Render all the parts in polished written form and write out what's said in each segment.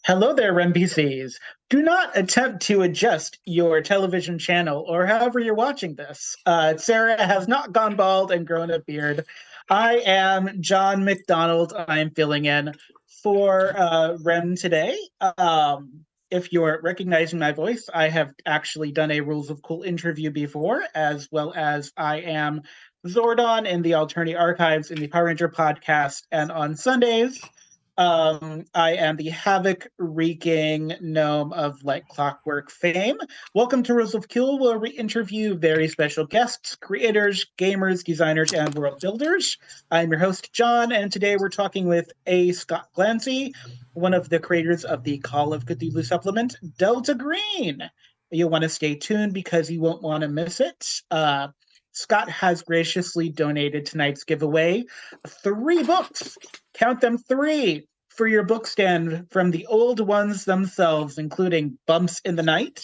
Hello there, NPCs. Do not attempt to adjust your television channel or however you're watching this. Sarah has not gone bald and grown a beard. I am John McDonald. I'm filling in for Rem today. If you're recognizing my voice, I have actually done a Rules of Cool interview before, as well as I am Zordon in the Alterni Archives in the Power Ranger podcast, and on Sundays. I am the havoc wreaking gnome of like clockwork fame. Welcome to Rules of Cool, where we interview very special guests, creators, gamers, designers, and world builders. I'm your host, John, and today we're talking with A. Scott Glancy, one of the creators of the Call of Cthulhu supplement, Delta Green. You'll want to stay tuned because you won't want to miss it. Scott has graciously donated tonight's giveaway 3 books. Count them, 3 for your book stand from the old ones themselves, including Bumps in the Night,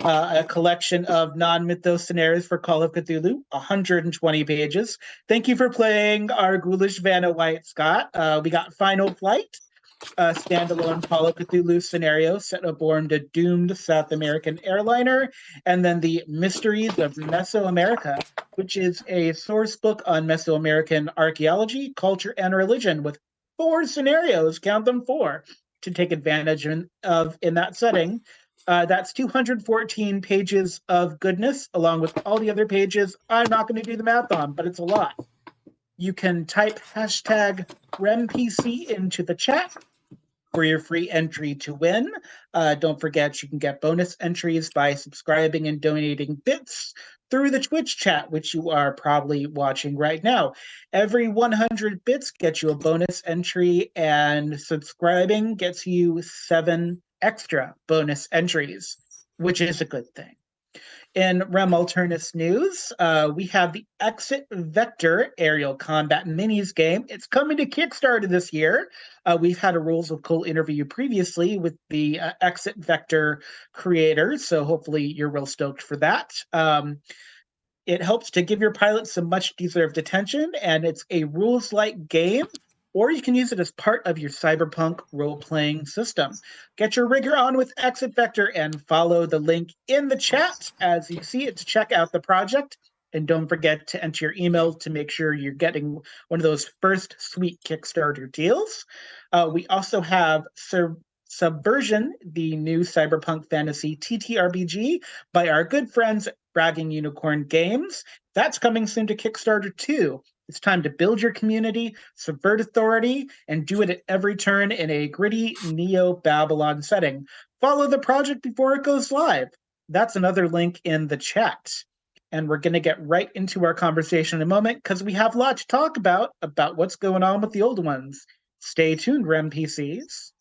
a collection of non-mythos scenarios for Call of Cthulhu, 120 pages. Thank you for playing our ghoulish Vanna White, Scott. We got Final Flight, a standalone Call of Cthulhu scenario set aboard a doomed South American airliner, and then the Mysteries of Mesoamerica, which is a source book on Mesoamerican archaeology, culture, and religion with 4 scenarios, count them 4, to take advantage of in that setting. That's 214 pages of goodness, along with all the other pages I'm not going to do the math on, but it's a lot. You can type hashtag REMPC into the chat for your free entry to win. Don't forget, you can get bonus entries by subscribing and donating bits through the Twitch chat, which you are probably watching right now. Every 100 bits gets you a bonus entry, and subscribing gets you 7 extra bonus entries, which is a good thing. In Rem Alternis news, we have the Exit Vector aerial combat minis game. It's coming to Kickstarter this year. We've had a Rules of Cool interview previously with the Exit Vector creators, so hopefully you're real stoked for that. It helps to give your pilots some much-deserved attention, and it's a rules-like game, or you can use it as part of your cyberpunk role-playing system. Get your rigger on with Exit Vector and follow the link in the chat as you see it to check out the project. And don't forget to enter your email to make sure you're getting one of those first sweet Kickstarter deals. We also have Subversion, the new cyberpunk fantasy TTRPG by our good friends at Bragging Unicorn Games. That's coming soon to Kickstarter too. It's time to build your community, subvert authority, and do it at every turn in a gritty Neo-Babylon setting. Follow the project before it goes live. That's another link in the chat. And we're going to get right into our conversation in a moment because we have a lot to talk about what's going on with the old ones. Stay tuned, REM PCs.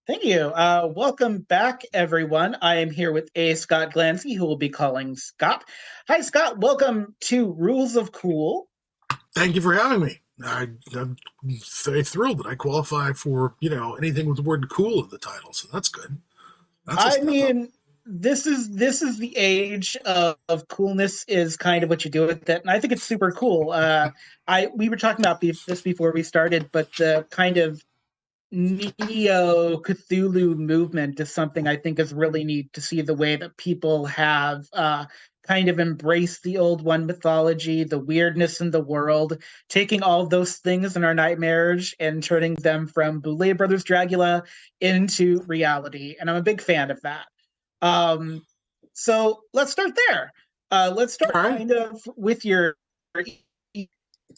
Thank you. Welcome back, everyone. I am here with A. Scott Glancy, who will be calling Scott. Hi, Scott. Welcome to Rules of Cool. Thank you for having me. I'm very thrilled that I qualify for, anything with the word cool in the title, so that's good. I mean, this is the age of coolness is kind of what you do with it, and I think it's super cool. We were talking about this before we started, but the kind of Neo Cthulhu movement is something I think is really neat to see the way that people have kind of embraced the old one mythology, the weirdness in the world, taking all of those things in our nightmares and turning them from Boulet Brothers Dracula into reality. And I'm a big fan of that. So let's start there. Let's start kind of with your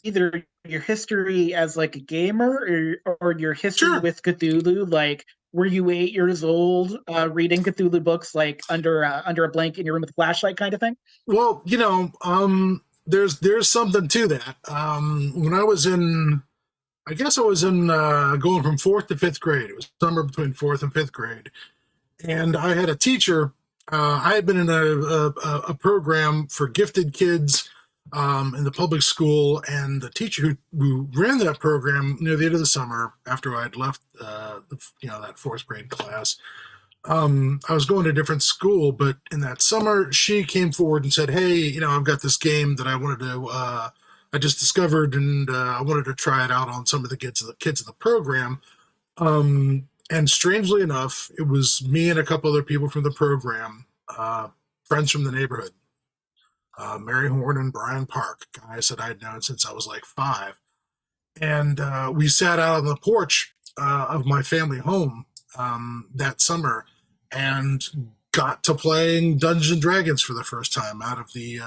either your history as like a gamer or your history with Cthulhu. Like, were you 8 years old reading Cthulhu books like under a blanket in your room with a flashlight kind of thing? Well, there's something to that. When I was in, I guess I was in going from fourth to fifth grade. It was somewhere between fourth and fifth grade, and I had a teacher. I had been in a program for gifted kids in the public school, and the teacher who ran that program near the end of the summer, after I'd left, that fourth grade class, I was going to a different school, but in that summer, she came forward and said, "Hey, I've got this game that I wanted to, I just discovered, and I wanted to try it out on some of the kids of the program." And strangely enough, it was me and a couple other people from the program, friends from the neighborhood, Mary Horn and Brian Park, guys that I'd known since I was like 5. And we sat out on the porch of my family home that summer and got to playing Dungeons and Dragons for the first time out of the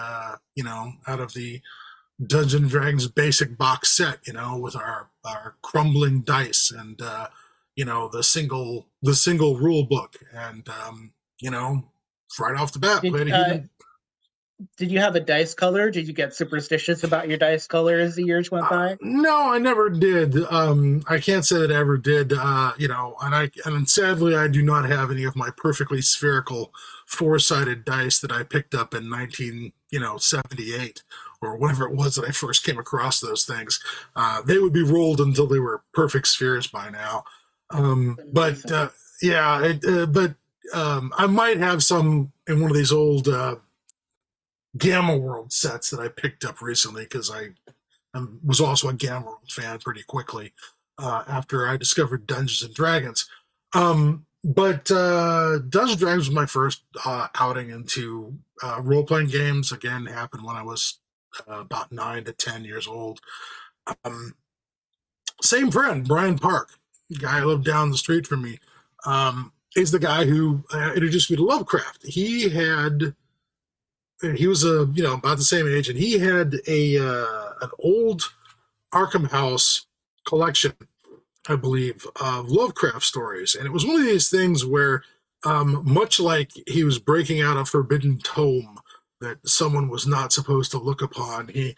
Dungeons and Dragons basic box set, with our crumbling dice and the single rule book, and right off the bat, Did played a human. did you have a dice color? Did you get superstitious about your dice color as the years went by? No, I never did. I can't say that I ever did. And sadly, I do not have any of my perfectly spherical four-sided dice that I picked up in 1978 or whatever it was that I first came across those things. They would be rolled until they were perfect spheres by now. But I might have some in one of these old Gamma World sets that I picked up recently, because I was also a Gamma World fan pretty quickly after I discovered Dungeons and Dragons. But Dungeons and Dragons was my first outing into role-playing games. Again, happened when I was about 9 to 10 years old. Same friend, Brian Park, the guy who lived down the street from me, is the guy who introduced me to Lovecraft. He was about the same age, and he had an old Arkham House collection, I believe, of Lovecraft stories, and it was one of these things where, much like he was breaking out a forbidden tome that someone was not supposed to look upon, he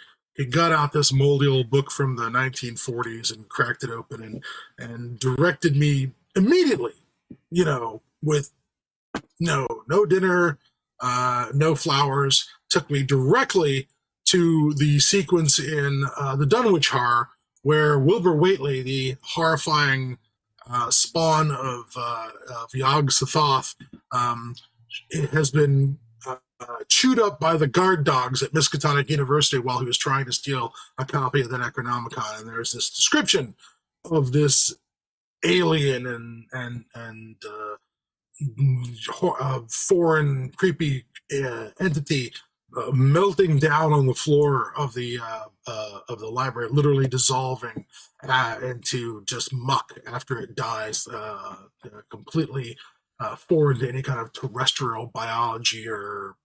got out this moldy old book from the 1940s and cracked it open and directed me immediately, with no dinner, no flowers, took me directly to the sequence in the Dunwich Horror, where Wilbur Whately, the horrifying spawn of Yog Sothoth, has been chewed up by the guard dogs at Miskatonic University while he was trying to steal a copy of the Necronomicon. And there's this description of this alien and foreign creepy entity melting down on the floor of the library, literally dissolving into just muck after it dies, completely foreign to any kind of terrestrial biology or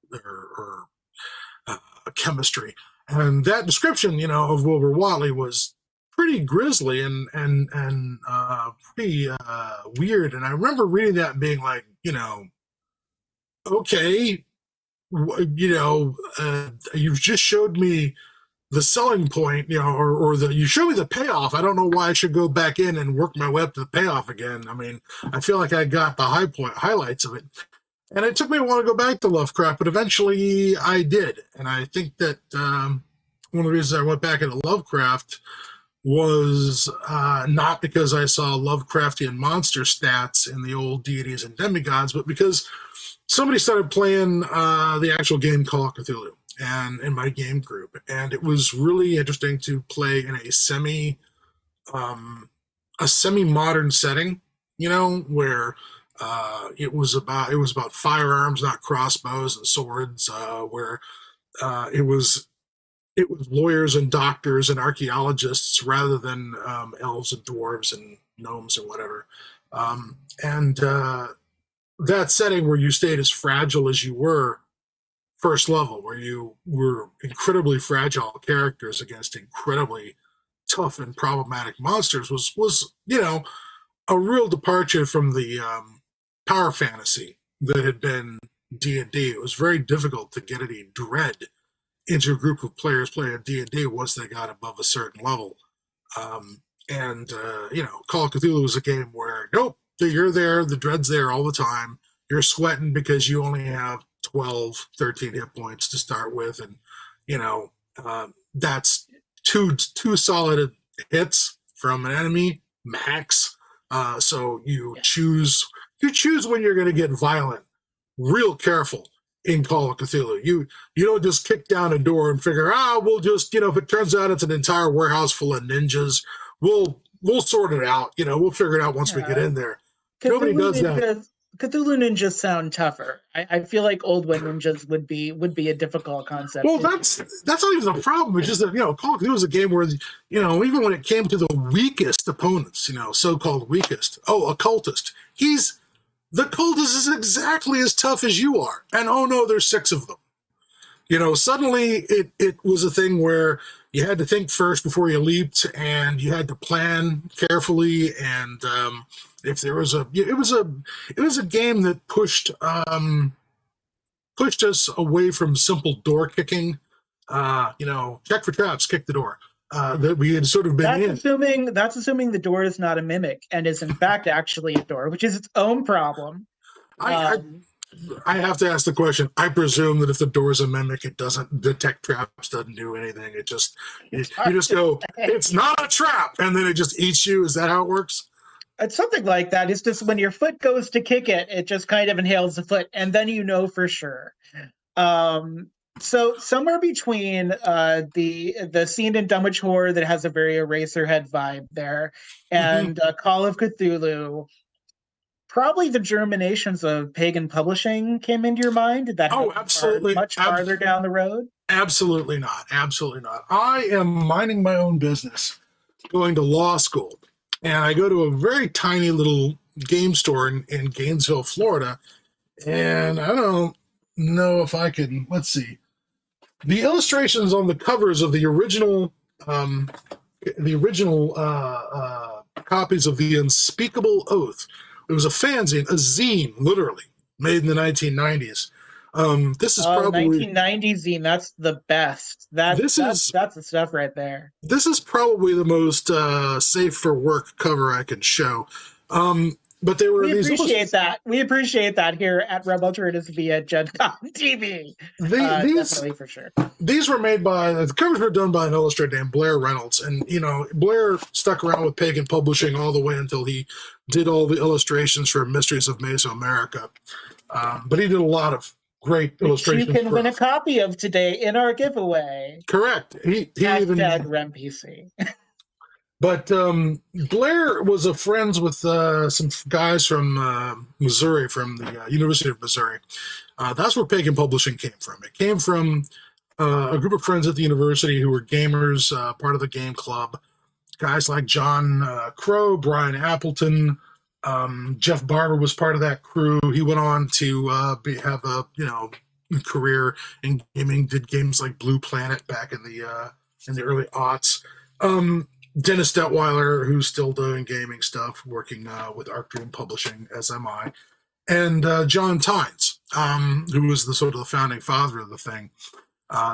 chemistry. And that description, of Wilbur Whately was pretty grisly and pretty weird. And I remember reading that and being like, okay, you've just showed me the selling point, or you show me the payoff. I don't know why I should go back in and work my way up to the payoff again. I mean, I feel like I got the highlights of it. And it took me a while to go back to Lovecraft, but eventually I did. And I think that one of the reasons I went back into Lovecraft was not because I saw Lovecraftian monster stats in the old deities and demigods, but because somebody started playing the actual game Call of Cthulhu and in my game group. And it was really interesting to play in a semi-modern setting, where it was about firearms, not crossbows and swords, where it was lawyers and doctors and archaeologists rather than elves and dwarves and gnomes or whatever. And that setting where you stayed as fragile as you were first level, where you were incredibly fragile characters against incredibly tough and problematic monsters, was a real departure from the power fantasy that had been D&D. It was very difficult to get any dread into a group of players playing D&D once they got above a certain level. Call of Cthulhu was a game where, nope, you're there, the dread's there all the time. You're sweating because you only have 12, 13 hit points to start with. And, that's two solid hits from an enemy, max. So you choose when you're going to get violent. Real careful in Call of Cthulhu. You don't just kick down a door and figure, we'll just, if it turns out it's an entire warehouse full of ninjas, we'll sort it out. We'll figure it out once we get in there. Nobody does that. Cthulhu ninjas sound tougher. I feel like old one ninjas would be a difficult concept. Well, that's not even the problem. It's just that, Call of Cthulhu is a game where, even when it came to the weakest opponents, so-called weakest, a cultist, the cultist is exactly as tough as you are. And oh no, there's 6 of them. Suddenly it was a thing where you had to think first before you leaped, and you had to plan carefully. And if there was it was a game that pushed us away from simple door kicking. Check for traps, kick the door. That we had sort of been That's assuming the door is not a mimic and is in fact actually a door, which is its own problem. I have to ask the question. I presume that if the door is a mimic, it doesn't detect traps, doesn't do anything. It just you just go, it's not a trap, and then it just eats you. Is that how it works? It's something like that. It's just when your foot goes to kick it, it just kind of inhales the foot, and then you know for sure. So somewhere between the scene in Dunwich Horror that has a very Eraserhead vibe there, and Call of Cthulhu, probably the germinations of pagan publishing came into your mind. Did that absolutely much farther down the road? Absolutely not. Absolutely not. I am minding my own business, going to law school, and I go to a very tiny little game store in Gainesville, Florida, and I don't know if I can. Let's see. The illustrations on the covers of the original copies of The Unspeakable Oath. It was a fanzine, a zine, literally, made in the 1990s. This is probably 1990 zine. That's the best. That's the stuff right there. This is probably the most safe for work cover I can show. But they were. We appreciate that. We appreciate that here at Rebel Alternatives via Gen Con TV. Definitely for sure. These were made by the covers were done by an illustrator named Blair Reynolds, and Blair stuck around with Pagan Publishing all the way until he did all the illustrations for Mysteries of Mesoamerica. But he did a lot of great illustrations. You can win a copy of today in our giveaway. Correct. He even RemPC. But Blair was friends with some guys from Missouri, from the University of Missouri. That's where Pagan Publishing came from. It came from a group of friends at the university who were gamers, part of the game club. Guys like John Crow, Brian Appleton, Jeff Barber was part of that crew. He went on to have a career in gaming. Did games like Blue Planet back in the early aughts. Dennis Detweiler, who's still doing gaming stuff, working with Arc Dream Publishing, SMI, and John Tynes, who was the sort of the founding father of the thing,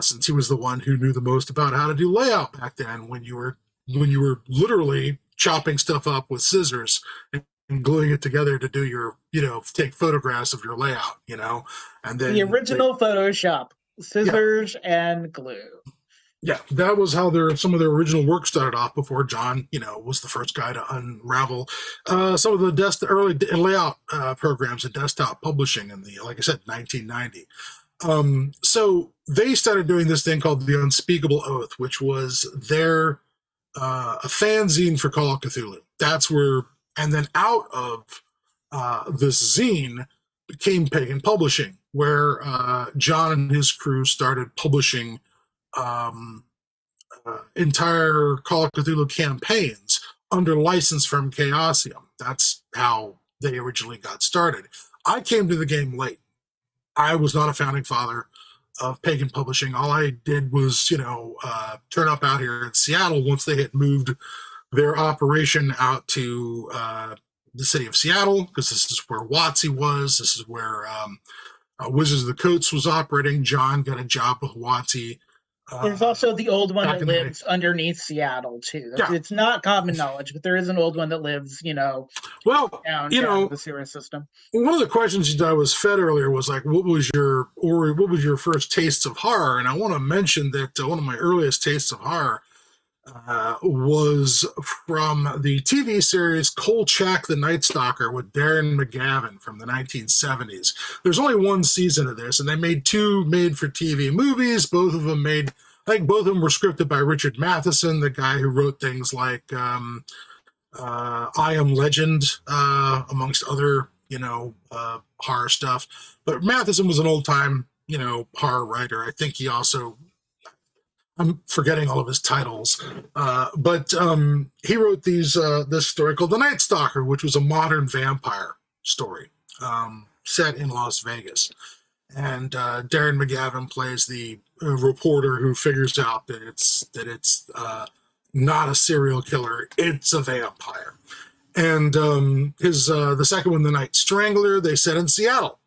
since he was the one who knew the most about how to do layout back then, when you were literally chopping stuff up with scissors and gluing it together to do your, take photographs of your layout, and then the original Photoshop, scissors and glue. Yeah, that was how some of their original work started off before John, was the first guy to unravel some of the early layout programs and desktop publishing in the, like I said, 1990. So they started doing this thing called The Unspeakable Oath, which was their a fanzine for Call of Cthulhu. That's where, and then out of this zine became Pagan Publishing, where John and his crew started publishing entire Call of Cthulhu campaigns under license from Chaosium. That's how they originally got started. I came to the game late. I was not a founding father of Pagan Publishing. All I did was, turn up out here in Seattle once they had moved their operation out to the city of Seattle, because this is where WotC was. This is where Wizards of the Coast was operating. John got a job with WotC. There's also the old one Back that in the day. lives underneath Seattle too. Yeah. It's not common knowledge, but there is an old one that lives, Well, down the sewer system. one of the questions I was fed earlier was like, what was your first tastes of horror? And I want to mention that one of my earliest tastes of horror was from the TV series Kolchak the Night Stalker with Darren McGavin from the 1970s. There's only one season of this, and they made two made-for-TV movies. Both of them both of them were scripted by Richard Matheson, the guy who wrote things like I Am Legend, amongst other, horror stuff. But Matheson was an old-time, horror writer. I think he also, I'm forgetting all of his titles, but he wrote this story called The Night Stalker, which was a modern vampire story set in Las Vegas. And Darren McGavin plays the reporter who figures out that it's not a serial killer, it's a vampire. And the second one, The Night Strangler, they set in Seattle,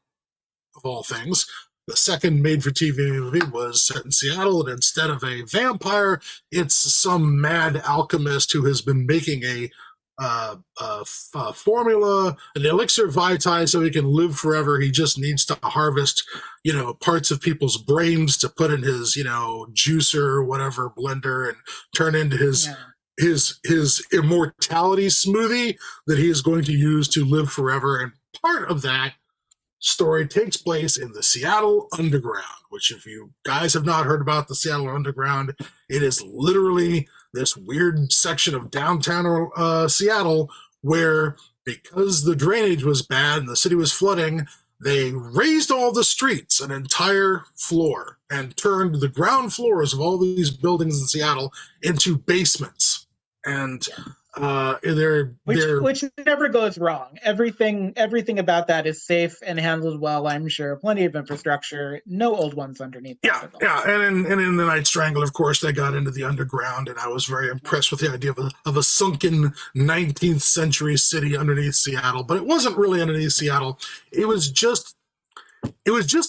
of all things. The second made-for-TV movie was set in Seattle, and instead of a vampire, it's some mad alchemist who has been making a formula, an elixir vitae, so he can live forever. He just needs to harvest, parts of people's brains to put in his, juicer or whatever blender and turn into his immortality smoothie that he is going to use to live forever. And part of that story takes place in the Seattle Underground, which, if you guys have not heard about the Seattle Underground, it is literally this weird section of downtown Seattle where, because the drainage was bad and the city was flooding, they raised all the streets an entire floor and turned the ground floors of all these buildings in Seattle into basements. And which never goes wrong. Everything about that is safe and handled well, I'm sure. Plenty of infrastructure, no old ones underneath. Yeah. And in The Night Strangler, of course, they got into the underground, and I was very impressed with the idea of a sunken 19th century city underneath Seattle. But it wasn't really underneath Seattle. It was just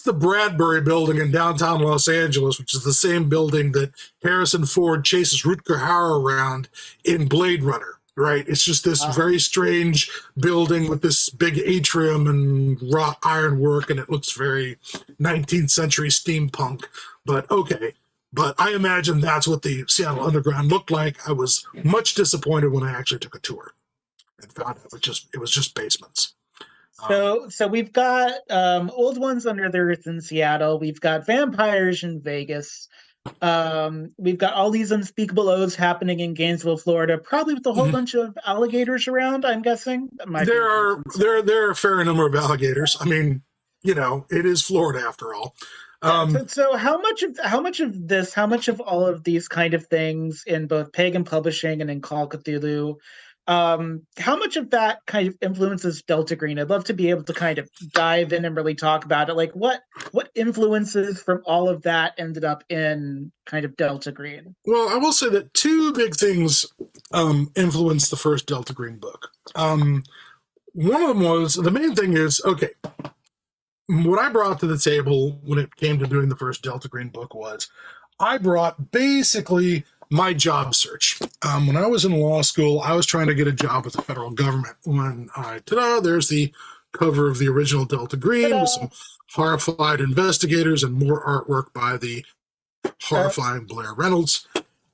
the Bradbury building in downtown Los Angeles, which is the same building that Harrison Ford chases Rutger Hauer around in Blade Runner, right? It's just this very strange building with this big atrium and wrought ironwork, and it looks very 19th century steampunk. But okay. But I imagine that's what the Seattle Underground looked like. I was much disappointed when I actually took a tour and found out it was just basements. So we've got old ones under the earth in Seattle. We've got vampires in Vegas. We've got all these unspeakable oaths happening in Gainesville, Florida, probably with a whole bunch of alligators around, I'm guessing. There are a fair number of alligators. I mean, it is Florida after all. So how much of all of these kind of things in both pagan publishing and in Call of Cthulhu, how much of that kind of influences Delta Green? I'd love to be able to kind of dive in and really talk about it. Like what influences from all of that ended up in kind of Delta Green? Well, I will say that two big things influenced the first Delta Green book. One of them was, the main thing is, okay, what I brought to the table when it came to doing the first Delta Green book was, I brought basically my job search. When I was in law school, I was trying to get a job with the federal government. When there's the cover of the original Delta Green with some horrified investigators and more artwork by the horrifying Blair Reynolds.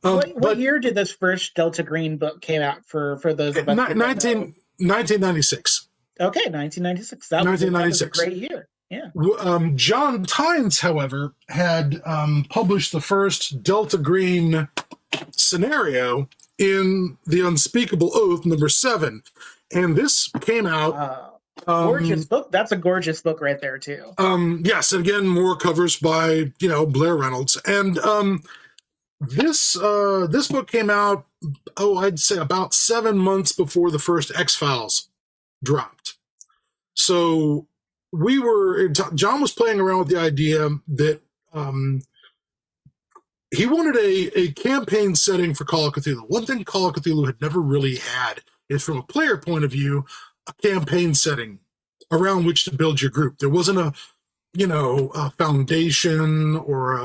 What year did this first Delta Green book came out for those of us? 1996. Okay, 1996. That was a great year. Yeah. John Tynes, however, had published the first Delta Green scenario in The Unspeakable Oath #7, and this came out. Gorgeous book. That's a gorgeous book right there too. Yes, and again, more covers by Blair Reynolds, and this book came out. I'd say about 7 months before the first X-Files dropped. So John was playing around with the idea that he wanted a campaign setting for Call of Cthulhu. One thing Call of Cthulhu had never really had is, from a player point of view, a campaign setting around which to build your group. There wasn't a foundation or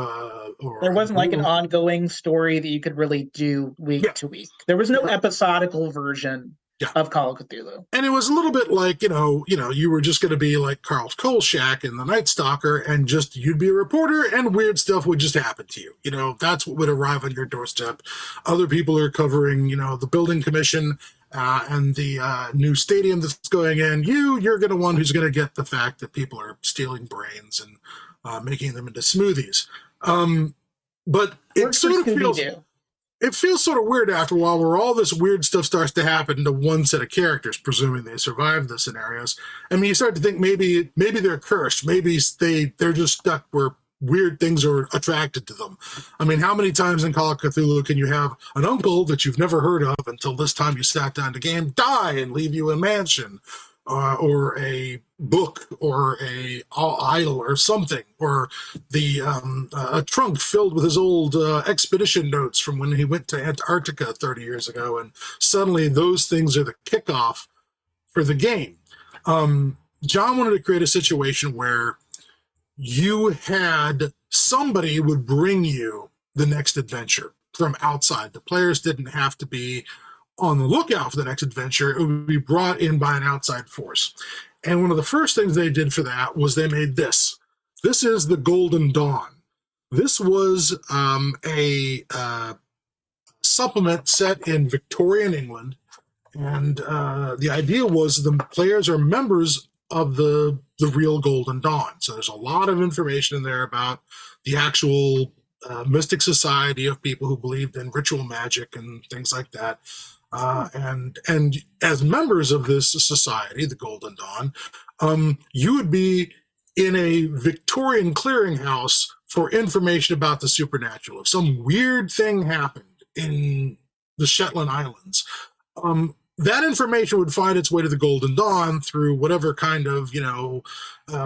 There a wasn't like an group. ongoing story that you could really do week Yeah, to week. There was no yeah, episodical version yeah. of Call of Cthulhu. And it was a little bit like, you were just going to be like Carl Kolchak in The Night Stalker, and just you'd be a reporter and weird stuff would just happen to you. That's what would arrive on your doorstep. Other people are covering, the building commission and the new stadium that's going in. You're going to one who's going to get the fact that people are stealing brains and making them into smoothies. But it sort of feels. It feels sort of weird after a while where all this weird stuff starts to happen to one set of characters, presuming they survive the scenarios. I mean, you start to think maybe they're cursed. Maybe they're just stuck where weird things are attracted to them. I mean, how many times in Call of Cthulhu can you have an uncle that you've never heard of until this time you sat down to game die and leave you a mansion? Or a book, or a idol, or something, or a trunk filled with his old expedition notes from when he went to Antarctica 30 years ago, and suddenly those things are the kickoff for the game. John wanted to create a situation where you had somebody would bring you the next adventure from outside. The players didn't have to be on the lookout for the next adventure. It would be brought in by an outside force. And one of the first things they did for that was they made this. This is the Golden Dawn. This was a supplement set in Victorian England. And the idea was the players are members of the real Golden Dawn. So there's a lot of information in there about the actual mystic society of people who believed in ritual magic and things like that. And as members of this society, the Golden Dawn, you would be in a Victorian clearinghouse for information about the supernatural. If some weird thing happened in the Shetland Islands, that information would find its way to the Golden Dawn through whatever kind of,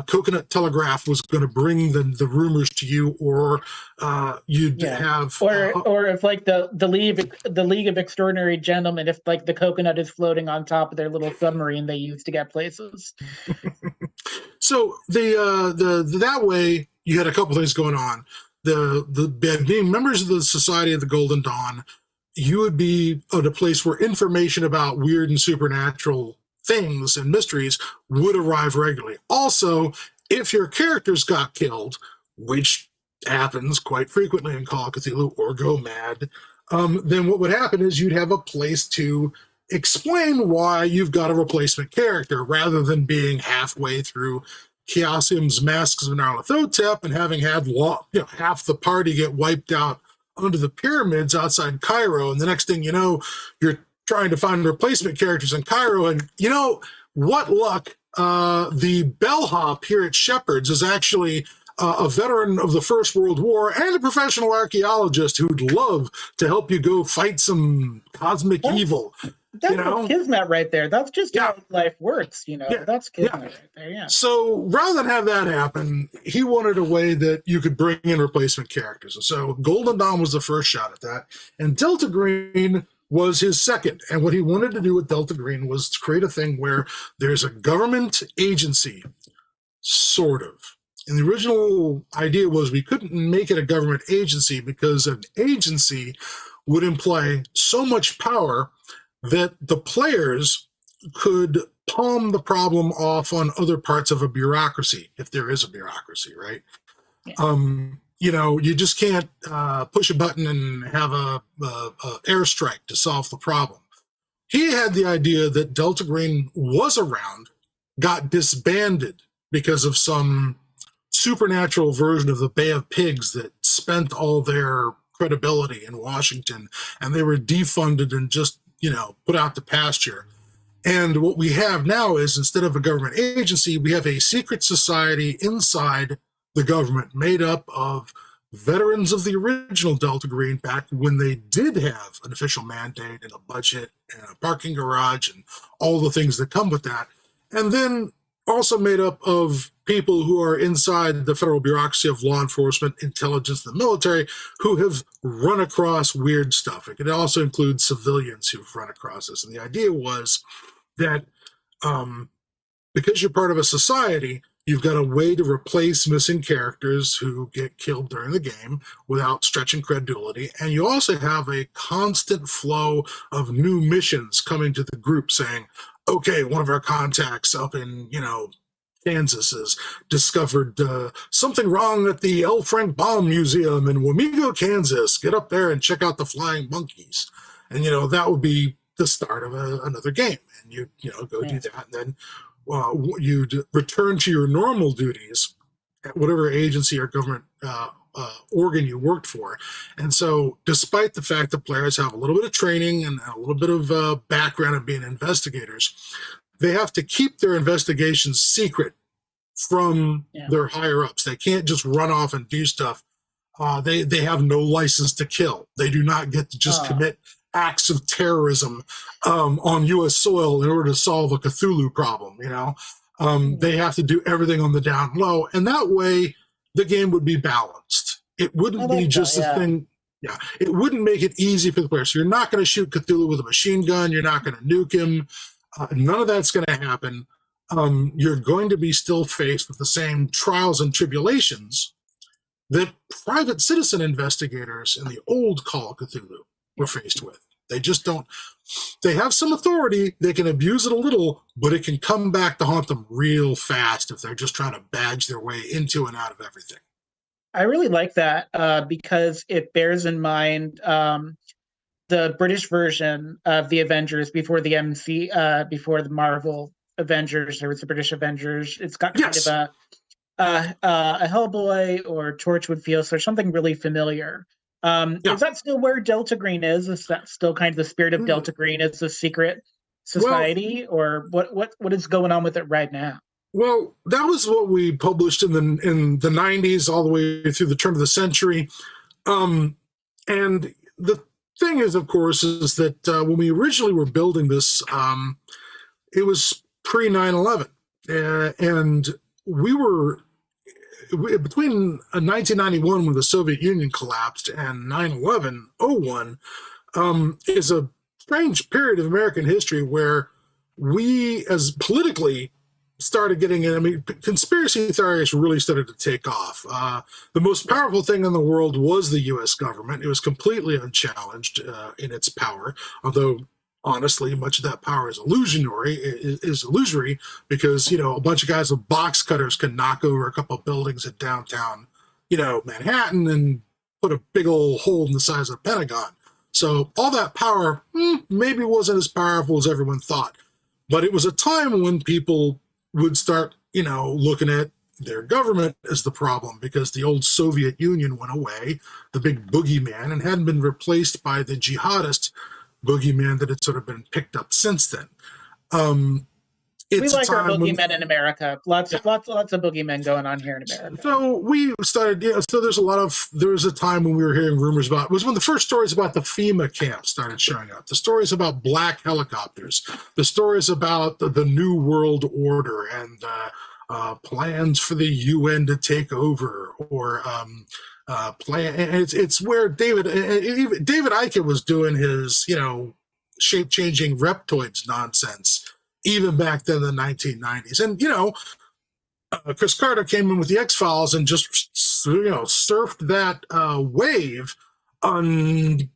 coconut telegraph was going to bring the rumors to you, or you'd have, or if like the League of Extraordinary Gentlemen, if like the coconut is floating on top of their little submarine they use to get places. So that way you had a couple things going on. Being members of the Society of the Golden Dawn, you would be at a place where information about weird and supernatural things and mysteries would arrive regularly. Also, if your characters got killed, which happens quite frequently in Call of Cthulhu, or go mad, then what would happen is you'd have a place to explain why you've got a replacement character, rather than being halfway through Chaosium's Masks of Nyarlathotep and having had half the party get wiped out under the pyramids outside Cairo, and the next thing you know, you're trying to find replacement characters in Cairo, and what luck, the bellhop here at Shepherd's is actually a veteran of the First World War and a professional archaeologist who'd love to help you go fight some cosmic evil. That's kismet right there. That's just how life works, That's kismet right there, yeah. So rather than have that happen, he wanted a way that you could bring in replacement characters. And so Golden Dawn was the first shot at that. And Delta Green was his second. And what he wanted to do with Delta Green was to create a thing where there's a government agency, sort of. And the original idea was we couldn't make it a government agency because an agency would imply so much power that the players could palm the problem off on other parts of a bureaucracy, if there is a bureaucracy, right? Yeah. You just can't push a button and have a airstrike to solve the problem. He had the idea that Delta Green was around, got disbanded because of some supernatural version of the Bay of Pigs that spent all their credibility in Washington, and they were defunded and just put out to pasture. And what we have now is, instead of a government agency, we have a secret society inside the government made up of veterans of the original Delta Green, back when they did have an official mandate and a budget and a parking garage and all the things that come with that. And then also made up of people who are inside the federal bureaucracy of law enforcement, intelligence, and the military, who have run across weird stuff. It could also include civilians who've run across this. And the idea was that Because you're part of a society, you've got a way to replace missing characters who get killed during the game without stretching credibility. And you also have a constant flow of new missions coming to the group saying, okay, one of our contacts up in, Kansas has discovered something wrong at the L. Frank Baum Museum in Wamego, Kansas. Get up there and check out the flying monkeys. And, that would be the start of another game. And you go do that. And then you'd return to your normal duties at whatever agency or government organ you worked for. And so despite the fact that players have a little bit of training and a little bit of background in being investigators, they have to keep their investigations secret from their higher ups. They can't just run off and do stuff. They have no license to kill. They do not get to just commit acts of terrorism on U.S. soil in order to solve a Cthulhu problem. They have to do everything on the down low, and that way the game would be balanced. It wouldn't be just a thing. Yeah, it wouldn't make it easy for the player. So you're not going to shoot Cthulhu with a machine gun. You're not going to nuke him. None of that's going to happen. You're going to be still faced with the same trials and tribulations that private citizen investigators in the old Call of Cthulhu were faced with. They just don't. They have some authority. They can abuse it a little, but it can come back to haunt them real fast if they're just trying to badge their way into and out of everything. I really like that because it bears in mind the British version of the Avengers before the before the Marvel Avengers. There was the British Avengers. It's got kind of a Hellboy or Torchwood feel. So there's something really familiar. Is that still where Delta Green is? Is that still kind of the spirit of Delta Green? Is a secret society, or what is going on with it right now? Well, that was what we published in the 90s all the way through the turn of the century. And the thing is, of course, is that when we originally were building this, it was pre 9/11, and we were between 1991 when the Soviet Union collapsed and 9/11/01 is a strange period of American history where we, as politically, started getting in. I mean, conspiracy theories really started to take off. The most powerful thing in the world was the U.S. government. It was completely unchallenged in its power, although honestly, much of that power is illusory because, a bunch of guys with box cutters can knock over a couple of buildings at downtown, Manhattan and put a big old hole in the size of the Pentagon. So all that power maybe wasn't as powerful as everyone thought. But it was a time when people would start, looking at their government as the problem because the old Soviet Union went away, the big boogeyman, and hadn't been replaced by the jihadist boogeyman that had sort of been picked up since then. We like our boogeymen in America. Lots of boogeymen going on here in America. So we started, so there was a time when we were hearing rumors about, it was when the first stories about the FEMA camp started showing up, the stories about black helicopters, the stories about the New World Order and plans for the UN to take over, or it's where David Icke was doing his, shape-changing reptoids nonsense, even back then in the 1990s. And, Chris Carter came in with the X-Files and just, surfed that wave until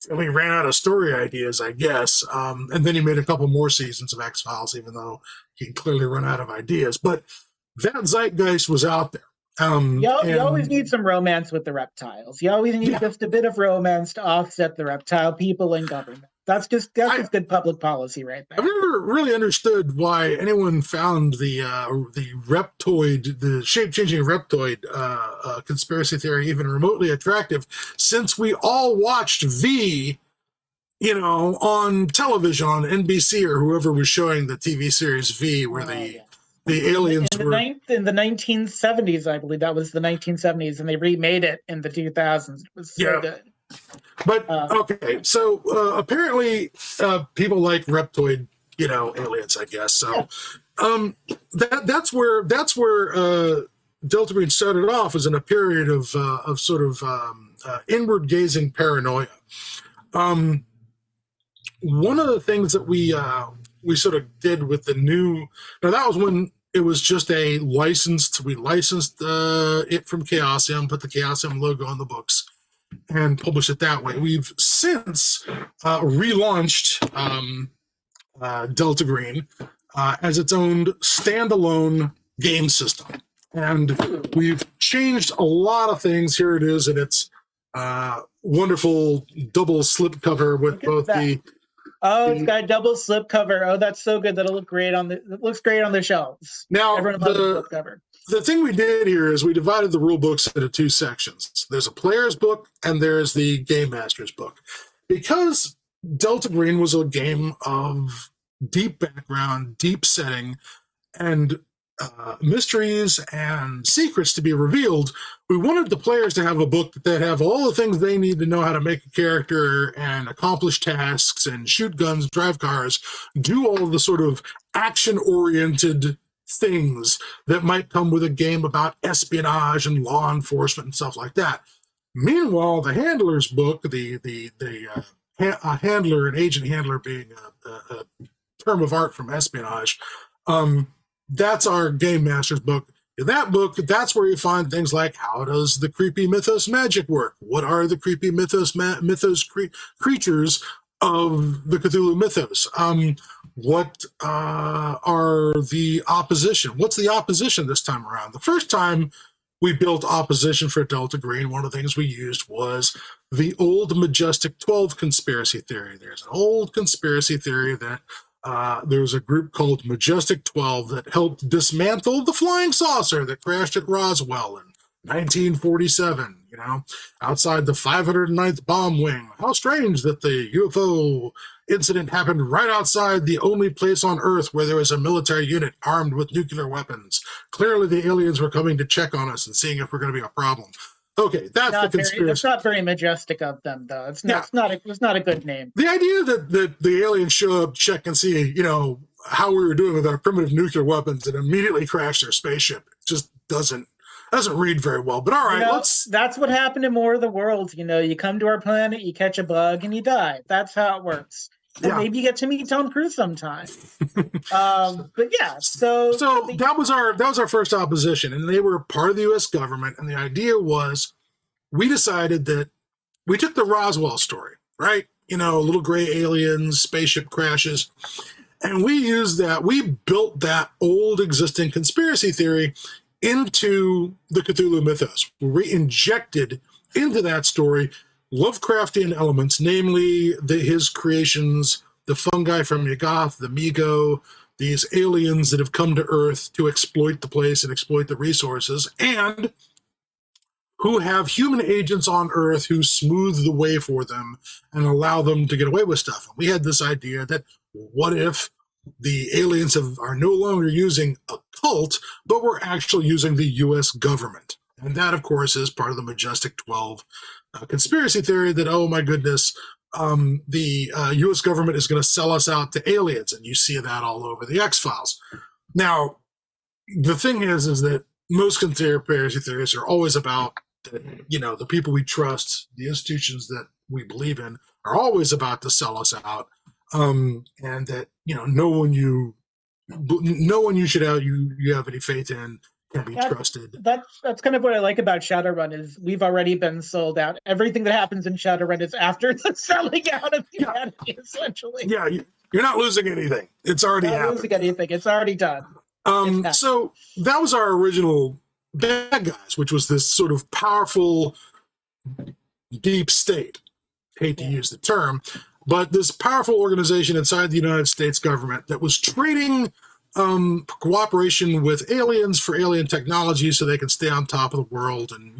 he ran out of story ideas, I guess. And then he made a couple more seasons of X-Files, even though he clearly run out of ideas. But that zeitgeist was out there. You always need some romance with the reptiles. You always need just a bit of romance to offset the reptile people and government. That's just good public policy right there. I've never really understood why anyone found the reptoid, the shape-changing reptoid conspiracy theory even remotely attractive, since we all watched V, on television on NBC or whoever was showing the TV series V, where the aliens in the 1970s, I believe that was the 1970s, and they remade it in the 2000s. It was so good. But okay, so apparently people like reptoid, aliens, I guess. So that's where Delta Green started off, as in a period of sort of inward gazing paranoia. One of the things that we we sort of did with the new. Now that was when it was just a licensed. We licensed it from Chaosium, put the Chaosium logo on the books, and published it that way. We've since relaunched Delta Green as its own standalone game system. And we've changed a lot of things. Here it is in its wonderful double slipcover with both the. Oh, it's got a double slipcover. Oh, that's so good. That'll look great on the. It looks great on the shelves. Now, everyone loves the slipcover. The thing we did here is we divided the rule books into two sections. There's a player's book and there's the game master's book. Because Delta Green was a game of deep background, deep setting, and mysteries and secrets to be revealed, we wanted the players to have a book that have all the things they need to know how to make a character and accomplish tasks and shoot guns, drive cars, do all the sort of action-oriented things that might come with a game about espionage and law enforcement and stuff like that. Meanwhile, the handler's book, a handler, an agent handler being a term of art from espionage, that's our game master's book. In that book, that's where you find things like, how does the creepy mythos magic work? What are the creepy mythos creatures of the Cthulhu mythos? What are the opposition? What's the opposition this time around? The first time we built opposition for Delta Green, one of the things we used was the old Majestic 12 conspiracy theory. There's an old conspiracy theory that there's a group called Majestic 12 that helped dismantle the flying saucer that crashed at Roswell in 1947, outside the 509th bomb wing. How strange that the UFO incident happened right outside the only place on Earth where there was a military unit armed with nuclear weapons. Clearly the aliens were coming to check on us and seeing if we're going to be a problem. Okay, that's the conspiracy. It's not very majestic of them, though. It's not a good name. The idea that the aliens show up, check and see, how we were doing with our primitive nuclear weapons and immediately crash their spaceship just doesn't read very well. But all right, that's what happened in War of the Worlds. You come to our planet, you catch a bug, and you die. That's how it works. And maybe you get to meet Tom Cruise sometime. But yeah, so that was our first opposition, and they were part of the U.S. government. And the idea was, we decided that we took the Roswell story, right? Little gray aliens, spaceship crashes, and we used that. We built that old existing conspiracy theory into the Cthulhu mythos. We injected into that story Lovecraftian elements, namely his creations, the fungi from Yuggoth, the Migo, these aliens that have come to Earth to exploit the place and exploit the resources, and who have human agents on Earth who smooth the way for them and allow them to get away with stuff. We had this idea that what if the aliens are no longer using a cult, but we're actually using the U.S. government? And that, of course, is part of the Majestic 12 conspiracy theory that, oh my goodness, the U.S. government is going to sell us out to aliens, and you see that all over the X-Files. Now, the thing is that most conspiracy theories are always about, the people we trust, the institutions that we believe in, are always about to sell us out, and that no one you should have any faith in can be trusted. That's kind of what I like about Shadowrun is we've already been sold out. Everything that happens in Shadowrun is after the selling out of humanity, essentially. Yeah, you're not losing anything. It's already happened. Not losing anything. It's already done. So that was our original bad guys, which was this sort of powerful deep state. Hate to use the term, but this powerful organization inside the United States government that was trading cooperation with aliens for alien technology so they can stay on top of the world and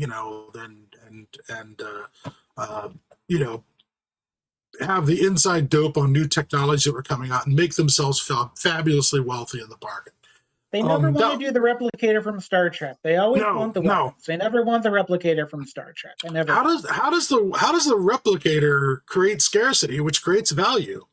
have the inside dope on new technologies that were coming out and make themselves fabulously wealthy in the bargain. They never want to do the replicator from Star Trek. They always want the weapons. They never want the replicator from Star Trek. They never. How does the replicator create scarcity, which creates value?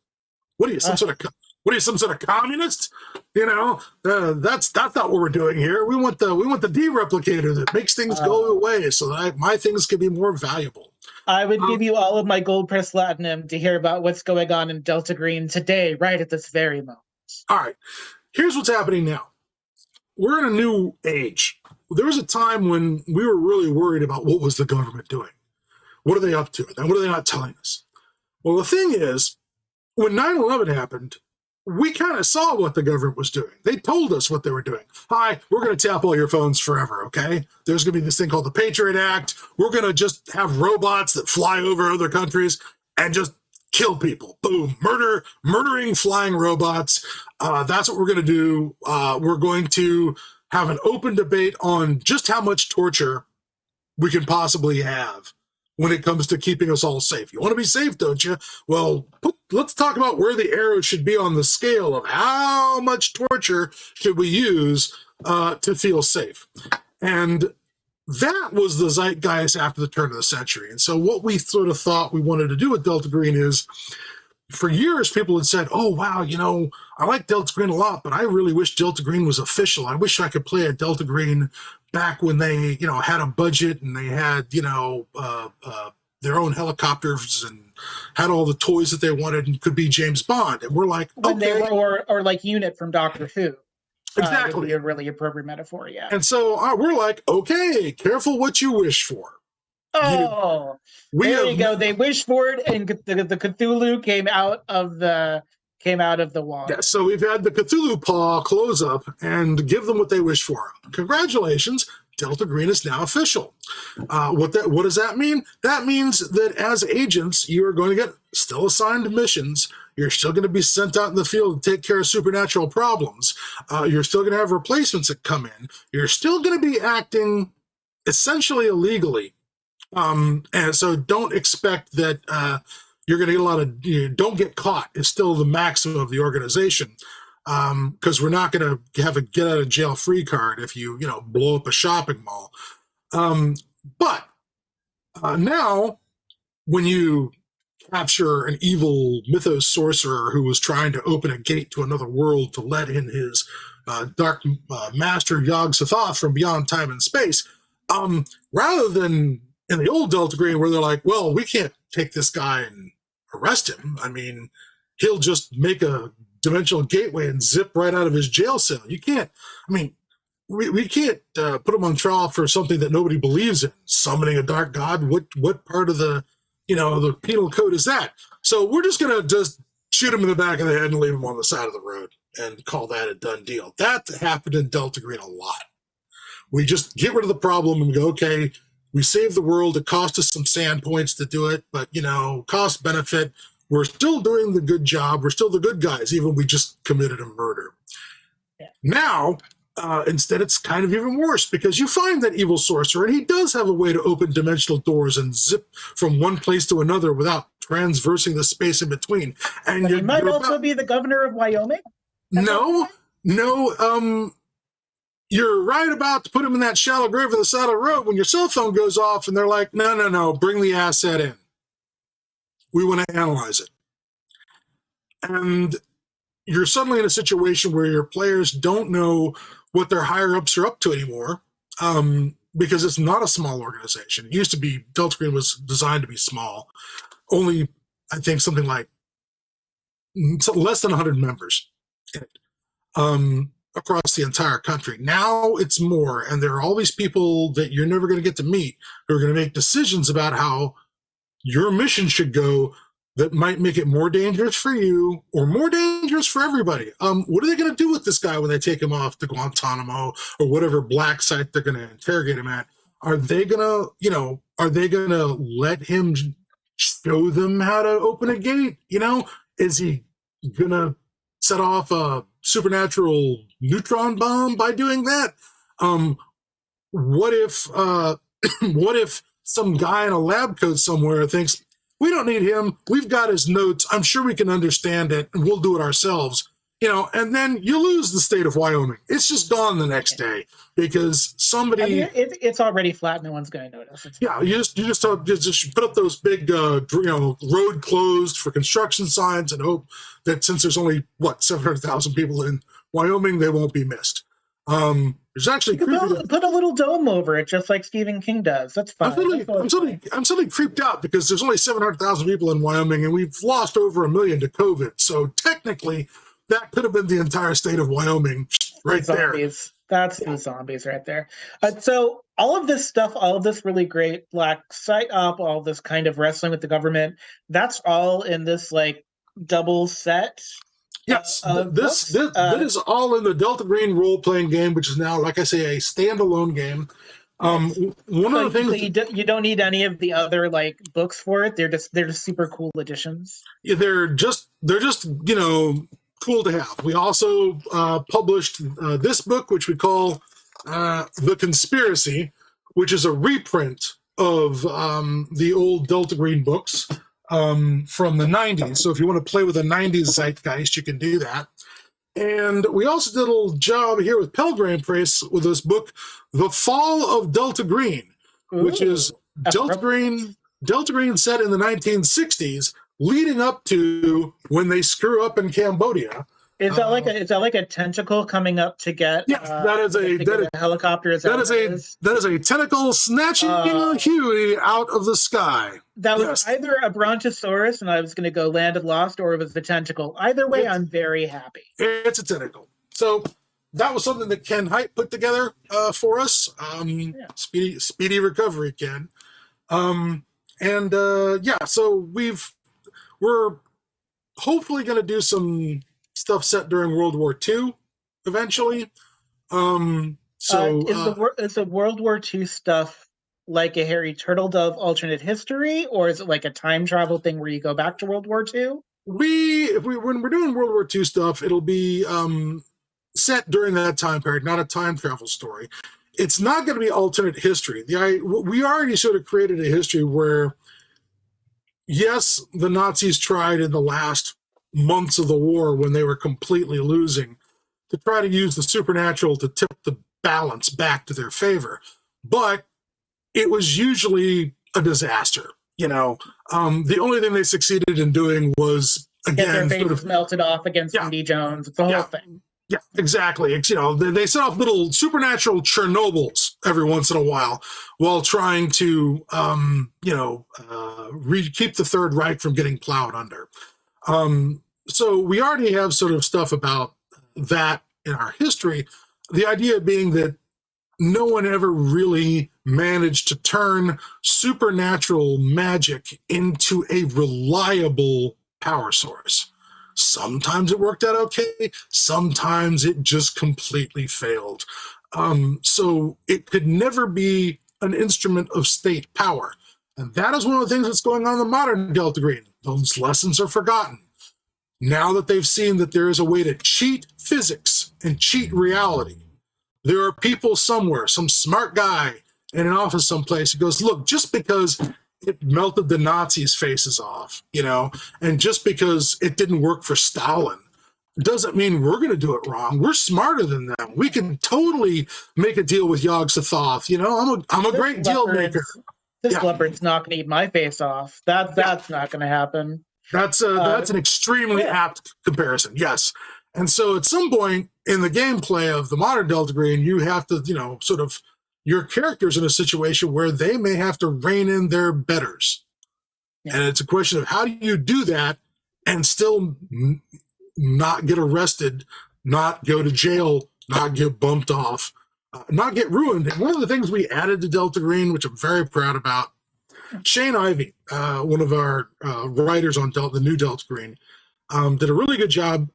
What are you, some sort of communist? That's not what we're doing here. We want the de-replicator that makes things go away so that my things can be more valuable. I would give you all of my gold press platinum to hear about what's going on in Delta Green today, right at this very moment. All right, here's what's happening now. We're in a new age. There was a time when we were really worried about what was the government doing. What are they up to? And what are they not telling us? Well, the thing is, when 9/11 happened, we kind of saw what the government was doing. They told us what they were doing. Hi, we're going to tap all your phones forever, okay? There's going to be this thing called the Patriot Act. We're going to just have robots that fly over other countries and just kill people. Boom. Murdering flying robots. That's what we're going to do. We're going to have an open debate on just how much torture we can possibly have when it comes to keeping us all safe. You want to be safe, don't you? Well, let's talk about where the arrow should be on the scale of how much torture should we use to feel safe. And that was the zeitgeist after the turn of the century. And so what we sort of thought we wanted to do with Delta Green is, for years, people had said, oh, wow, I like Delta Green a lot, but I really wish Delta Green was official. I wish I could play a Delta Green back when they, had a budget and they had, their own helicopters and had all the toys that they wanted and could be James Bond. And we're like, when okay. They were, or like Unit from Doctor Who. Exactly. Would be a really appropriate metaphor, yeah. And so we're like, okay, careful what you wish for. Oh, there you go. They wished for it, and the Cthulhu came out of the water. Yeah, so we've had the Cthulhu paw close up and give them what they wish for. Congratulations, Delta Green is now official. What does that mean? That means that as agents, you are going to get still assigned missions. You're still going to be sent out in the field to take care of supernatural problems. You're still going to have replacements that come in. You're still going to be acting essentially illegally. And so don't expect that you're going to get a lot of, don't get caught is still the maximum of the organization. Because we're not going to have a get out of jail free card if you, blow up a shopping mall. But now when you capture an evil mythos sorcerer who was trying to open a gate to another world to let in his dark master Yog-Sothoth from beyond time and space, rather than in the old Delta Green where they're like, well, we can't take this guy and arrest him. I mean, he'll just make a dimensional gateway and zip right out of his jail cell. You can't, we can't put him on trial for something that nobody believes in. Summoning a dark god, what part of the, the penal code is that? So we're just going to just shoot him in the back of the head and leave him on the side of the road and call that a done deal. That happened in Delta Green a lot. We just get rid of the problem and go, okay, we saved the world. It cost us some sand points to do it, but, cost benefit. We're still doing the good job. We're still the good guys, even we just committed a murder. Yeah. Now, instead, it's kind of even worse because you find that evil sorcerer, and he does have a way to open dimensional doors and zip from one place to another without transversing the space in between. And he might also be the governor of Wyoming? No. You're right about to put him in that shallow grave on the side of the road when your cell phone goes off and they're like, no, bring the asset in. We want to analyze it. And you're suddenly in a situation where your players don't know what their higher-ups are up to anymore because it's not a small organization. It used to be, Delta Green was designed to be small. Only, I think, something like less than 100 members across the entire country. Now it's more, and there are all these people that you're never going to get to meet who are going to make decisions about how your mission should go that might make it more dangerous for you or more dangerous for everybody. What are they going to do with this guy when they take him off to Guantanamo or whatever black site they're going to interrogate him at? Are they going to, let him show them how to open a gate? Is he going to set off a supernatural neutron bomb by doing that? What if some guy in a lab coat somewhere thinks, we don't need him, we've got his notes, I'm sure we can understand it, and we'll do it ourselves. And then you lose the state of Wyoming. It's just gone the next day because somebody. It's already flat. No one's going to notice. You just put up those big, road closed for construction signs and hope that since there's only 700,000 people in Wyoming, they won't be missed. There's actually put a little dome over it, just like Stephen King does. That's fine. I'm suddenly creeped out because there's only 700,000 people in Wyoming, and we've lost over 1 million to COVID. So technically, that could have been the entire state of Wyoming right there. That's the zombies right there. So all of this stuff, all of this really great black site up, all this kind of wrestling with the government, that's all in this like double set. Yes, this is all in the Delta Green role playing game, which is now, like I say, a standalone game. One of the things you don't need any of the other like books for it. They're just super cool editions. Yeah, they're just cool to have. We also published this book, which we call The Conspiracy, which is a reprint of the old Delta Green books from the 90s. So if you want to play with a 90s zeitgeist, you can do that. And we also did a little job here with Pelgrane Press with this book, The Fall of Delta Green, which is Delta Green set in the 1960s, leading up to when they screw up in Cambodia. Is that like a tentacle coming up to get? Yes, that is a helicopter. That is a tentacle snatching Huey out of the sky. That was either a Brontosaurus, and I was going to go Land of Lost, or it was the tentacle. Either way, I'm very happy. It's a tentacle. So that was something that Ken Hite put together for us. Speedy recovery, Ken. So we're hopefully going to do some stuff set during World War II eventually. Is the World War II stuff like a Harry Turtledove alternate history, or is it like a time travel thing where you go back to World War II? When we're doing World War II stuff, it'll be set during that time period, not a time travel story. It's not going to be alternate history. We already sort of created a history where, yes, the Nazis tried in the last months of the war when they were completely losing to try to use the supernatural to tip the balance back to their favor. But it was usually a disaster. The only thing they succeeded in doing was, again, get their faces melted off against Indy Jones. It's the whole thing. Yeah, exactly. They set off little supernatural Chernobyls every once in a while trying to, keep the Third Reich from getting plowed under. So we already have sort of stuff about that in our history. The idea being that no one ever really managed to turn supernatural magic into a reliable power source. Sometimes it worked out okay. Sometimes it just completely failed. So it could never be an instrument of state power. And that is one of the things that's going on in the modern Delta Green. Those lessons are forgotten. Now that they've seen that there is a way to cheat physics and cheat reality, there are people somewhere, some smart guy in an office someplace who goes, look, just because it melted the Nazis' faces off, and just because it didn't work for Stalin doesn't mean we're going to do it wrong. We're smarter than them. We can totally make a deal with Yog Sothoth. I'm a great deal maker. This leopard's not going to eat my face off. That's not going to happen. That's an extremely apt comparison. Yes. And so at some point in the gameplay of the modern Delta Green, you have to, sort of your character's in a situation where they may have to rein in their betters. Yeah. And it's a question of how do you do that and still not get arrested, not go to jail, not get bumped off, not get ruined. And one of the things we added to Delta Green, which I'm very proud about, Shane Ivey, one of our writers on the new Delta Green, did a really good job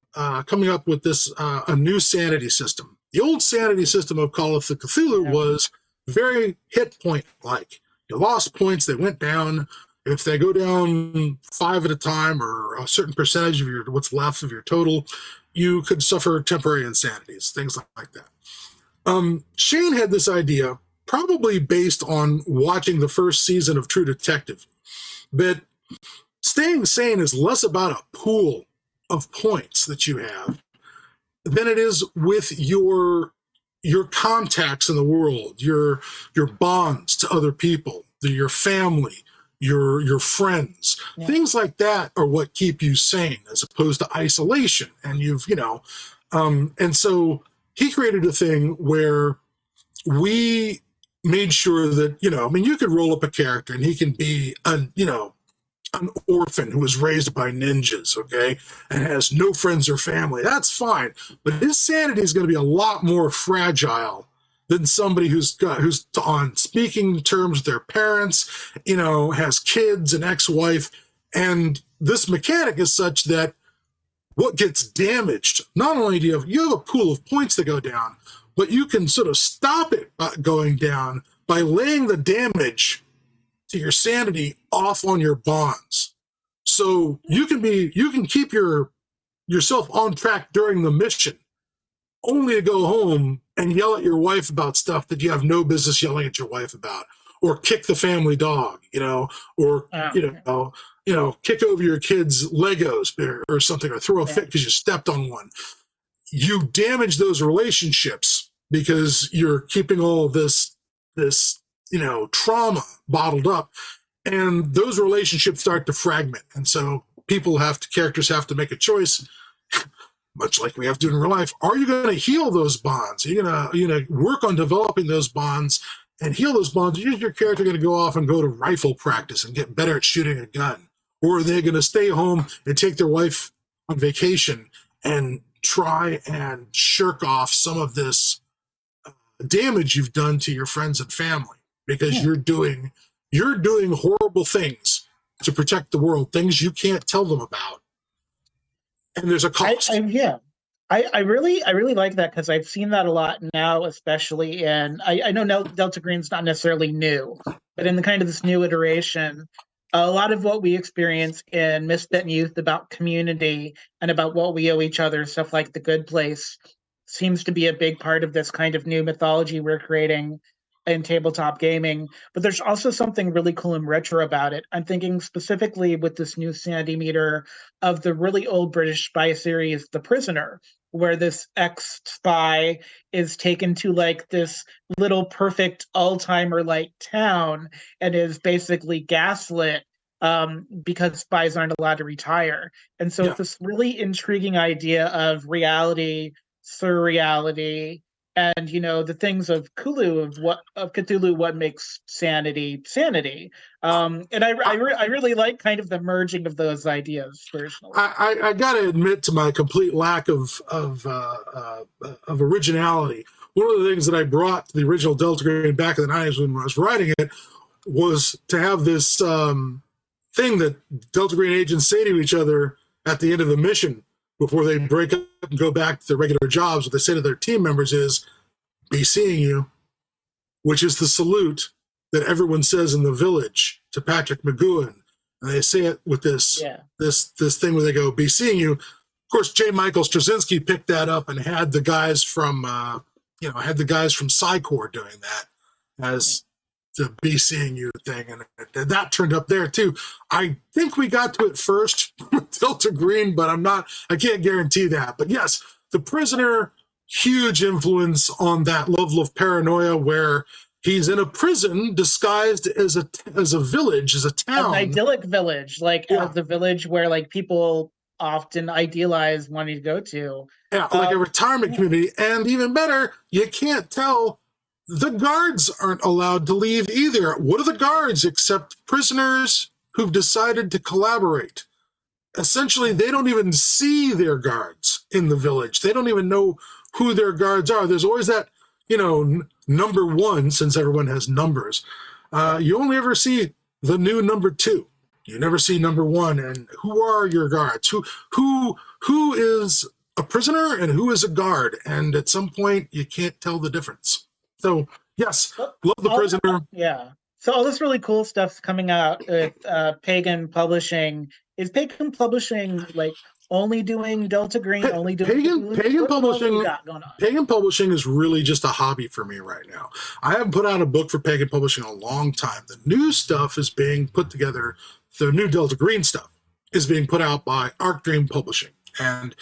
coming up with this a new sanity system. The old sanity system of Call of the Cthulhu was very hit point like. You lost points, they went down. If they go down 5 at a time or a certain percentage of what's left of your total, you could suffer temporary insanities, things like that. Shane had this idea, probably based on watching the first season of True Detective, that staying sane is less about a pool of points that you have than it is with your contacts in the world, your bonds to other people, your family, your friends. Things like that are what keep you sane as opposed to isolation. And and so he created a thing where we made sure that, you could roll up a character and he can be an orphan who was raised by ninjas, okay, and has no friends or family. That's fine, but his sanity is going to be a lot more fragile than somebody who's on speaking terms with their parents, has kids, an ex-wife, and this mechanic is such that what gets damaged, not only do you have a pool of points that go down, but you can sort of stop it going down by laying the damage to your sanity off on your bonds. So you can keep yourself on track during the mission, only to go home and yell at your wife about stuff that you have no business yelling at your wife about, or kick the family dog, or kick over your kids' Legos or something, or throw a fit because you stepped on one. You damage those relationships because you're keeping all this trauma bottled up, and those relationships start to fragment. And so characters have to make a choice, much like we have to do in real life. Are you going to heal those bonds? Are you going to work on developing those bonds and heal those bonds? Is your character going to go off and go to rifle practice and get better at shooting a gun? Or are they going to stay home and take their wife on vacation and try and shirk off some of this damage you've done to your friends and family because you're doing horrible things to protect the world, things you can't tell them about, and there's a cost. I really like that, because I've seen that a lot now, especially in, I know Delta Green's not necessarily new, but in the kind of this new iteration, a lot of what we experience in Misfit Youth about community and about what we owe each other, stuff like The Good Place, seems to be a big part of this kind of new mythology we're creating in tabletop gaming. But there's also something really cool and retro about it. I'm thinking specifically with this new sanity meter of the really old British spy series, The Prisoner, where this ex-spy is taken to like this little perfect Alzheimer-like town and is basically gaslit because spies aren't allowed to retire. And so it's this really intriguing idea of reality, surreality, and the things of Cthulhu, what makes sanity. And I really like kind of the merging of those ideas personally. I got to admit to my complete lack of originality. One of the things that I brought to the original Delta Green back in the 90s when I was writing it was to have this thing that Delta Green agents say to each other at the end of the mission before they break up and go back to their regular jobs. What they say to their team members is, "Be seeing you," which is the salute that everyone says in the village to Patrick McGowan. And they say it with this thing where they go, "Be seeing you." Of course, J. Michael Straczynski picked that up and had the guys from Psy-Corps doing that as the "Be seeing you" thing, and that turned up there too. I think we got to it first with Delta Green, but I can't guarantee that. But yes, The Prisoner, huge influence on that level of paranoia where he's in a prison disguised as a village, as a town, an idyllic village, as the village where like people often idealize wanting to go to. Like a retirement community. And even better, you can't tell. The guards aren't allowed to leave either. What are the guards except prisoners who've decided to collaborate? Essentially, they don't even see their guards in the village. They don't even know who their guards are. There's always that, number one, since everyone has numbers. You only ever see the new number two. You never see number one. And who are your guards? Who is a prisoner and who is a guard? And at some point, you can't tell the difference. So, yes, love The Prisoner. So all this really cool stuff's coming out with Pagan Publishing. Is Pagan Publishing only doing Delta Green? Only doing Pagan Publishing? Pagan Publishing is really just a hobby for me right now. I haven't put out a book for Pagan Publishing in a long time. The new stuff is being put together. The new Delta Green stuff is being put out by Arc Dream Publishing. And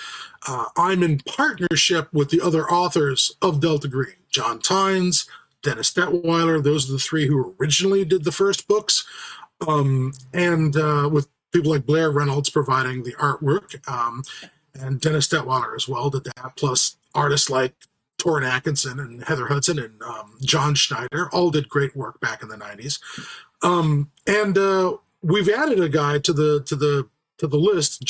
I'm in partnership with the other authors of Delta Green, John Tynes, Dennis Detweiler. Those are the three who originally did the first books. And with people like Blair Reynolds providing the artwork, and Dennis Detweiler as well did that, plus artists like Torrin Atkinson and Heather Hudson and John Schneider all did great work back in the 90s. we've added a guy to the list.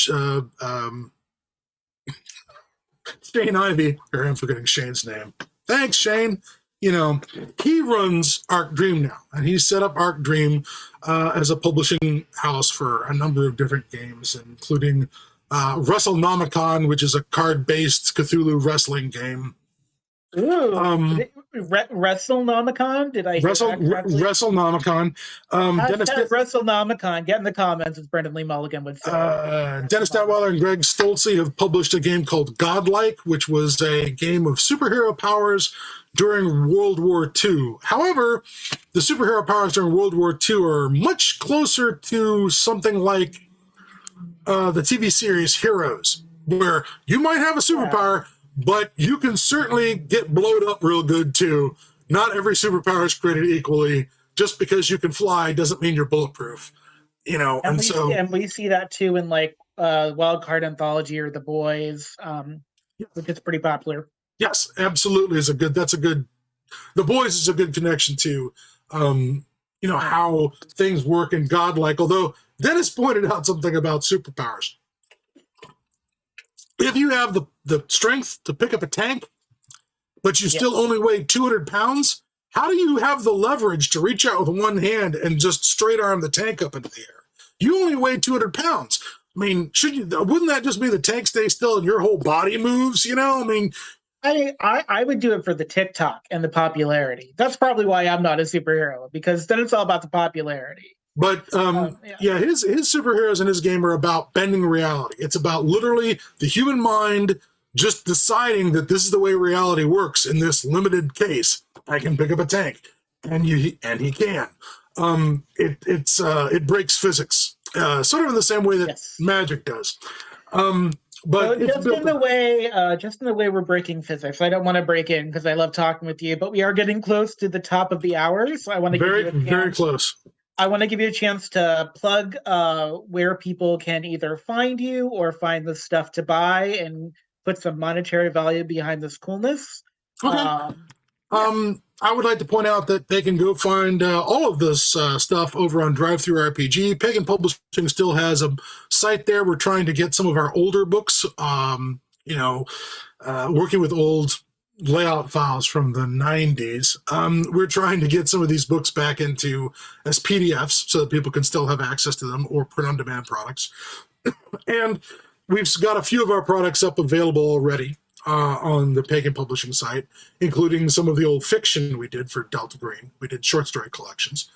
Shane Ivey, or I'm forgetting Shane's name. Thanks, Shane. You know, he runs Arc Dream now, and he's set up Arc Dream as a publishing house for a number of different games, including WrestleNomicon, which is a card-based Cthulhu wrestling game. Ooh, WrestleNomicon? Did I hear that correctly? WrestleNomicon. WrestleNomicon. Get in the comments, as Brendan Lee Mulligan would say. Dennis Datweiler and Greg Stolze have published a game called Godlike, which was a game of superhero powers during World War II. However, the superhero powers during World War II are much closer to something like the TV series Heroes, where you might have a superpower, but you can certainly get blowed up real good too. Not every superpower is created equally. Just because you can fly doesn't mean you're bulletproof, you know. And we see that too in like Wild Card Anthology or The Boys, which is pretty popular. Yes, absolutely. The Boys is a good connection to, how things work in Godlike. Although Dennis pointed out something about superpowers. If you have the strength to pick up a tank, but you still only weigh 200 pounds, how do you have the leverage to reach out with one hand and just straight arm the tank up into the air? You only weigh 200 pounds. I mean, wouldn't that just mean the tank stays still and your whole body moves, you know? I mean, I would do it for the TikTok and the popularity. That's probably why I'm not a superhero, because then it's all about the popularity. But his superheroes in his game are about bending reality. It's about literally the human mind just deciding that this is the way reality works in this limited case. I can pick up a tank, and he can. It breaks physics, sort of in the same way that magic does. But just in the way we're breaking physics. I don't want to break in because I love talking with you, but we are getting close to the top of the hour, so I want to give you a chance. Very close. I want to give you a chance to plug where people can either find you or find the stuff to buy and put some monetary value behind this coolness. Okay. I would like to point out that they can go find all of this stuff over on DriveThruRPG. Pagan Publishing still has a site there. We're trying to get some of our older books, working with old layout files from the 90s. We're trying to get some of these books back into as PDFs so that people can still have access to them, or print-on-demand products. And we've got a few of our products up available already on the Pagan Publishing site, including some of the old fiction we did for Delta Green. We did short story collections.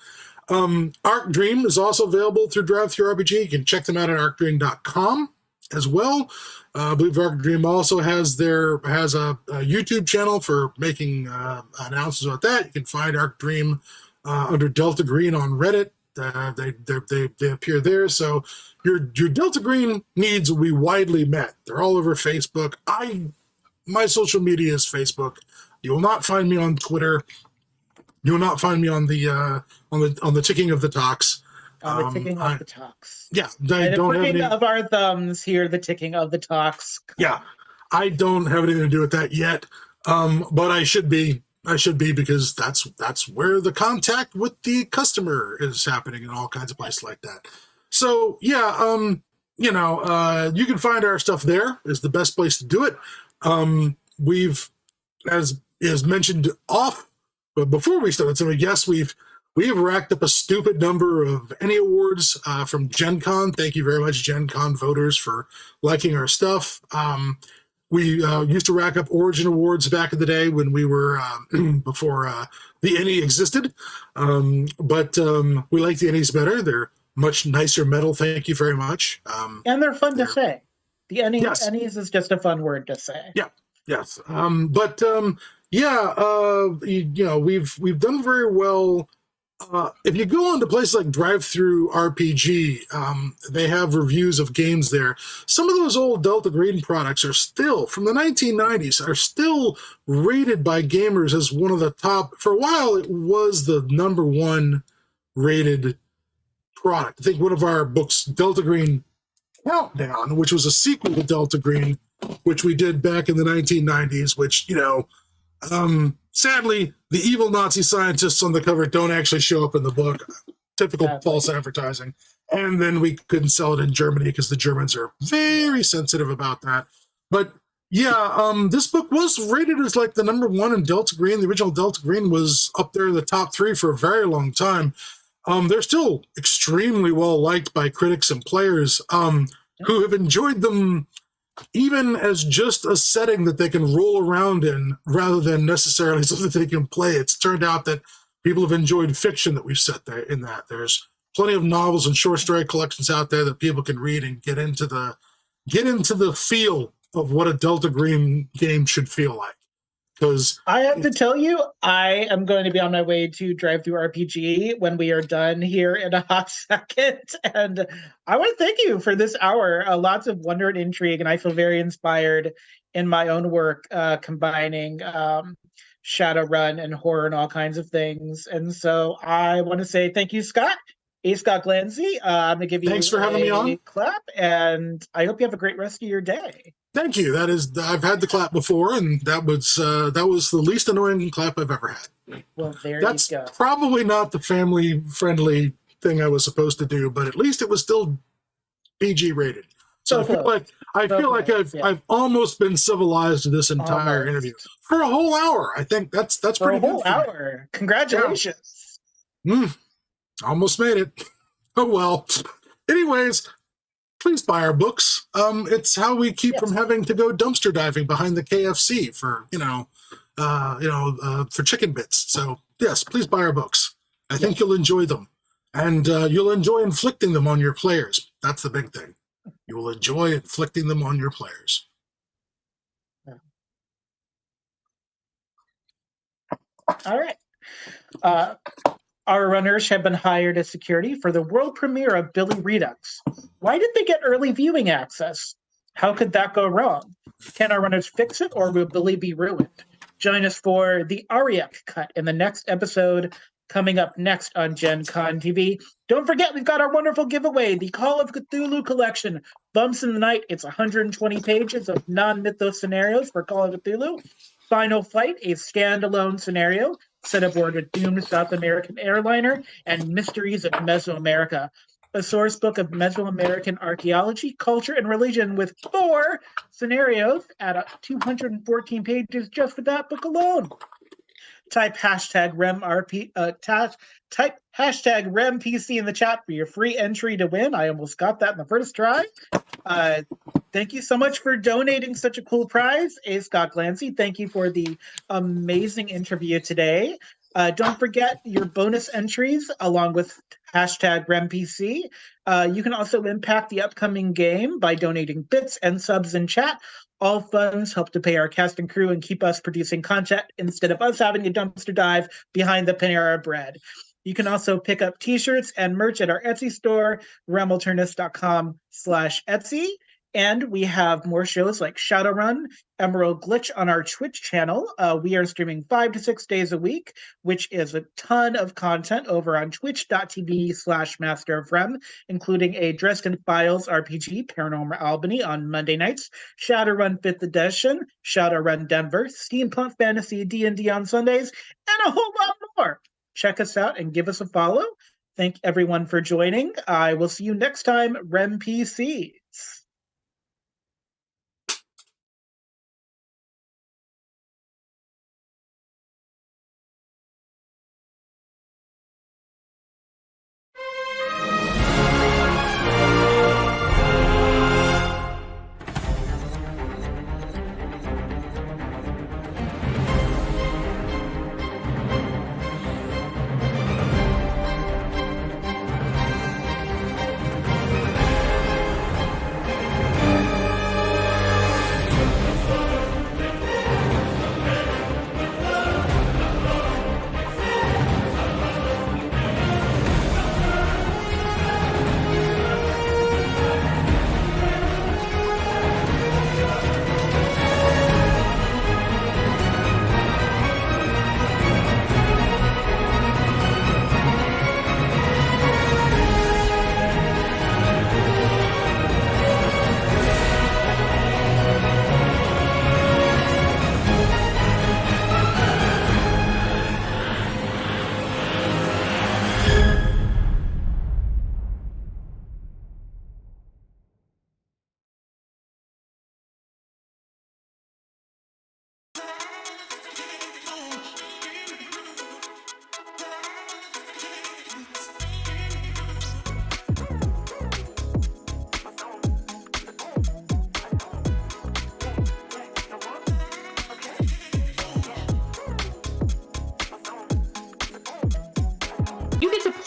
Arc Dream is also available through DriveThruRPG. You can check them out at arcdream.com as well. I believe Arc Dream also has a YouTube channel for making announcements about that. You can find Arc Dream under Delta Green on Reddit. They appear there. So your Delta Green needs will be widely met. They're all over Facebook. My social media is Facebook. You will not find me on Twitter. You will not find me on the ticking of the talks. The ticking of the talks. Yeah, I don't have any of our thumbs here. The ticking of the talks. Yeah, I don't have anything to do with that yet. But I should be. Because that's where the contact with the customer is happening in all kinds of places like that. So yeah, you can find our stuff there. Is the best place to do it. We've, as is mentioned but before we started, so yes, we've racked up a stupid number of any awards from Gen Con. Thank you very much, Gen Con voters, for liking our stuff. We used to rack up Origin Awards back in the day when we were before the NE existed. But we like the NEs better. They're much nicer metal. Thank you very much. And they're fun to say. The NEs is just a fun word to say. Yeah. Yes. We've done very well. If you go on to places like DriveThruRPG, they have reviews of games there. Some of those old Delta Green products are still, from the 1990s, are still rated by gamers as one of the top. For a while, it was the number one rated product. I think one of our books, Delta Green Countdown, which was a sequel to Delta Green, which we did back in the 1990s, which, sadly, the evil Nazi scientists on the cover don't actually show up in the book. Typical false advertising. and then we couldn't sell it in Germany because the Germans are very sensitive about that. But yeah, this book was rated as like the #1 in Delta Green. The original Delta Green was up there in the top 3 for a very long time. They're still extremely well liked by critics and players who have enjoyed them even as just a setting that they can roll around in rather than necessarily something that they can play. It's turned out that people have enjoyed fiction that we've set there in that. There's plenty of novels and short story collections out there that people can read and get into the feel of what a Delta Green game should feel like. Because I have to tell you, I am going to be on my way to Drive Through RPG when we are done here in a hot second. And I want to thank you for this hour. Lots of wonder and intrigue, and I feel very inspired in my own work, combining Shadowrun and horror and all kinds of things. And so I want to say thank you, Scott. A. Scott Glancy. I'm going to give you Thanks for having me on. Clap, and I hope you have a great rest of your day. Thank you. I've had the clap before, and that was the least annoying clap I've ever had. Well, That's you go. Probably not the family-friendly thing I was supposed to do, but at least it was still PG rated. So I feel like I've almost been civilized to this entire interview for a whole hour. I think that's pretty good. For a whole hour. Congratulations. Yeah. Almost made it. Oh well. Anyways, please buy our books. It's how we keep from having to go dumpster diving behind the KFC for for chicken bits. So yes, please buy our books. I think you'll enjoy them, and you'll enjoy inflicting them on your players. That's the big thing. You will enjoy inflicting them on your players. All right. Our runners have been hired as security for the world premiere of Billy Redux. Why did they get early viewing access? How could that go wrong? Can our runners fix it, or will Billy be ruined? Join us for the Ariak cut in the next episode, coming up next on Gen Con TV. Don't forget, we've got our wonderful giveaway, the Call of Cthulhu collection. Bumps in the Night. It's 120 pages of non-mythos scenarios for Call of Cthulhu. Final Flight, a standalone scenario set aboard a doomed South American airliner, and Mysteries of Mesoamerica, a source book of Mesoamerican archaeology, culture, and religion with 4 scenarios at 214 pages just for that book alone. Type hashtag RemPC in the chat for your free entry to win. I almost got that in the first try. Thank you so much for donating such a cool prize. A. Scott Glancy, thank you for the amazing interview today. Don't forget your bonus entries along with hashtag RemPC. You can also impact the upcoming game by donating bits and subs in chat. All funds help to pay our cast and crew and keep us producing content instead of us having a dumpster dive behind the Panera Bread. You can also pick up t-shirts and merch at our Etsy store, realmalternus.com/Etsy. And we have more shows like Shadowrun, Emerald Glitch on our Twitch channel. We are streaming 5 to 6 days a week, which is a ton of content over on twitch.tv/masterofrem, including a Dresden Files RPG, Paranormal Albany on Monday nights, Shadowrun 5th Edition, Shadowrun Denver, Steampunk Fantasy D&D on Sundays, and a whole lot more. Check us out and give us a follow. Thank everyone for joining. I will see you next time, RemPCs.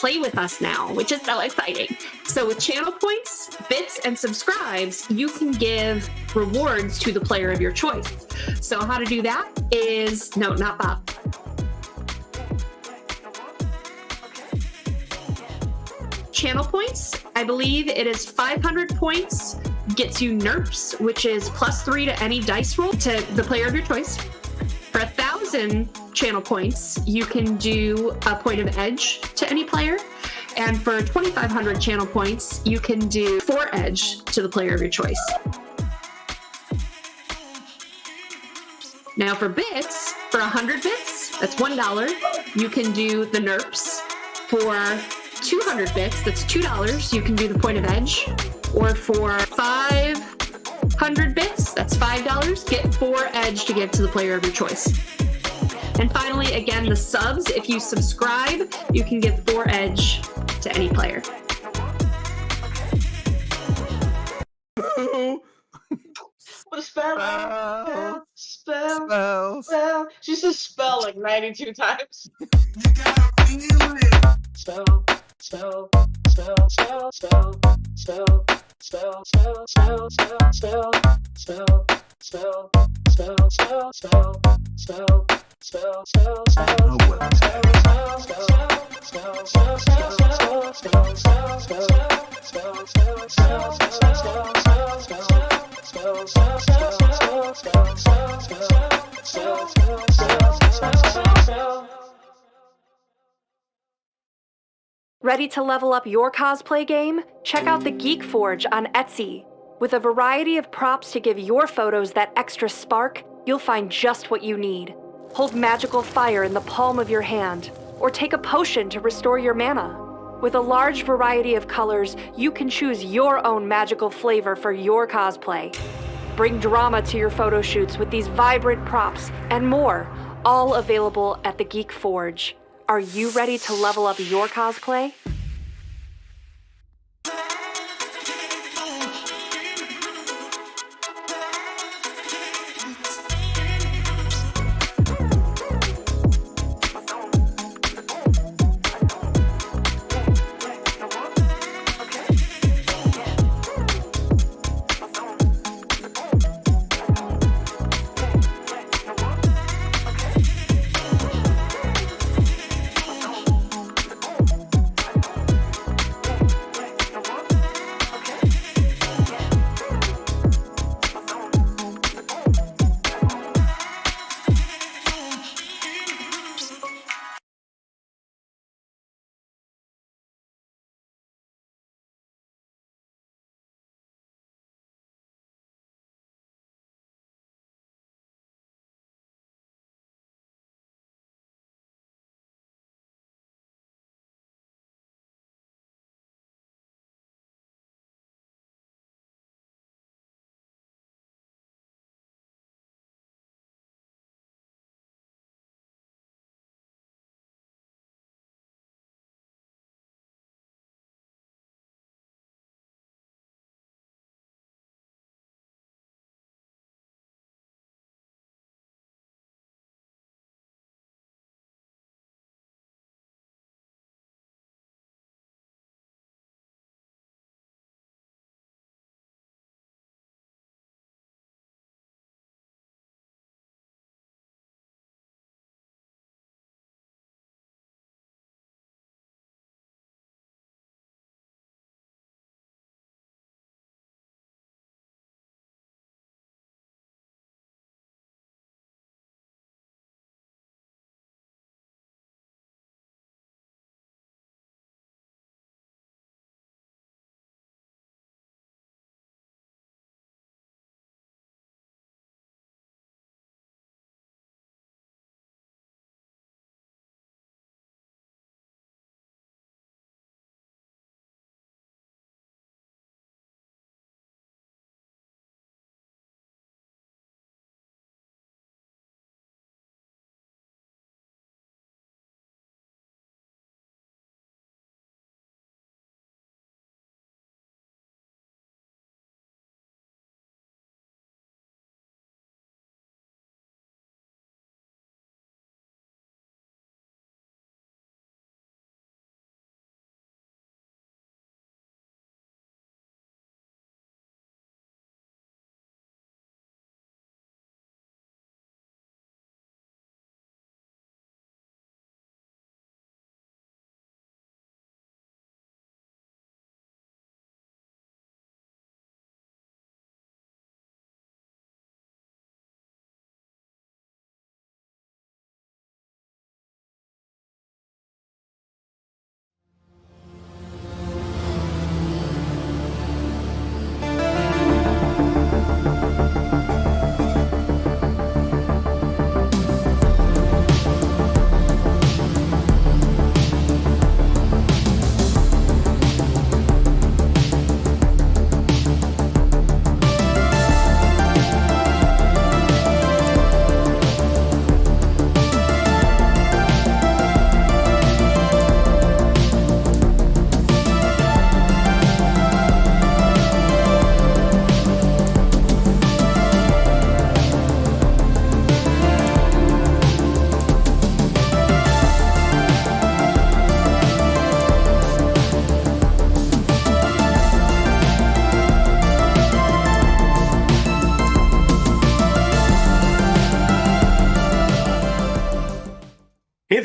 play with us now, which is so exciting. So with channel points, bits, and subscribes, you can give rewards to the player of your choice. So how to do that is, no, not Bob. Channel points, I believe it is 500 points, gets you NERPs, which is +3 to any dice roll to the player of your choice. For 1,000 channel points, you can do a point of edge to any player. And for 2,500 channel points, you can do 4 edge to the player of your choice. Now for bits, for 100 bits, that's $1, you can do the NERPs. For 200 bits, that's $2, you can do the point of edge. Or for 500 bits, that's $5, get 4 edge to give to the player of your choice. And finally, again, the subs, if you subscribe, you can give 4 edge to any player. What a spell! Spell. She says spell like 92 times. You gotta feel it. Spell. Ready to level up your cosplay game? Check out the Geek Forge on Etsy. With a variety of props to give your photos that extra spark, you'll find just what you need. Hold magical fire in the palm of your hand, or take a potion to restore your mana. With a large variety of colors, you can choose your own magical flavor for your cosplay. Bring drama to your photo shoots with these vibrant props and more, all available at the Geek Forge. Are you ready to level up your cosplay?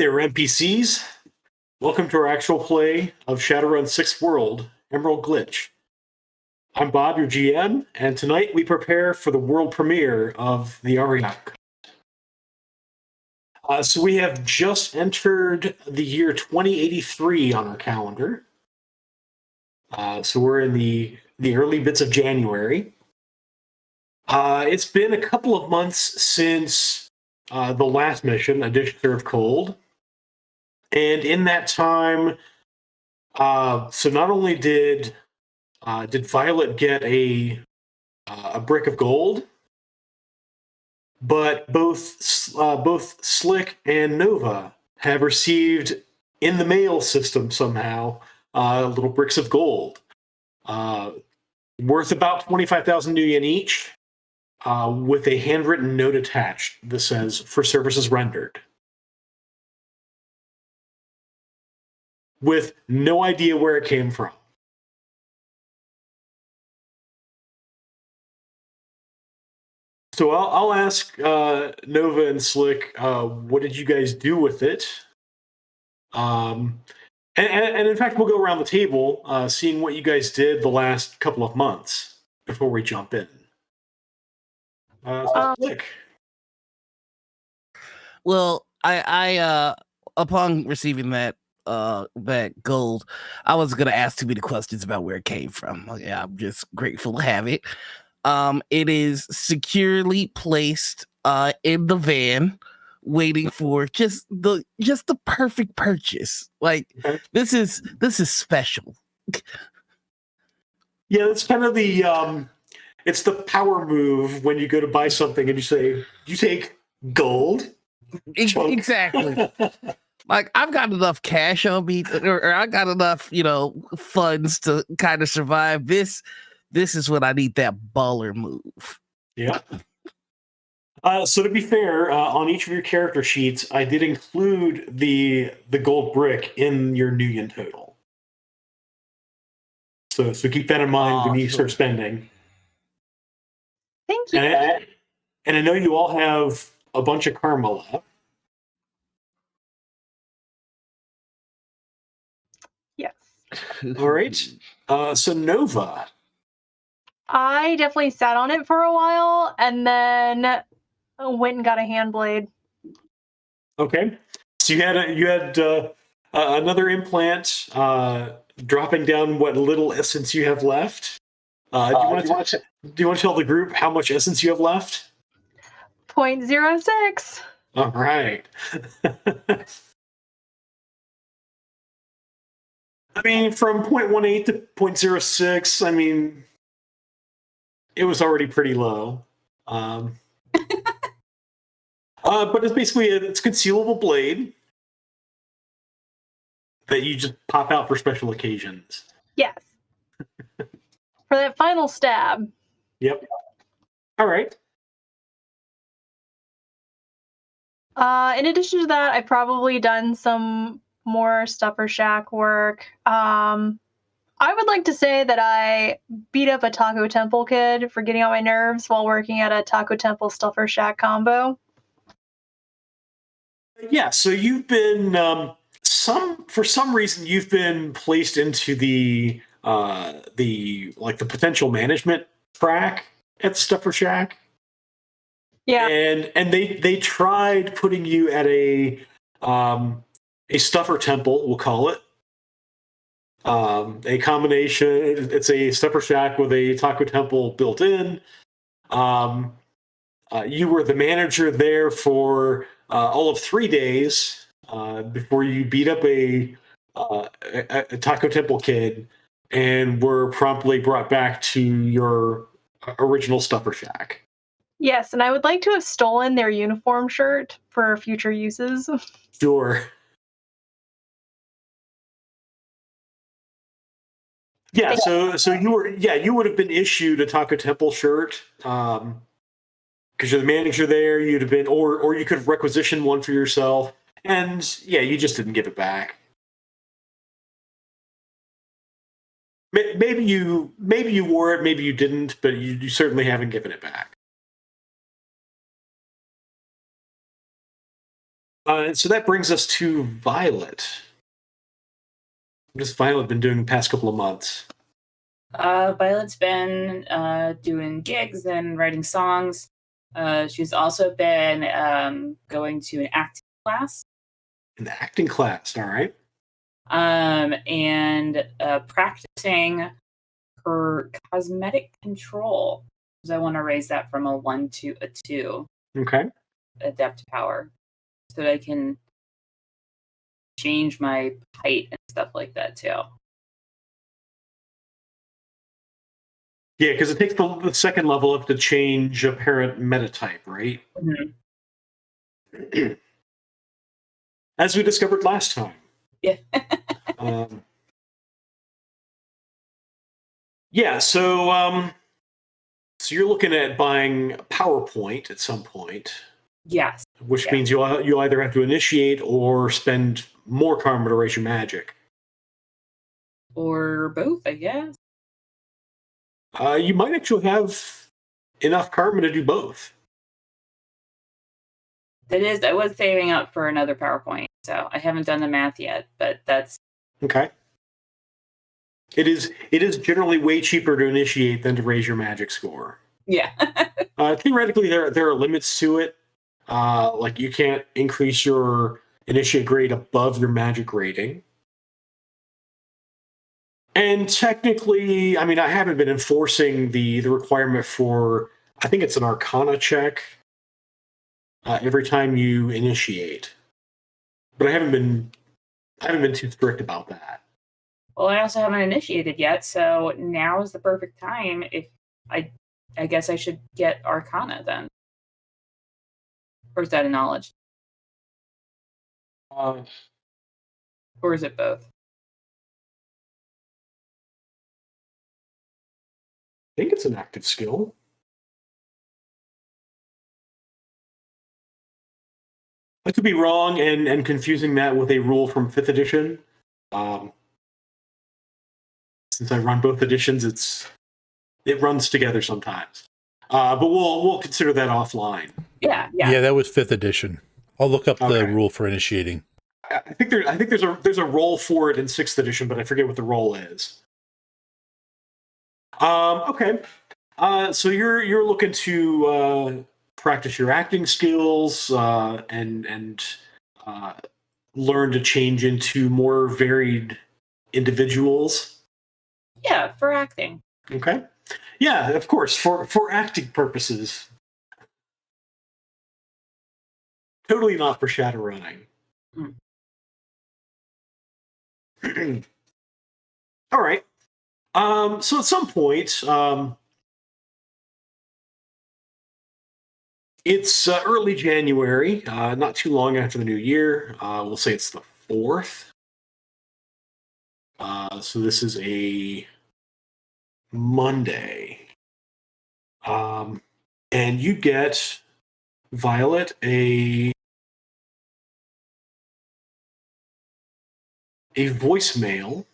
there, NPCs. Welcome to our actual play of Shadowrun 6th World, Emerald Glitch. I'm Bob, your GM, and tonight we prepare for the world premiere of the Ariak. So we have just entered the year 2083 on our calendar. So we're in the early bits of January. It's been a couple of months since the last mission, A Dish Served Cold. And in that time, so not only did Violet get a brick of gold, but both Slick and Nova have received in the mail system somehow little bricks of gold, worth about 25,000 New Yen each, with a handwritten note attached that says "For services rendered," with no idea where it came from. So I'll ask Nova and Slick, what did you guys do with it? And in fact, we'll go around the table, seeing what you guys did the last couple of months before we jump in. Slick. Well, I upon receiving that gold, I was gonna ask too many questions about where it came from. Yeah, I'm just grateful to have it. It is securely placed in the van, waiting for just the perfect purchase. Like, Okay. this is special. Yeah, that's kind of the it's the power move when you go to buy something and you say, you take gold. Chunk. Exactly. Like, I've got enough cash on me, or I got enough, funds to kind of survive. This is when I need that baller move. Yeah. So to be fair, on each of your character sheets, I did include the gold brick in your New Yen total. So keep that in mind when you start spending. Thank you. And I know you all have a bunch of karma left. Yes. All right. So Nova. I definitely sat on it for a while and then went and got a hand blade. Okay. So you had another implant, dropping down what little essence you have left. Do you want to tell the group how much essence you have left? 0.06. All right. I mean, from 0.18 to 0.06, I mean, it was already pretty low. But it's basically it's concealable blade that you just pop out for special occasions. Yes. For that final stab. Yep. All right. In addition to that, I've probably done some more Stuffer Shack work. I would like to say that I beat up a Taco Temple kid for getting on my nerves while working at a Taco Temple Stuffer Shack combo. Yeah, so you've been for some reason you've been placed into the potential management track at Stuffer Shack. Yeah. And they tried putting you at a Stuffer Temple, we'll call it. A combination. It's a Stuffer Shack with a Taco Temple built in. You were the manager there for all of 3 days before you beat up a Taco Temple kid and were promptly brought back to your original Stuffer Shack. Yes, and I would like to have stolen their uniform shirt for future uses. Sure. Yeah, so you would have been issued a Taco Temple shirt because you're the manager there. You'd have been, or you could have requisitioned one for yourself, and yeah, you just didn't give it back. Maybe you wore it, maybe you didn't, but you certainly haven't given it back. So that brings us to Violet. What has Violet been doing the past couple of months? Violet's been doing gigs and writing songs. She's also been going to an acting class. An acting class, all right. And practicing her cosmetic control, because I want to raise that from a 1 to a 2. Okay. Adept power, so that I can change my height and stuff like that too. Yeah, because it takes the second level up to change a parent metatype, right? Mm-hmm. As we discovered last time. Yeah. Yeah, so you're looking at buying PowerPoint at some point. Yes. Which means you either have to initiate or spend more karma to raise your magic. Or both, I guess. You might actually have enough karma to do both. I was saving up for another PowerPoint, so I haven't done the math yet, but that's okay. It is generally way cheaper to initiate than to raise your magic score. Yeah. Theoretically, there are limits to it. Like you can't increase your initiate grade above your magic rating. And technically, I mean, I haven't been enforcing the requirement for, I think it's an Arcana check every time you initiate. But I haven't been too strict about that. Well, I also haven't initiated yet, so now is the perfect time. If I guess I should get Arcana then. Or is that a knowledge? Or is it both? I think it's an active skill. I could be wrong and confusing that with a rule from 5th edition. Since I run both editions, it runs together sometimes. But we'll consider that offline. Yeah. Yeah, that was 5th edition. I'll look up the rule for initiating. I think there's a role for it in 6th edition, but I forget what the role is. Okay. So you're looking to practice your acting skills and learn to change into more varied individuals. Yeah, for acting. Okay. Yeah, of course, for acting purposes. Totally not for Shadowrunning. All right. So at some point, it's early January, not too long after the new year. We'll say it's the 4th. So this is a Monday. And you get, Violet, a voicemail.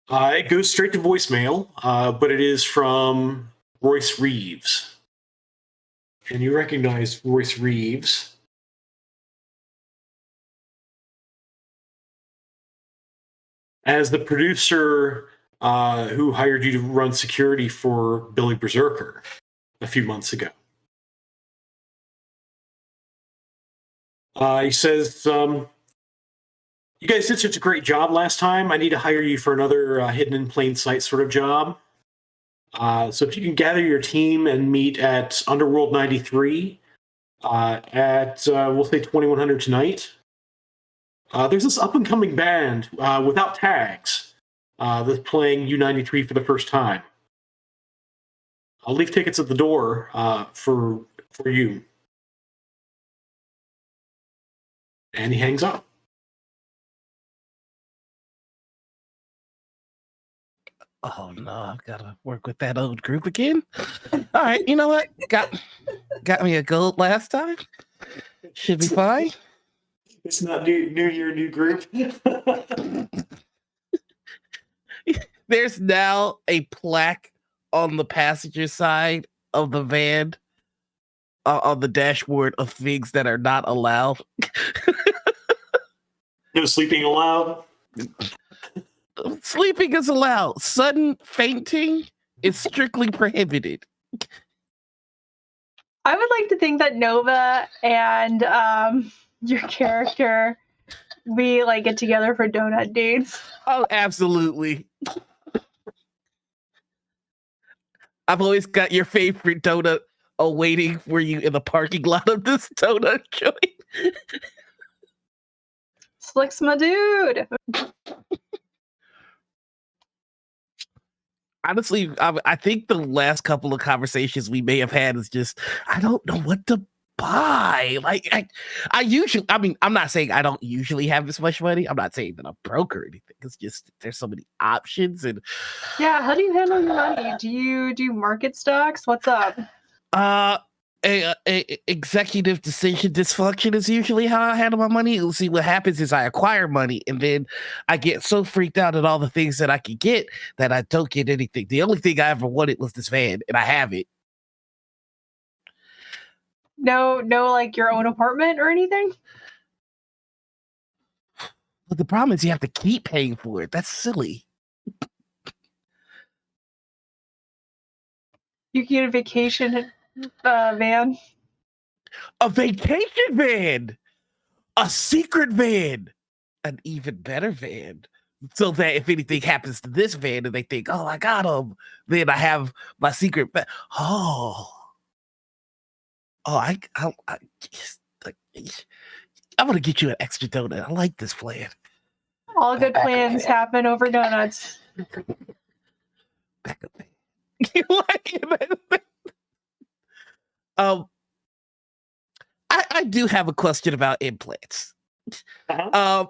It goes straight to voicemail, but it is from Royce Reeves. And you recognize Royce Reeves as the producer who hired you to run security for Billy Berserker a few months ago. He says, you guys did such a great job last time. I need to hire you for another hidden in plain sight sort of job. So if you can gather your team and meet at Underworld 93 at, we'll say 2100 tonight. There's this up-and-coming band without tags that's playing U93 for the first time. I'll leave tickets at the door for you. And he hangs up. Oh no, I've got to work with that old group again. All right, you know what? Got me a gold last time. Should be fine. It's not new year, new group. There's now a plaque on the passenger side of the van on the dashboard of things that are not allowed. No sleeping allowed. Sleeping is allowed. Sudden fainting is strictly prohibited. I would like to think that Nova and your character, we like get together for donut dates. Oh, absolutely. I've always got your favorite donut awaiting for you in the parking lot of this donut joint. Slick's my dude. Honestly, I think the last couple of conversations we may have had is just, I don't know what to buy. Like, I usually, I mean, I'm not saying I don't usually have this much money. I'm not saying that I'm broke or anything. It's just, there's so many options. And Yeah, how do you handle your money? Do you do market stocks? What's up? A executive decision dysfunction is usually how I handle my money. You'll see what happens is I acquire money and then I get so freaked out at all the things that I can get that I don't get anything. The only thing I ever wanted was this van, and I have it. No, like your own apartment or anything? But the problem is you have to keep paying for it. That's silly. You can get a vacation van. A vacation van, a secret van, an even better van. So that if anything happens to this van and they think, oh, I got him, then I have my secret van. I'm gonna get you an extra donut. I like this plan. All good plans happen over donuts. Back up. You like it? I do have a question about implants. Uh-huh.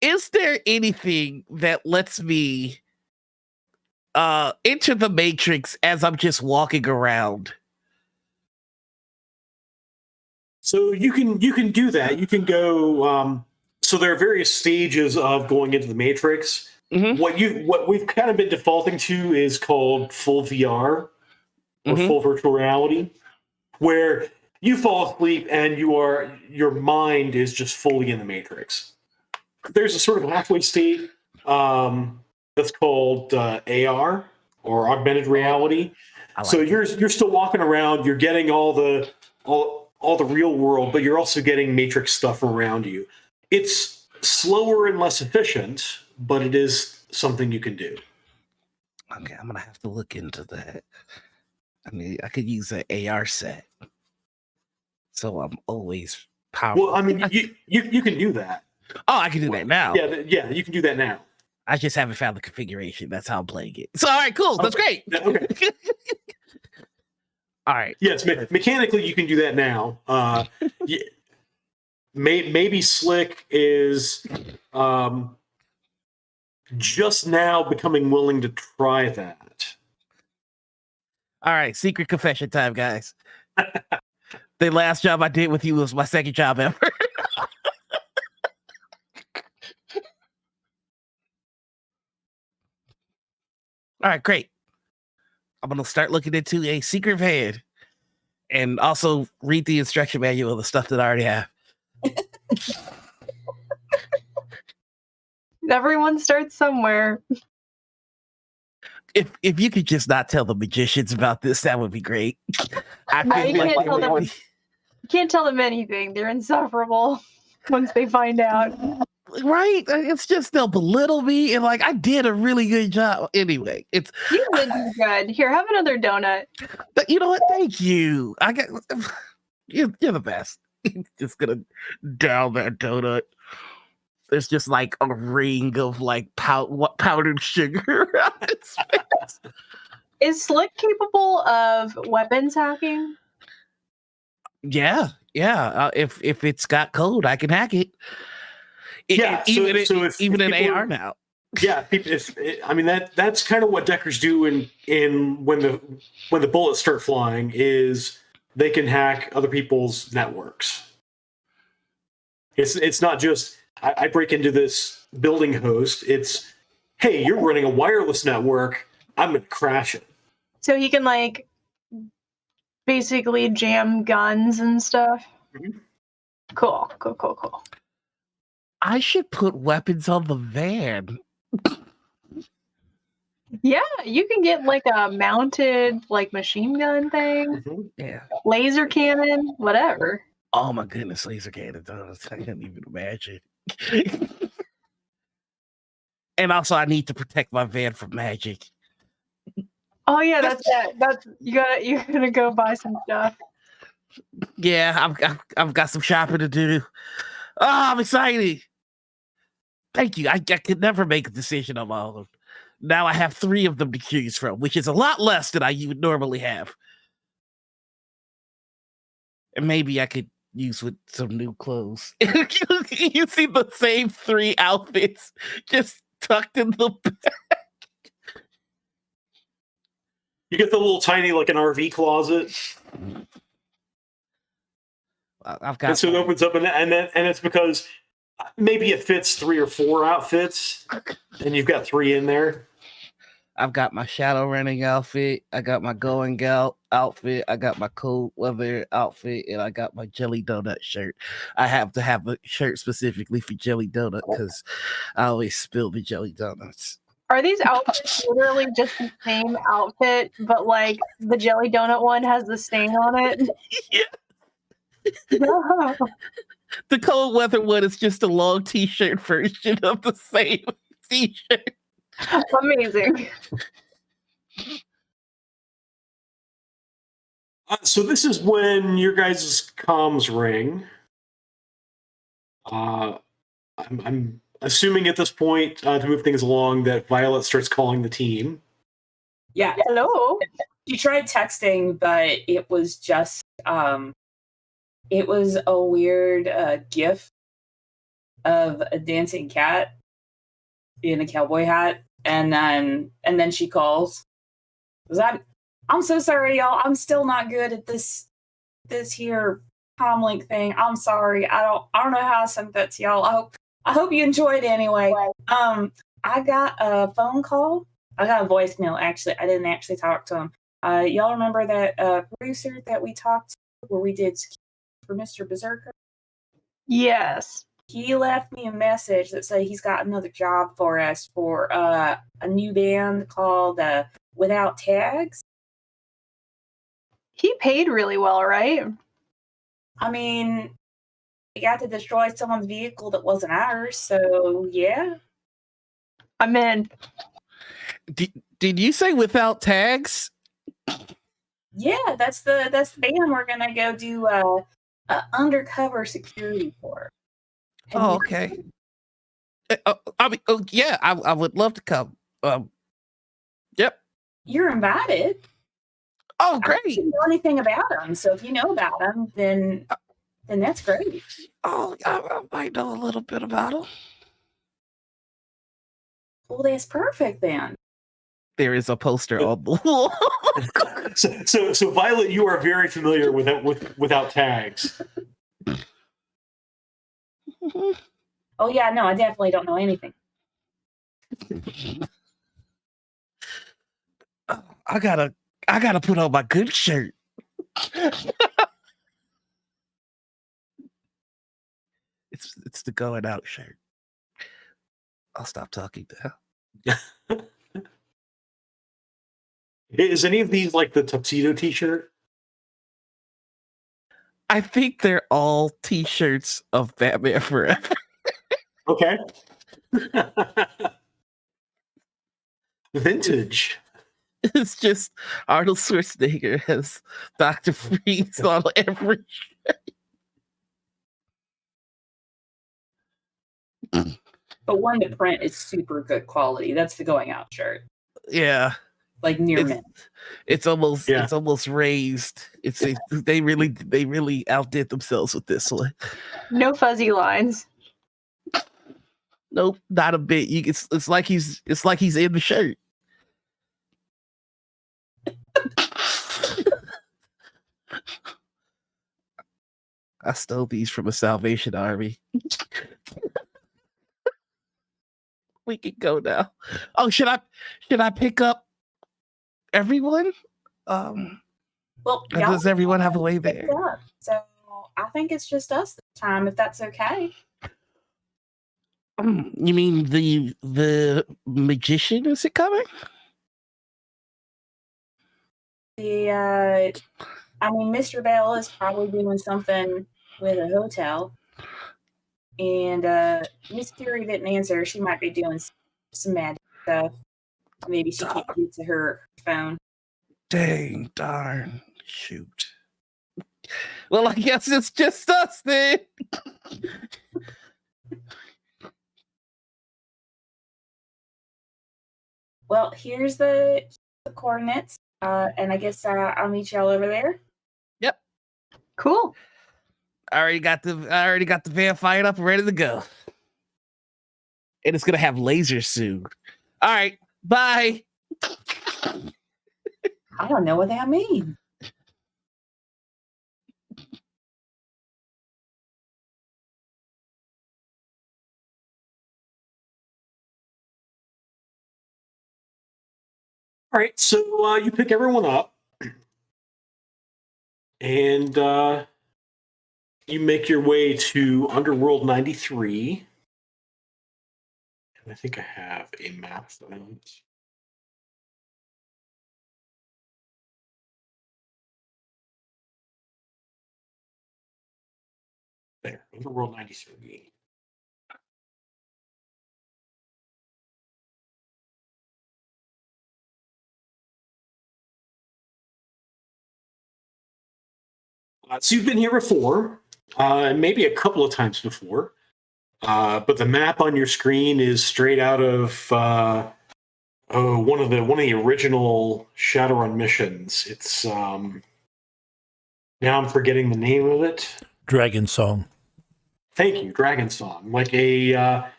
Is there anything that lets me enter the Matrix as I'm just walking around? So you can do that. You can go. So there are various stages of going into the Matrix. Mm-hmm. What we've kind of been defaulting to is called full VR or full virtual reality, where you fall asleep and your mind is just fully in the Matrix. There's a sort of halfway state that's called AR or augmented reality. So you're still walking around. You're getting all the real world, but you're also getting Matrix stuff around you. It's slower and less efficient, but it is something you can do. Okay, I'm gonna have to look into that. I mean, I could use an AR set, so I'm always powerful. Well, I mean, you can do that. Oh, I can do that now. Yeah, you can do that now. I just haven't found the configuration. That's how I'm playing it. So, all right, cool. That's great. Okay. All right. Yes, mechanically you can do that now. Maybe Slick is just now becoming willing to try that. All right, secret confession time, guys. The last job I did with you was my second job ever. All right, great. I'm going to start looking into a secret van and also read the instruction manual of the stuff that I already have. Everyone starts somewhere. If you could just not tell the magicians about this, that would be great. You can't tell them anything. They're insufferable once they find out. Right? It's just they'll belittle me and like I did a really good job. Anyway, you did good. Here, have another donut. But you know what? Thank you. You're the best. Just gonna down that donut. There's just like a ring of like powdered sugar on its face. Is Slick capable of weapons hacking? Yeah. If it's got code, I can hack it. Even in AR now. Yeah, that's kind of what Deckers do in when the bullets start flying is they can hack other people's networks. It's not just I break into this building host. It's hey, you're running a wireless network. I'm gonna crash it. So he can like basically jam guns and stuff. Mhm. Cool. I should put weapons on the van. Yeah, you can get like a mounted like machine gun thing, Mhm. Yeah. laser cannon, whatever. Oh my goodness, laser cannons. I can't even imagine. And also, I need to protect my van from magic. Oh yeah, that's it. That's you gotta go buy some stuff. Yeah, I've got some shopping to do. Oh, I'm excited. Thank you. I could never make a decision on my own. Now I have 3 of them to choose from, which is a lot less than I would normally have. And maybe I could use with some new clothes. You see the same 3 outfits just tucked in the back. You get the little tiny, like an RV closet. I've got. And so it opens up, and it's because maybe it fits 3 or 4 outfits, and you've got 3 in there. I've got my Shadowrunning outfit. I got my Going Out outfit. I got my cold weather outfit, and I got my Jelly Donut shirt. I have to have a shirt specifically for Jelly Donut because I always spill the Jelly Donuts. Are these outfits literally just the same outfit, but like the jelly donut one has the stain on it? Yeah. No. The cold weather one is just a long t-shirt version of the same t-shirt. Amazing. So this is when your guys' comms ring. I'm assuming at this point, to move things along, that Violet starts calling the team. Yeah. Hello. She tried texting, but it was just it was a weird gif of a dancing cat in a cowboy hat, and then she calls. I'm so sorry, y'all. I'm still not good at this here comlink thing. I'm sorry. I don't know how I sent that to y'all. I hope you enjoyed it anyway. I got a phone call. I got a voicemail, actually. I didn't actually talk to him. Y'all remember that producer that we talked to where we did for Mr. Berserker? Yes. He left me a message that said he's got another job for us for a new band called Without Tags. He paid really well, right? I mean, we got to destroy someone's vehicle that wasn't ours, so yeah. I'm in. Did you say Without Tags? Yeah, that's the band we're gonna go do undercover security for. Oh, okay. I mean, yeah, I would love to come. Yep. You're invited. Oh, I great. don't know anything about them, so if you know about them, then that's great. Oh, I might know a little bit about them. Well, that's perfect then. There is a poster on the wall. So Violet, you are very familiar with Without Tags. Oh yeah, no, I definitely don't know anything. I gotta put on my good shirt. It's the going out shirt. I'll stop talking now. Is any of these like the tuxedo t-shirt? I think they're all t-shirts of Batman Forever. Okay. Vintage. It's just Arnold Schwarzenegger as Dr. Freeze on every shirt. But one to print is super good quality. That's the going out shirt. Yeah. Like near mint. It's almost raised. They really outdid themselves with this one. No fuzzy lines. Nope, not a bit. It's like he's in the shirt. I stole these from a Salvation Army. We can go now. Oh, should I pick up everyone? Well, Or does everyone have a way there? So I think it's just us this time, if that's okay. You mean the magician? Is it coming? Mr. Bell is probably doing something with a hotel. And Miss Curie didn't answer. She might be doing some magic stuff. Maybe she can't get to her phone. Dang, darn, shoot. Well, I guess it's just us then. Well, here's the coordinates, and I guess I'll meet y'all over there. Yep. Cool. I already got the van fired up and ready to go. And it's gonna have lasers soon. All right, bye. I don't know what that means. All right, so you pick everyone up, and you make your way to Underworld 93. And I think I have a map for that. There, Underworld 93. So you've been here before, maybe a couple of times before, but the map on your screen is straight out of one of the original Shadowrun missions. It's now I'm forgetting the name of it. Dragon Song. Thank you, Dragon Song, like a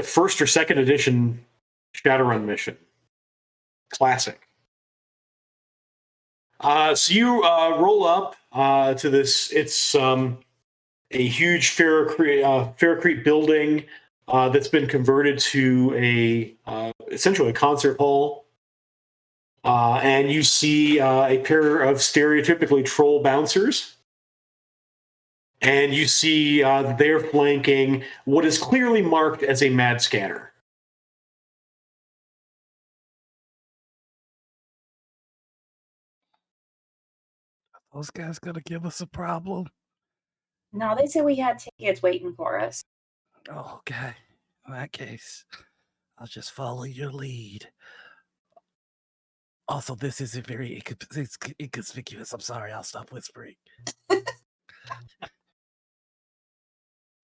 first or second edition Shadowrun mission, classic. So you roll up to this. It's a huge Ferrocrete building that's been converted to essentially a concert hall. And you see a pair of stereotypically troll bouncers. And you see they're flanking what is clearly marked as a mad scanner. Those guys gonna give us a problem? No, they said we had tickets waiting for us. Oh, okay. In that case, I'll just follow your lead. Also, this isn't very inconspicuous. I'm sorry. I'll stop whispering.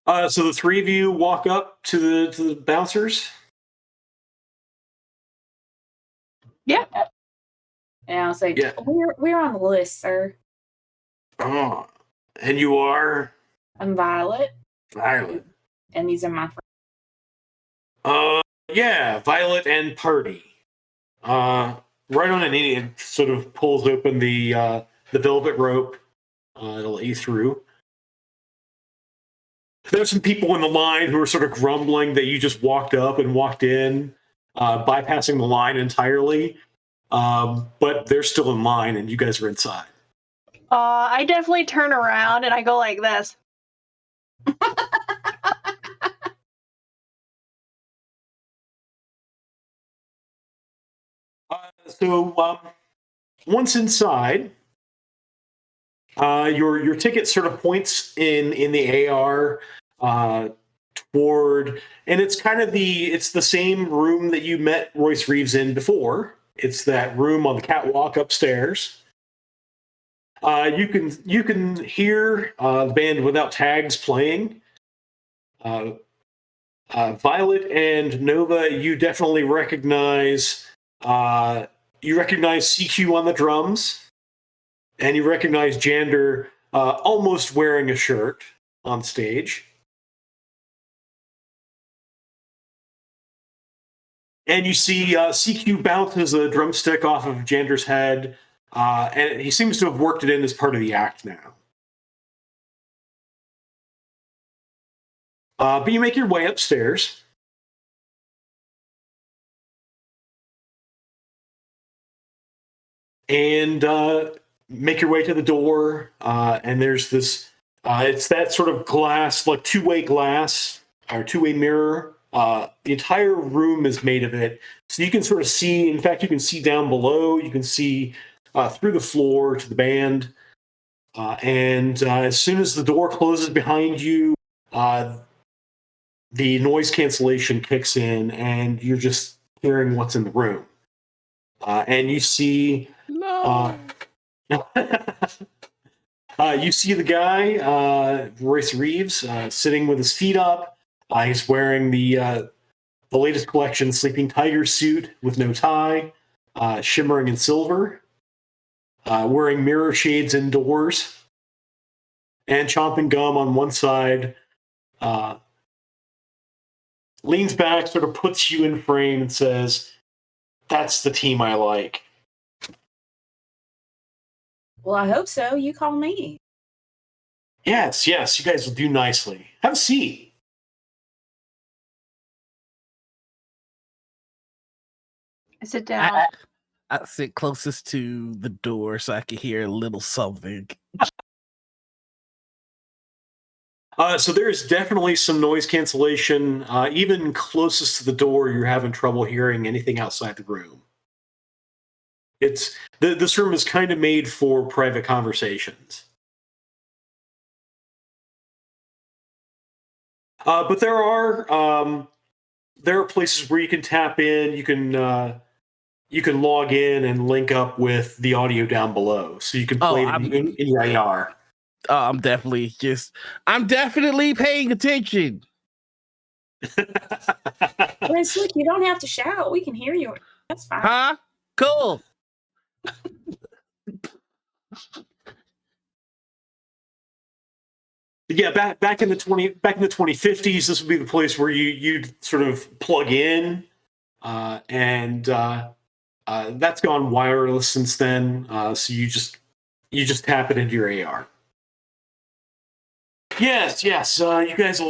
So the three of you walk up to the bouncers. Yeah. And I'll say, Yeah. we're on the list, sir. Oh, and you are? I'm Violet. Violet. And these are my friends. Yeah, Violet and Party. Right on an idiot sort of pulls open the velvet rope to let you through. There's some people in the line who are sort of grumbling that you just walked up and walked in, bypassing the line entirely. But they're still in line, and you guys are inside. I definitely turn around and I go like this. So once inside, your ticket sort of points in the AR toward, and it's kind of it's the same room that you met Royce Reeves in before. It's that room on the catwalk upstairs. You can hear the band Without Tags playing. Violet and Nova, you definitely recognize. You recognize CQ on the drums, and you recognize Jander almost wearing a shirt on stage. And you see CQ bounces a drumstick off of Jander's head, and he seems to have worked it in as part of the act now. But you make your way upstairs. And make your way to the door, and there's this. It's that sort of glass, like two-way glass or two-way mirror. The entire room is made of it, so you can sort of see. In fact, you can see down below. You can see through the floor to the band. And as soon as the door closes behind you, the noise cancellation kicks in, and you're just hearing what's in the room. And you see, No. you see the guy, Royce Reeves, sitting with his feet up. He's wearing the latest collection Sleeping Tiger suit with no tie, shimmering in silver, wearing mirror shades indoors, and chomping gum on one side. Leans back, sort of puts you in frame, and says, "That's the team I like." Well, I hope so. You call me. Yes, you guys will do nicely. Have a seat. I sit down. I sit closest to the door so I can hear a little something. So there is definitely some noise cancellation. Even closest to the door, you're having trouble hearing anything outside the room. This room is kind of made for private conversations. But there are places where you can tap in. You can log in and link up with the audio down below, so you can play it in your AR. I'm definitely paying attention. Liz, look, you don't have to shout. We can hear you. That's fine. Huh? Cool. Yeah, back in the 2050s, this would be the place where you'd sort of plug in, and that's gone wireless since then. So you just tap it into your AR. Yes. You guys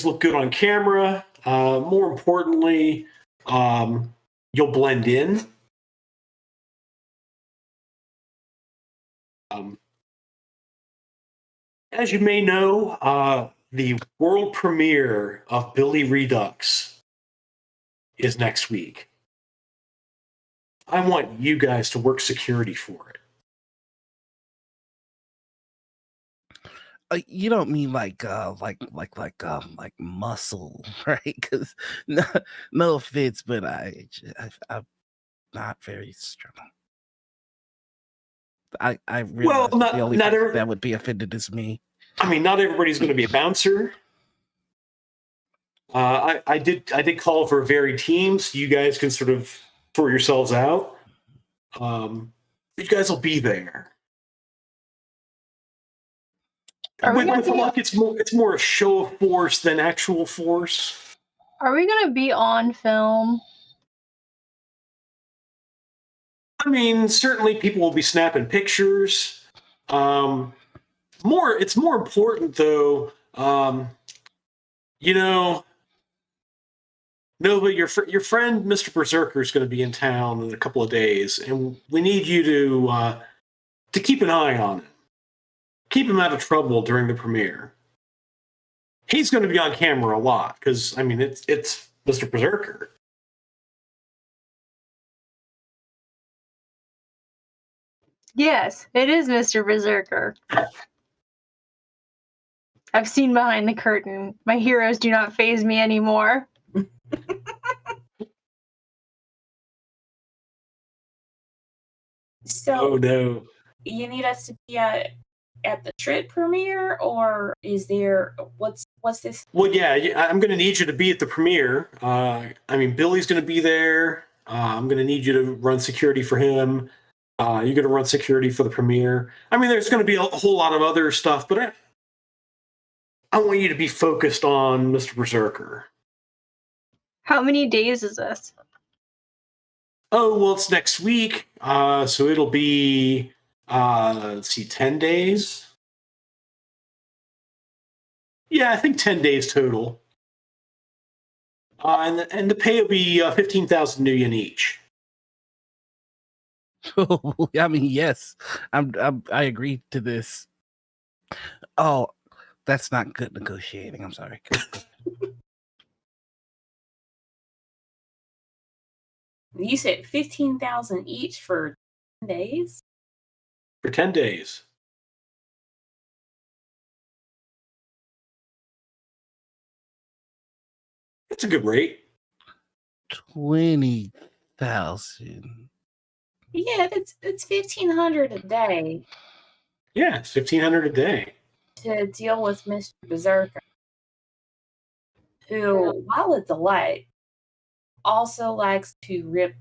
look good on camera. More importantly, you'll blend in. As you may know, the world premiere of Billy Redux is next week. I want you guys to work security for it. You don't mean like muscle, right? Because no offense, but I'm not very strong. I realize Well, the only person that would be offended is me. I mean, not everybody's going to be a bouncer. I did call for varied teams. So you guys can sort of sort yourselves out. You guys will be there. With luck, it's more a show of force than actual force. Are we going to be on film? I mean, certainly people will be snapping pictures. It's more important though. Nova, your friend Mr. Berserker is going to be in town in a couple of days, and we need you to keep an eye on him. Keep him out of trouble during the premiere. He's going to be on camera a lot because, I mean, it's Mr. Berserker. Yes, it is Mr. Berserker. I've seen behind the curtain. My heroes do not faze me anymore. So, oh no. You need us to be at the Trit premiere, or is there what's this? Well, yeah, I'm going to need you to be at the premiere. I mean, Billy's going to be there. I'm going to need you to run security for him. You're going to run security for the premiere. I mean, there's going to be a whole lot of other stuff, but I want you to be focused on Mr. Berserker. How many days is this? Oh, well, it's next week. So it'll be, 10 days. Yeah, I think 10 days total. And the pay will be 15,000 New Yen each. I mean, yes, I agree to this. Oh, that's not good negotiating. I'm sorry. You said 15,000 each for 10 days? For 10 days. That's a good rate. 20,000. Yeah, it's 1,500 a day Yeah, it's 1,500 a day. to deal with Mr. Berserker, who, while a delight, also likes to rip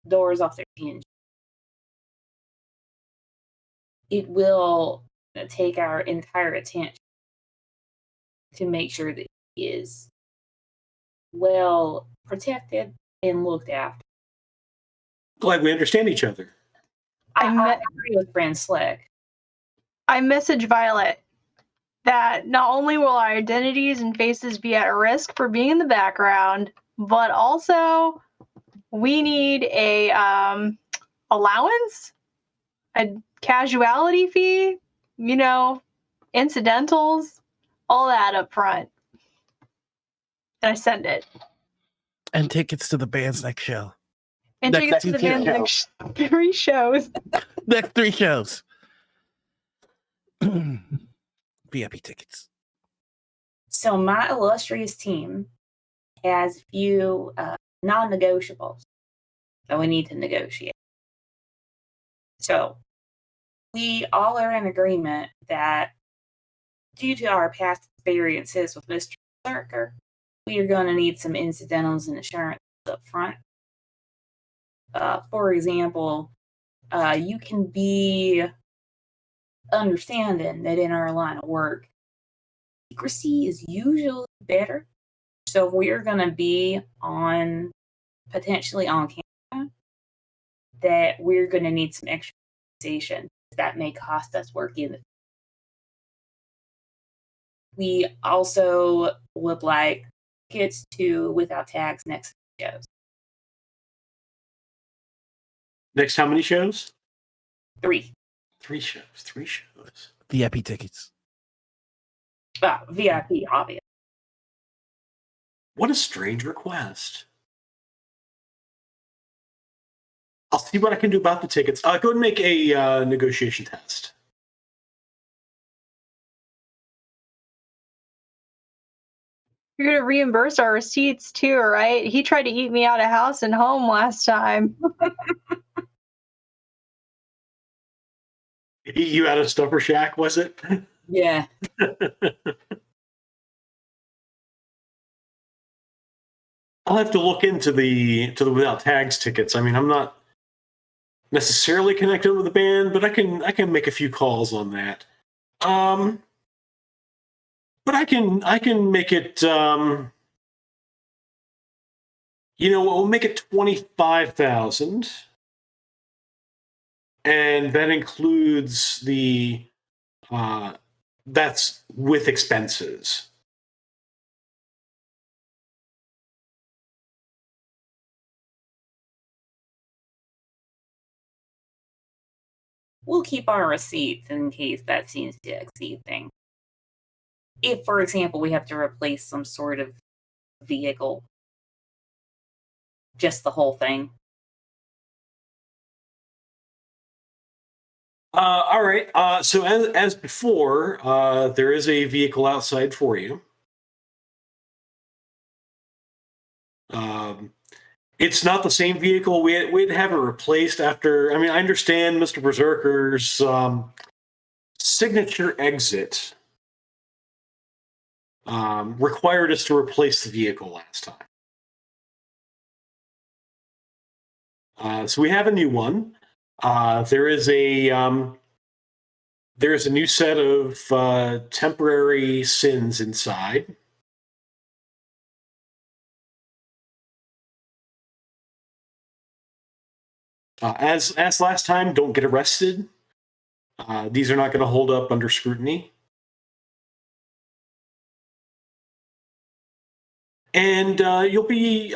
doors off their hinges. It will take our entire attention to make sure that he is well protected and looked after. Glad we understand each other. I agree with Brand Slick. I message Violet that not only will our identities and faces be at risk for being in the background, but also we need a allowance, a casualty fee, incidentals, all that up front. And I send it. And tickets to the band's next show. And tickets to the band's next 3 shows. Next 3 shows. VIP tickets. So my illustrious team has a few non-negotiables that we need to negotiate. So we all are in agreement that due to our past experiences with Mr. Berserker, we are going to need some incidentals and assurance up front. For example, you can be understanding that in our line of work, secrecy is usually better. So if we're going to be potentially on camera, that we're going to need some extra compensation. That may cost us work in the. We also would like tickets to Without Tags next shows. Next, how many shows? 3. 3 shows. 3 shows. VIP tickets. VIP, obvious. What a strange request. I'll see what I can do about the tickets. Go ahead and make a negotiation test. You're going to reimburse our receipts too, right? He tried to eat me out of house and home last time. You out of Stuffer Shack, was it? Yeah. I'll have to look into the Without Tags tickets. I mean, I'm not necessarily connected with the band, but I can make a few calls on that. But I can make it. We'll make it 25,000, and that includes the. That's with expenses. We'll keep our receipts in case that seems to exceed things. If, for example, we have to replace some sort of vehicle, just the whole thing. All right. So as before, there is a vehicle outside for you. It's not the same vehicle. We'd have it replaced after. I mean, I understand Mr. Berserker's signature exit required us to replace the vehicle last time. So we have a new one. There is a new set of temporary sins inside. As last time, don't get arrested. These are not going to hold up under scrutiny. And you'll be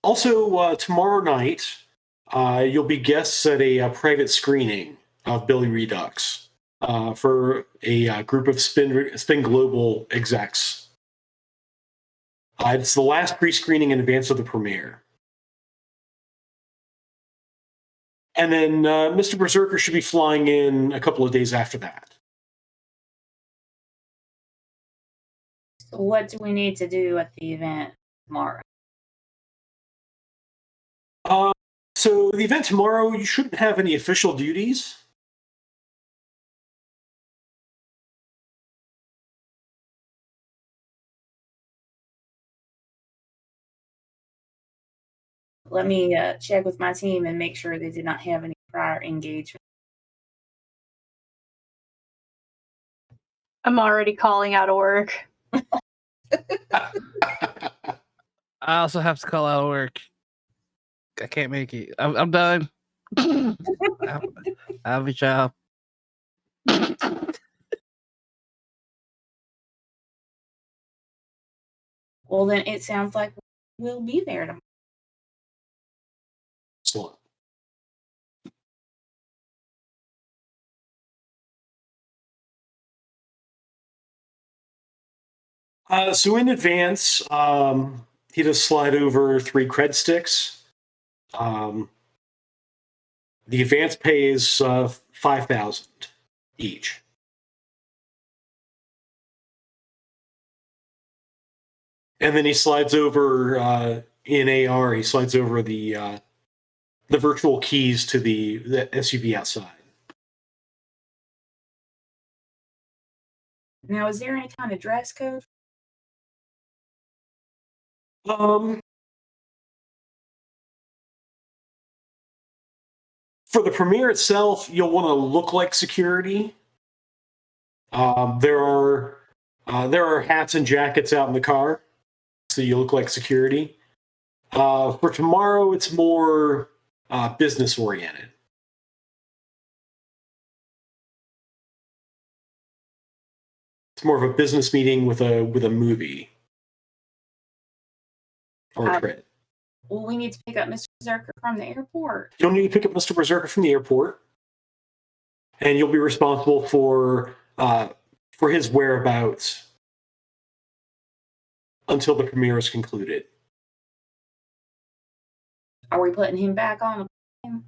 also tomorrow night. you'll be guests at a private screening of Billy Redux for a group of Spin Global execs. It's the last pre-screening in advance of the premiere. And then Mr. Berserker should be flying in a couple of days after that. So what do we need to do at the event tomorrow? So the event tomorrow, you shouldn't have any official duties. Let me check with my team and make sure they did not have any prior engagement. I'm already calling out of work. I also have to call out of work. I can't make it. I'm done. I have a job. Well, then it sounds like we'll be there tomorrow. Excellent. So in advance, he does slide over 3 cred sticks. The advance pay is 5,000 each. And then he slides over in AR. He slides over the virtual keys to the SUV outside. Now, is there any kind of dress code? For the premiere itself, you'll want to look like security. There are hats and jackets out in the car, so you look like security. For tomorrow, it's more business oriented. It's more of a business meeting with a movie or a trip. Well, we need to pick up Mr. Berserker from the airport. You'll need to pick up Mr. Berserker from the airport, and you'll be responsible for his whereabouts until the premiere is concluded. Are we putting him back on the plane?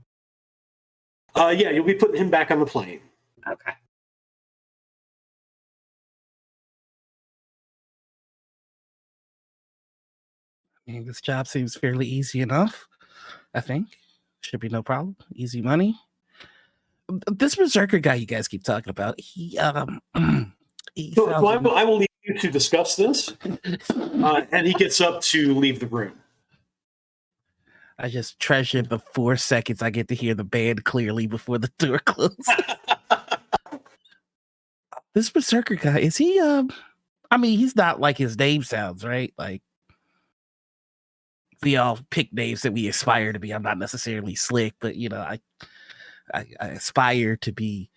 Yeah, you'll be putting him back on the plane. Okay. I mean, this job seems fairly easy enough. I think should be no problem. Easy money. This Berserker guy you guys keep talking about, I will leave you to discuss this. And he gets up to leave the room. I just treasure the 4 seconds I get to hear the band clearly before the door closes. This Berserker guy, is he I mean, he's not like his name sounds, right? Like we all pick names that we aspire to be. I'm not necessarily slick, but you know, I aspire to be.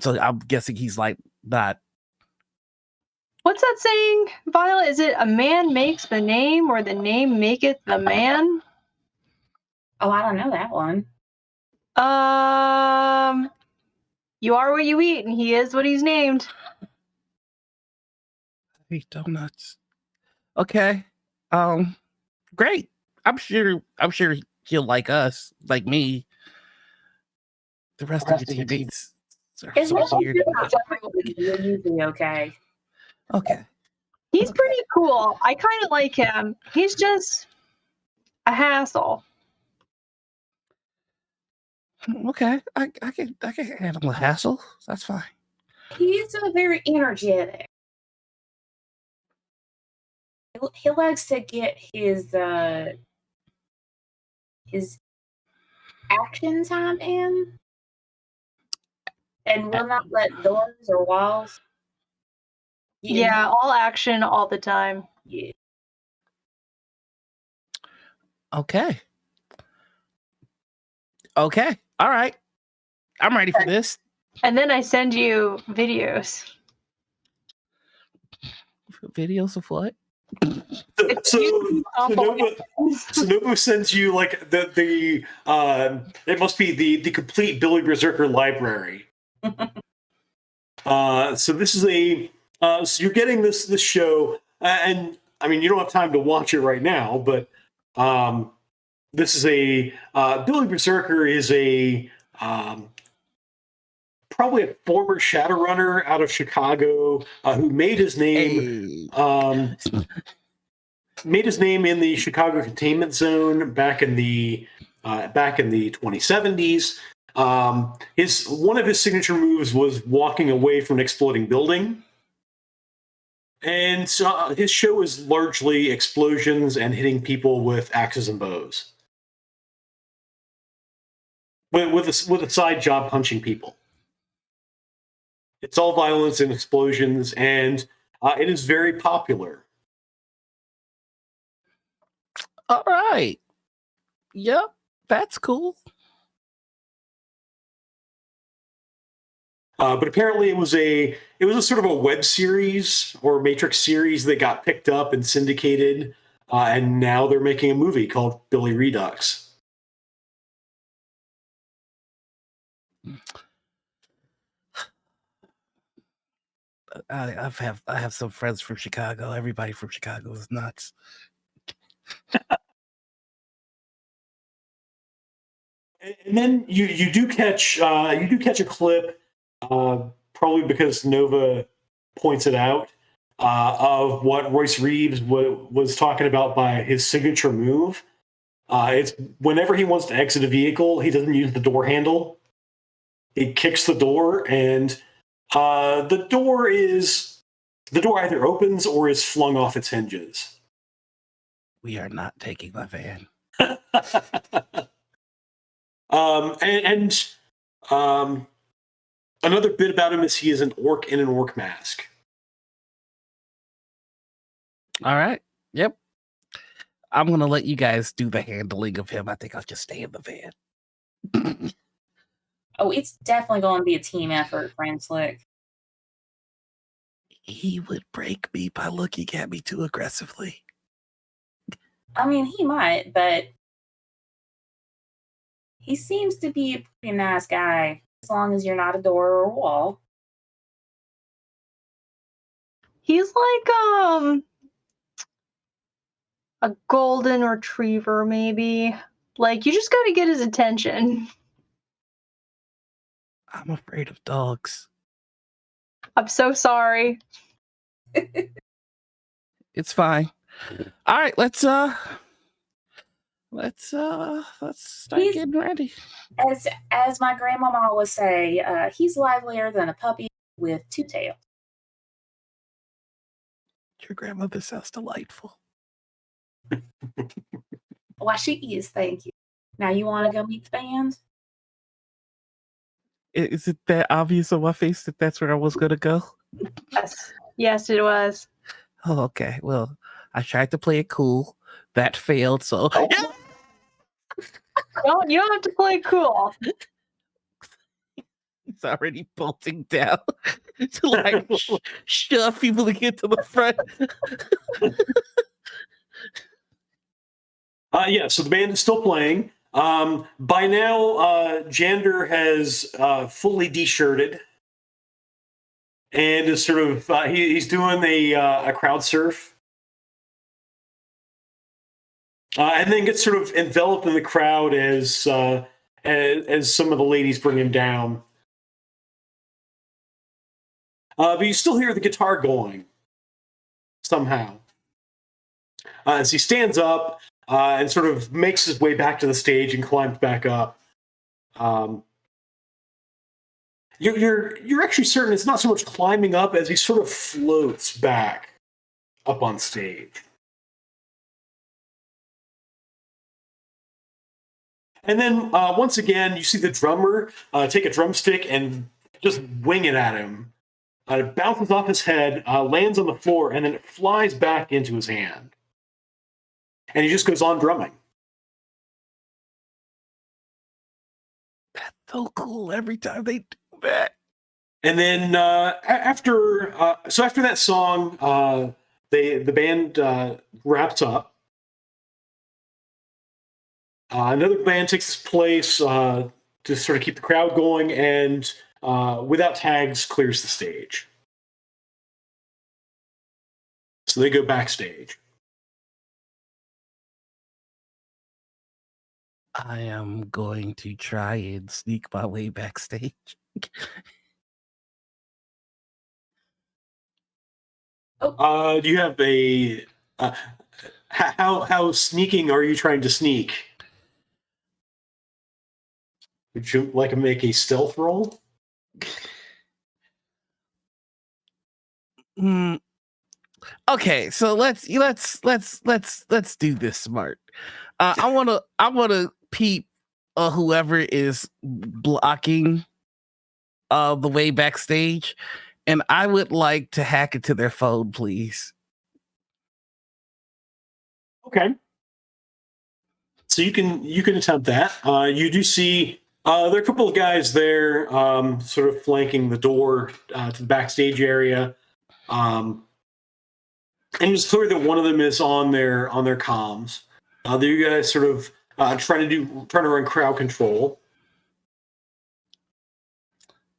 So I'm guessing he's like not. What's that saying, Violet? Is it a man makes the name or the name maketh the man? Oh, I don't know that one. You are what you eat, and he is what he's named. I eat donuts. Okay. Great. I'm sure he'll like us, like me. The rest of your teammates are so weird. You're usually okay. Okay. He's pretty cool. I kind of like him. He's just a hassle. Okay. I can handle the hassle. That's fine. He's very energetic. He likes to get his action time in, and will not let doors or walls. Yeah, all action all the time. Yeah. Okay. All right. I'm ready for this. And then I send you videos. Videos of what? So So Nobu sends you like the it must be the complete Billy Berserker library. So this is so you're getting this show, and I mean you don't have time to watch it right now, but this is Billy Berserker is probably a former Shadowrunner out of Chicago who made his name. Made his name in the Chicago containment zone back in the 2070s. One of his signature moves was walking away from an exploding building, and so his show is largely explosions and hitting people with axes and bows, with a side job punching people. It's all violence and explosions, and it is very popular. All right. Yep, that's cool. But apparently it was a sort of a web series or Matrix series that got picked up and syndicated, and now they're making a movie called Billy Redux. I have some friends from Chicago. Everybody from Chicago is nuts. And then you do catch a clip, probably because Nova points it out, of what Royce Reeves was talking about by his signature move. It's whenever he wants to exit a vehicle, he doesn't use the door handle. He kicks the door, and the door either opens or is flung off its hinges. We are not taking my van. Another bit about him is he is an orc in an orc mask. All right. Yep. I'm going to let you guys do the handling of him. I think I'll just stay in the van. Oh, it's definitely going to be a team effort, friend Slick. He would break me by looking at me too aggressively. I mean, he might, but he seems to be a pretty nice guy, as long as you're not a door or a wall. He's like a golden retriever, maybe. Like, you just gotta get his attention. I'm afraid of dogs. I'm so sorry. It's fine. All right, let's start getting ready. As my grandmama would say, he's livelier than a puppy with two tails. Your grandmother sounds delightful. Why, she is, thank you. Now you want to go meet the band? Is it that obvious on my face that that's where I was going to go? Yes, it was. Oh, okay. Well, I tried to play it cool. That failed, so... Yeah! You don't have to play cool. He's already bolting down to like shove people to get to the front. Yeah, so the band is still playing. By now, Jander has fully de-shirted and is sort of he's doing a crowd surf, and then gets sort of enveloped in the crowd as some of the ladies bring him down. But you still hear the guitar going somehow as he stands up. And sort of makes his way back to the stage and climbs back up. You're actually certain it's not so much climbing up as he sort of floats back up on stage. And then once again, you see the drummer take a drumstick and just wing it at him. It bounces off his head, lands on the floor, and then it flies back into his hand. And he just goes on drumming. That's so cool every time they do that. And then after that song, the band wraps up. Another band takes place to sort of keep the crowd going, and without tags, clears the stage. So they go backstage. I am going to try and sneak my way backstage. Do you have a how sneaking are you trying to sneak? Would you like to make a stealth roll? Okay, so let's do this smart. I wanna peep whoever is blocking the way backstage, and I would like to hack into their phone, please. Okay. So you can attempt that. You do see there are a couple of guys there, sort of flanking the door to the backstage area, and it's clear that one of them is on their comms. You guys sort of trying to run crowd control.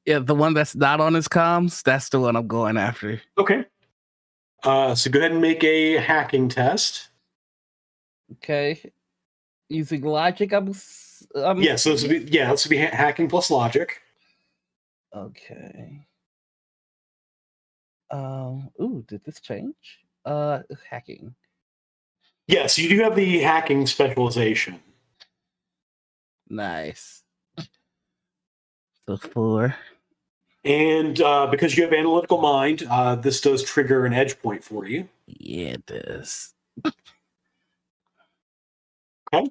Yeah, the one that's not on his comms, that's the one I'm going after. Okay. So go ahead and make a hacking test. Okay. Using logic, Yeah, so this would be hacking plus logic. Okay. Ooh, did this change? Hacking. Yes, you do have the hacking specialization. Nice. So 4. And because you have analytical mind, this does trigger an edge point for you. Yeah, it does. Okay.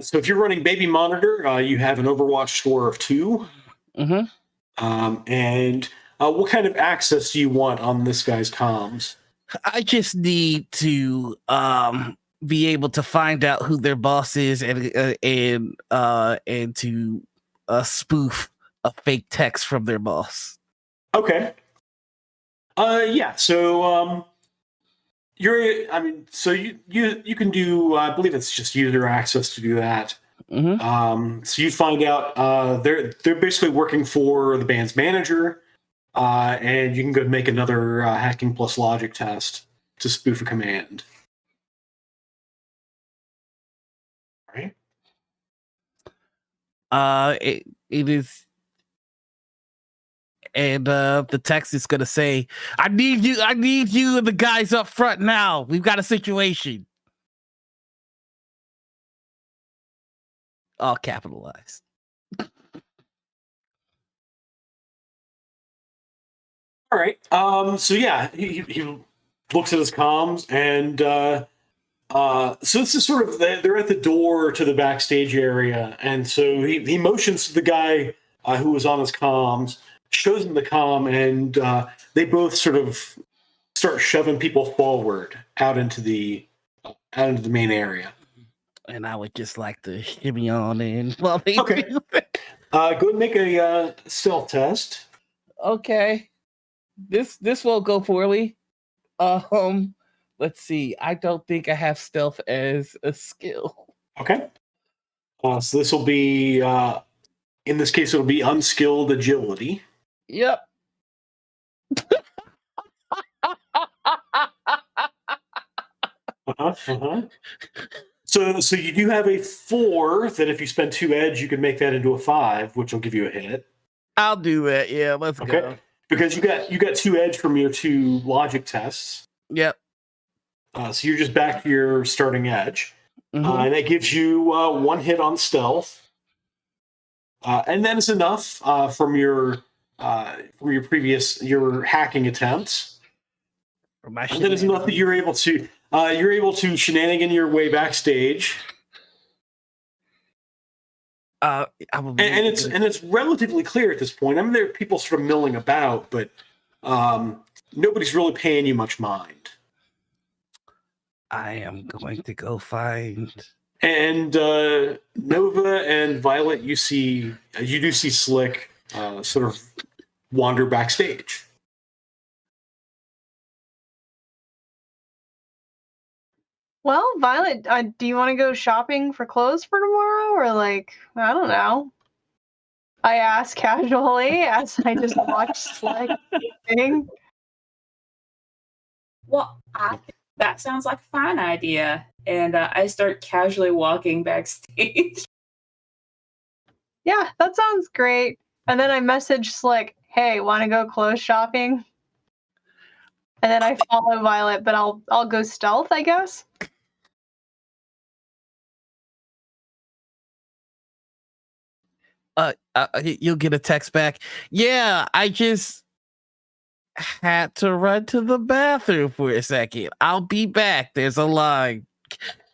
So if you're running Baby Monitor, you have an Overwatch score of 2. Mm-hmm. And what kind of access do you want on this guy's comms? I just need to be able to find out who their boss is and to spoof a fake text from their boss. Okay. Yeah. So you can do. I believe it's just user access to do that. Mm-hmm. So you find out they're basically working for the band's manager, and you can go make another hacking plus logic test to spoof a command. Right. It is, and the text is gonna say, I need you and the guys up front now. We've got a situation. All capitalized. All right. So yeah, he looks at his comms, and so this is sort of they're at the door to the backstage area, and so he motions to the guy who was on his comms, shows him the comm, and they both sort of start shoving people forward out into the main area. And I would just like to shimmy on in while they Okay. do that. Go ahead and make a stealth test. Okay. This won't go poorly. Let's see. I don't think I have stealth as a skill. Okay. So this will be in this case it'll be unskilled agility. Yep. So you do have a 4 that if you spend 2 edge, you can make that into a 5, which will give you a hit. I'll do it. Yeah, let's go. Because you got 2 edge from your 2 logic tests. Yep. So you're just back to your starting edge. Mm-hmm. And that gives you 1 hit on stealth. And that is enough from your previous hacking attempts. And that is enough that you're able to shenanigan your way backstage. And it's relatively clear at this point. I mean, there are people sort of milling about, but nobody's really paying you much mind. I am going to go find. And Nova and Violet, you do see Slick sort of wander backstage. Well, Violet, do you want to go shopping for clothes for tomorrow, or like, I don't know? I ask casually as I just watch Slick thing. Well, I think that sounds like a fine idea. And I start casually walking backstage. Yeah, that sounds great. And then I message Slick, "Hey, want to go clothes shopping?" And then I follow Violet, but I'll go stealth, I guess. You'll get a text back. Yeah, I just had to run to the bathroom for a second. I'll be back. There's a line.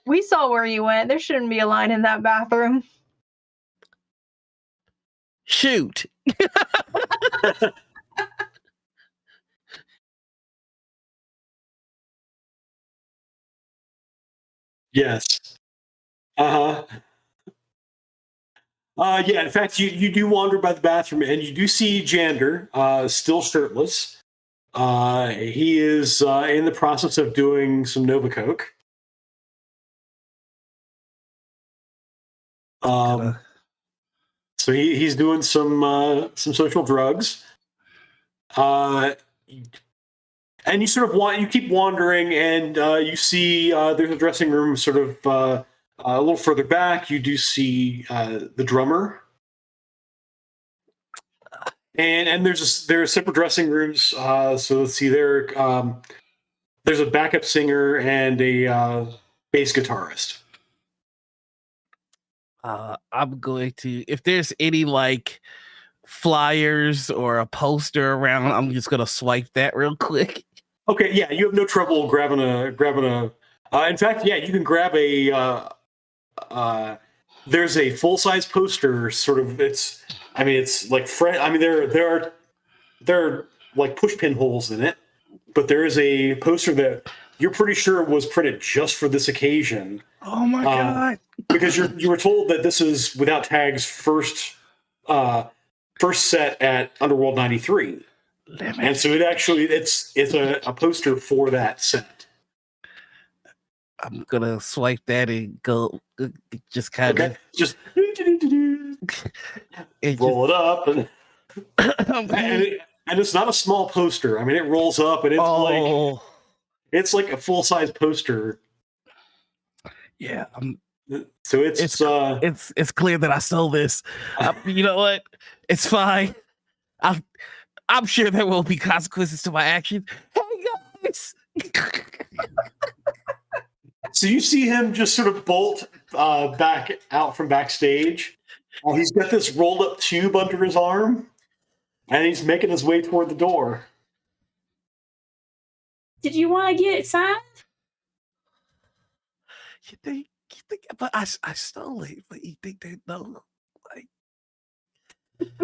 We saw where you went. There shouldn't be a line in that bathroom. Shoot. Yes. Uh-huh. Yeah, in fact, you do wander by the bathroom and you do see Jander, still shirtless. He is in the process of doing some Nova Coke. So he's doing some social drugs. And you sort of you keep wandering, and you see there's a dressing room sort of a little further back. You do see the drummer, and there are separate dressing rooms. So let's see, there's a backup singer and a bass guitarist. I'm going to, if there's any like flyers or a poster around, I'm just gonna swipe that real quick. Okay, yeah, you have no trouble grabbing a. In fact, yeah, you can grab a. There's a full size poster. Sort of, it's like there are like push pin holes in it, but there is a poster that you're pretty sure was printed just for this occasion. Oh my god! Because you were told that this is Without Tag's first set at Underworld '93. And so it's a poster for that set. I'm gonna swipe that and go just kind of just roll it up and and it's not a small poster. I mean, it rolls up and it's like a full size poster. Yeah, so it's clear that I stole this. You know what? It's fine. I'm sure there will be consequences to my actions. Hey guys! So you see him just sort of bolt back out from backstage. He's got this rolled up tube under his arm, and he's making his way toward the door. Did you want to get signed? You think? But I stole it. But you think they know? Like,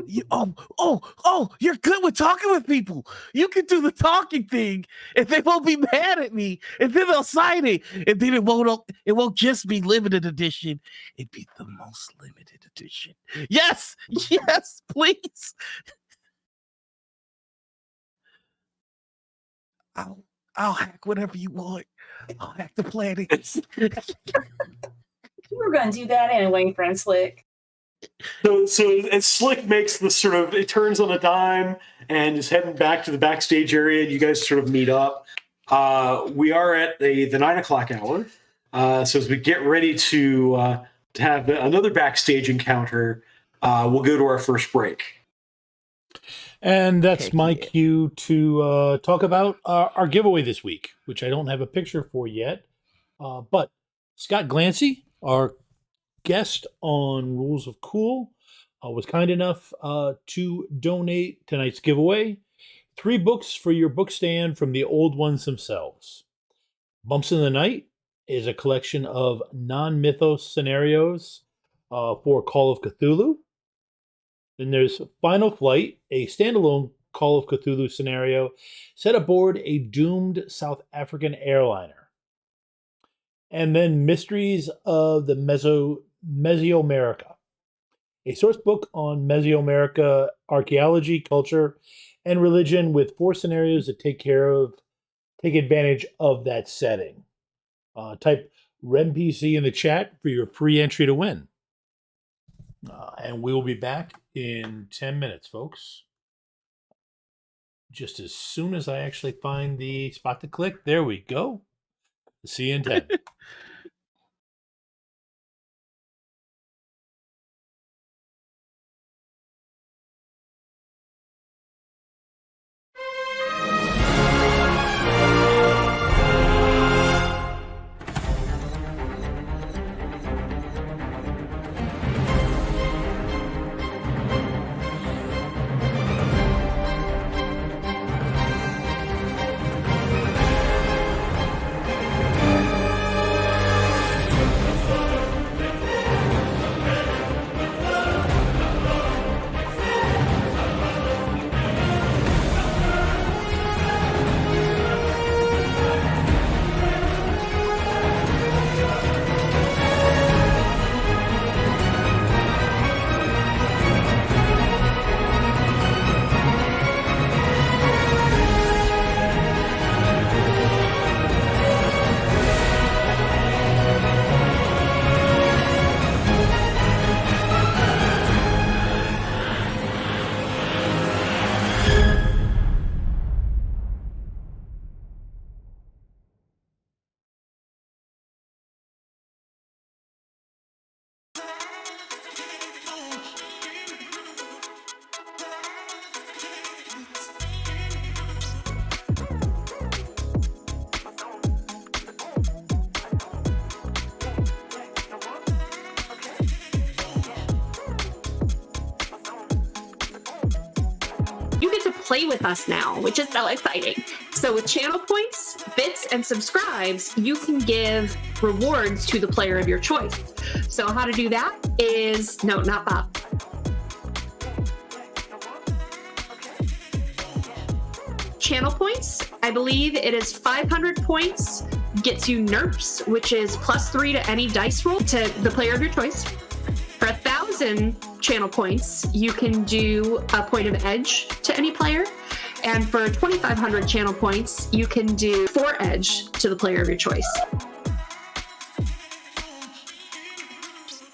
you're good with talking with people. You can do the talking thing, and they won't be mad at me. And then they'll sign it, and then it won't just be limited edition. It'd be the most limited edition. Yes, please. I'll hack whatever you want. I'll hack the planet. You were going to do that anyway, friend Slick. So as Slick makes the sort of, it turns on a dime and is heading back to the backstage area, and you guys sort of meet up. We are at the 9 o'clock hour. So as we get ready to have another backstage encounter, we'll go to our first break. And that's my cue to talk about our giveaway this week, which I don't have a picture for yet. But Scott Glancy, our guest on Rules of Cool, was kind enough to donate tonight's giveaway 3 books for your book stand from the old ones themselves. Bumps in the Night is a collection of non-mythos scenarios for Call of Cthulhu. Then there's Final Flight, a standalone Call of Cthulhu scenario set aboard a doomed South African airliner. And then Mysteries of the Mesoamerica, a source book on Mesoamerica archaeology, culture, and religion with 4 scenarios that take advantage of that setting. Type REMPC in the chat for your free entry to win. And we will be back in 10 minutes, folks. Just as soon as I actually find the spot to click. There we go. See you in 10. You get to play with us now, which is so exciting. So with channel points, bits, and subscribes, you can give rewards to the player of your choice. So how to do that is, no, not Bob. Channel points, I believe it is 500 points, gets you NERPs, which is +3 to any dice roll to the player of your choice. For 1,000 channel points, you can do a point of edge to any player. And for 2,500 channel points, you can do 4 edge to the player of your choice.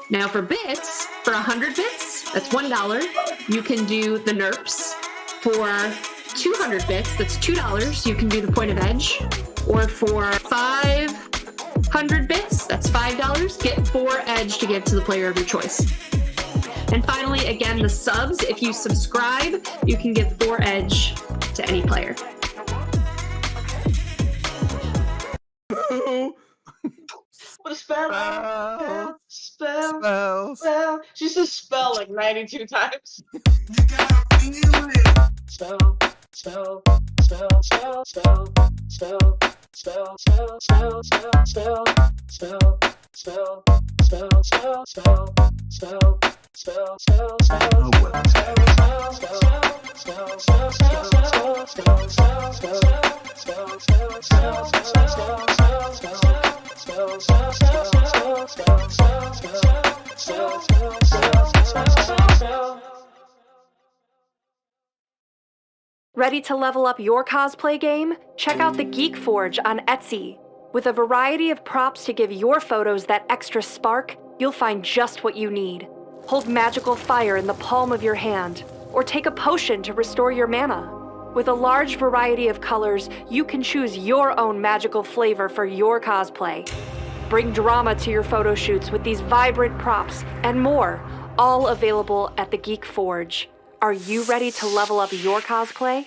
Now for bits, for 100 bits, that's $1, you can do the NERPs. For 200 bits, that's $2, you can do the point of edge. Or for 500 bits, that's $5, get 4 edge to give to the player of your choice. And finally, again, the subs, if you subscribe, you can give 4 edge to any player. What a spell! Spell! She says spell like 92 times. You gotta feel it. Spell. Ready to level up your cosplay game? Check out the Geek Forge on Etsy. With a variety of props to give your photos that extra spark, you'll find just what you need. Hold magical fire in the palm of your hand, or take a potion to restore your mana. With a large variety of colors, you can choose your own magical flavor for your cosplay. Bring drama to your photo shoots with these vibrant props and more, all available at the Geek Forge. Are you ready to level up your cosplay?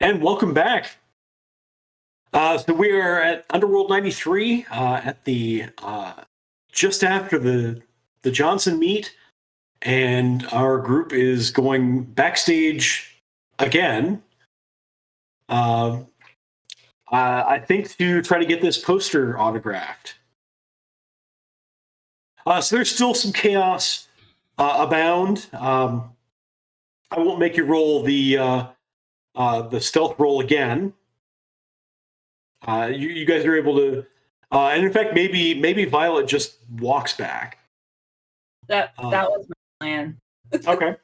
And welcome back. So we are at Underworld 93 at the just after the Johnson meet, and our group is going backstage again. I think to try to get this poster autographed. So there's still some chaos abound. I won't make you roll the stealth roll again. You guys are able to, and in fact, maybe Violet just walks back. That was my plan. Okay.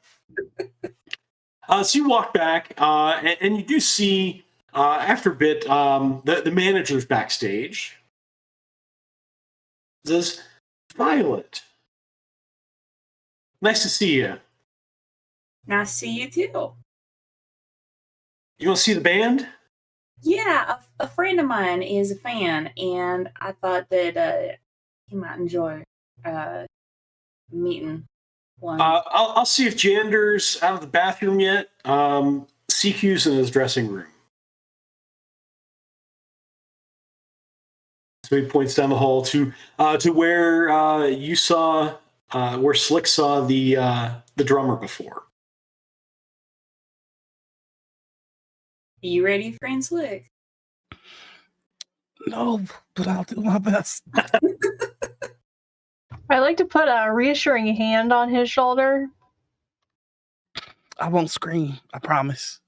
So you walk back, and you do see after a bit the manager's backstage. Says, Violet, nice to see you. Nice to see you too. You want to see the band? Yeah, a friend of mine is a fan, and I thought that he might enjoy meeting one. I'll see if Jander's out of the bathroom yet. CQ's in his dressing room. So he points down the hall to where you saw where Slick saw the drummer before. You ready, friend Slick? No, but I'll do my best. I'd like to put a reassuring hand on his shoulder. I won't scream. I promise.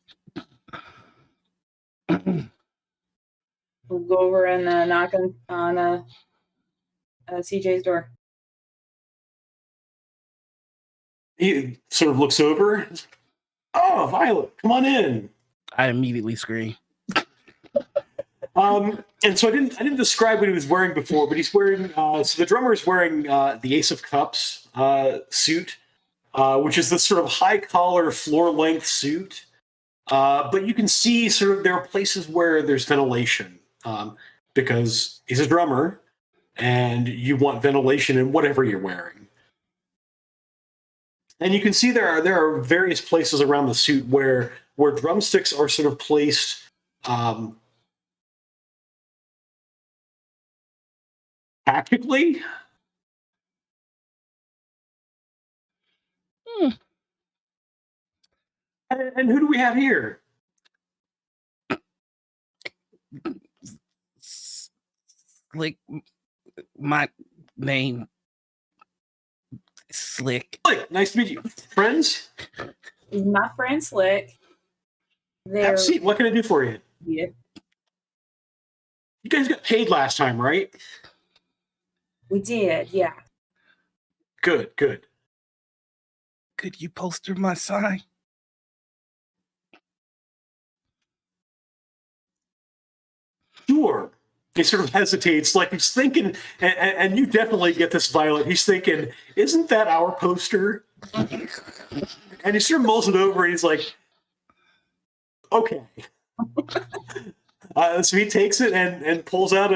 We'll go over and knock on CJ's door. He sort of looks over. Oh, Violet, come on in. I immediately scream. And so I didn't describe what he was wearing before, but he's wearing. So the drummer is wearing the Ace of Cups suit, which is this sort of high collar, floor length suit. But you can see sort of there are places where there's ventilation because he's a drummer, and you want ventilation in whatever you're wearing. And you can see there are various places around the suit where drumsticks are sort of placed. Tactically. And who do we have here? Like, my name Slick. Slick, nice to meet you. Friends? My friend Slick. Have a seat. What can I do for you? Yeah. You guys got paid last time, right? We did, yeah. Good. Could you poster my sign? Sure. He sort of hesitates, like he's thinking, and you definitely get this, Violet. He's thinking, isn't that our poster? And he sort of mulls it over, and he's like, okay. So he takes it and pulls out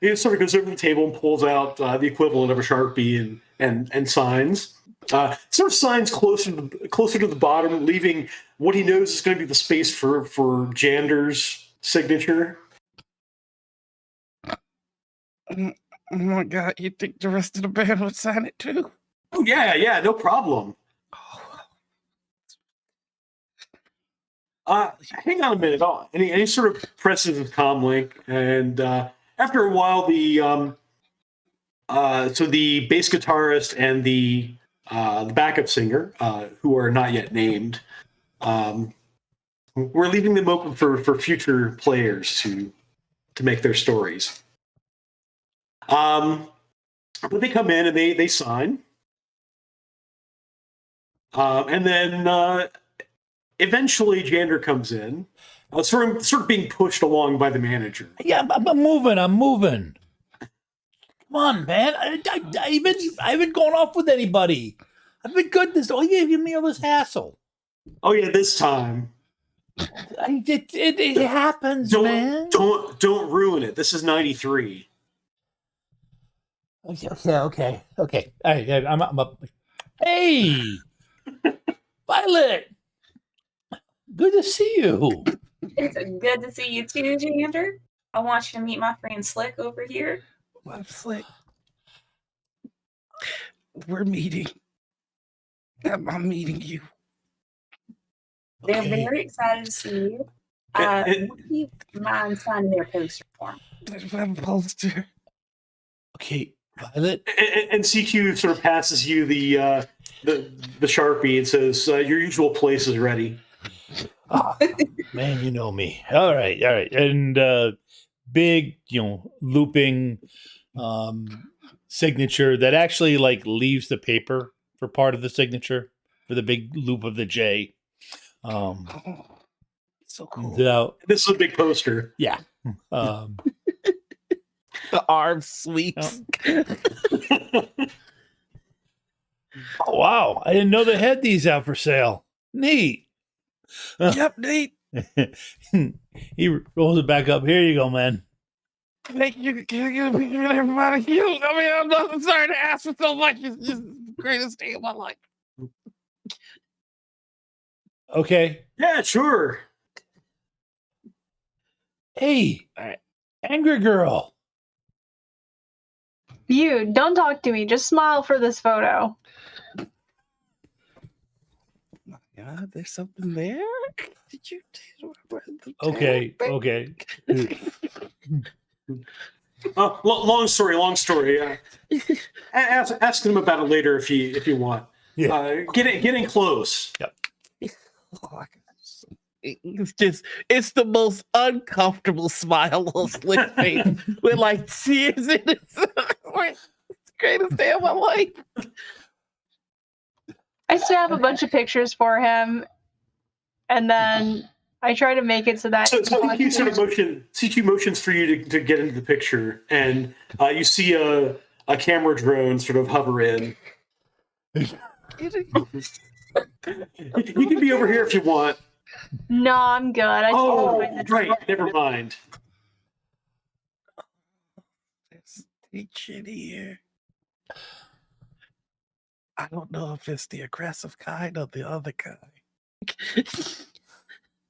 he sort of goes over the table and pulls out the equivalent of a Sharpie and signs. Sort of signs closer to the bottom, leaving what he knows is going to be the space for Jander's signature. Oh my god, you think the rest of the band would sign it too? Oh yeah, no problem. Hang on a minute. And he sort of presses his comm link, and after a while, the bass guitarist and the backup singer, who are not yet named, we're leaving them open for future players to make their stories. But they come in and they sign, and then. Eventually, Jander comes in, sort of being pushed along by the manager. Yeah, I'm moving. Come on, man. I haven't gone off with anybody. I've been good this. Oh, you give me all this hassle. Oh yeah, this time. It happens, man. Don't ruin it. This is 93. Okay. All right, I'm up. Hey, Violet. Good to see you. It's good to see you too, Xander. I want you to meet my friend Slick over here. What Slick? We're meeting. I'm meeting you. They're Okay. very excited to see you. Would you mind signing their poster for me? There's a poster. Okay, Violet. And CQ sort of passes you the Sharpie and says, "Your usual place is ready." Man, you know me. All right. And big, looping signature that actually like leaves the paper for part of the signature for the big loop of the J. So cool. This is a big poster. Yeah. The arm sweeps. Oh, wow. I didn't know they had these out for sale. Neat. Yep, neat. He rolls it back up. Here you go, man. Thank you. Can I get a picture of everybody? I'm sorry to ask for so much. It's just the greatest day of my life. Okay. Yeah, sure. Hey, angry girl. You, don't talk to me. Just smile for this photo. Yeah, there's something there. Did you? Okay. Long story. Ask them about it later if you want. Yeah. Getting close. Yep. Oh, it's the most uncomfortable smile on Slick's face with like tears in it. It's the greatest day of my life. I snap a bunch of pictures for him, and then I try to make it so that CQ motions for you to get into the picture, and you see a camera drone sort of hover in. You can be over here if you want. No, I'm good. Right. Never mind. There's tension here. I don't know if it's the aggressive kind or the other kind.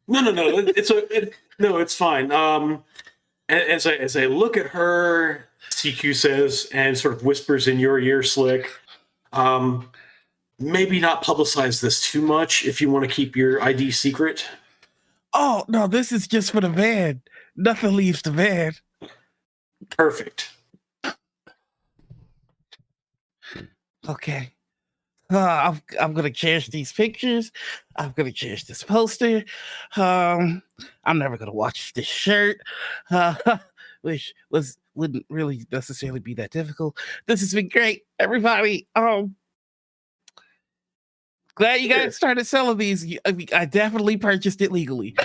No. It's fine. As I look at her, CQ says, and sort of whispers in your ear, Slick. Maybe not publicize this too much if you want to keep your ID secret. Oh no, this is just for the van. Nothing leaves the van. Perfect. Okay. I'm gonna cherish these pictures. I'm gonna cherish this poster. I'm never gonna watch this shirt, which wouldn't really necessarily be that difficult. This has been great, everybody. Glad you guys started selling these. I definitely purchased it legally.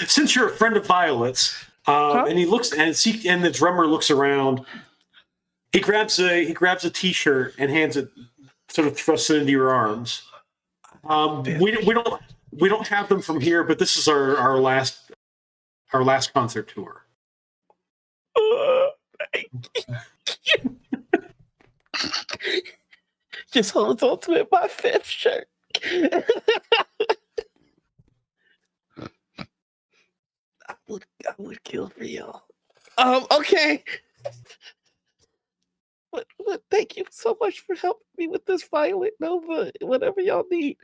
Since you're a friend of Violet's, and he looks and the drummer looks around. He grabs a T-shirt and hands it, sort of thrusts it into your arms. We don't have them from here, but this is our last concert tour. Just holds on to it, my 5th shirt. I would kill for y'all. Okay. But thank you so much for helping me with this Violet Nova. Whatever y'all need.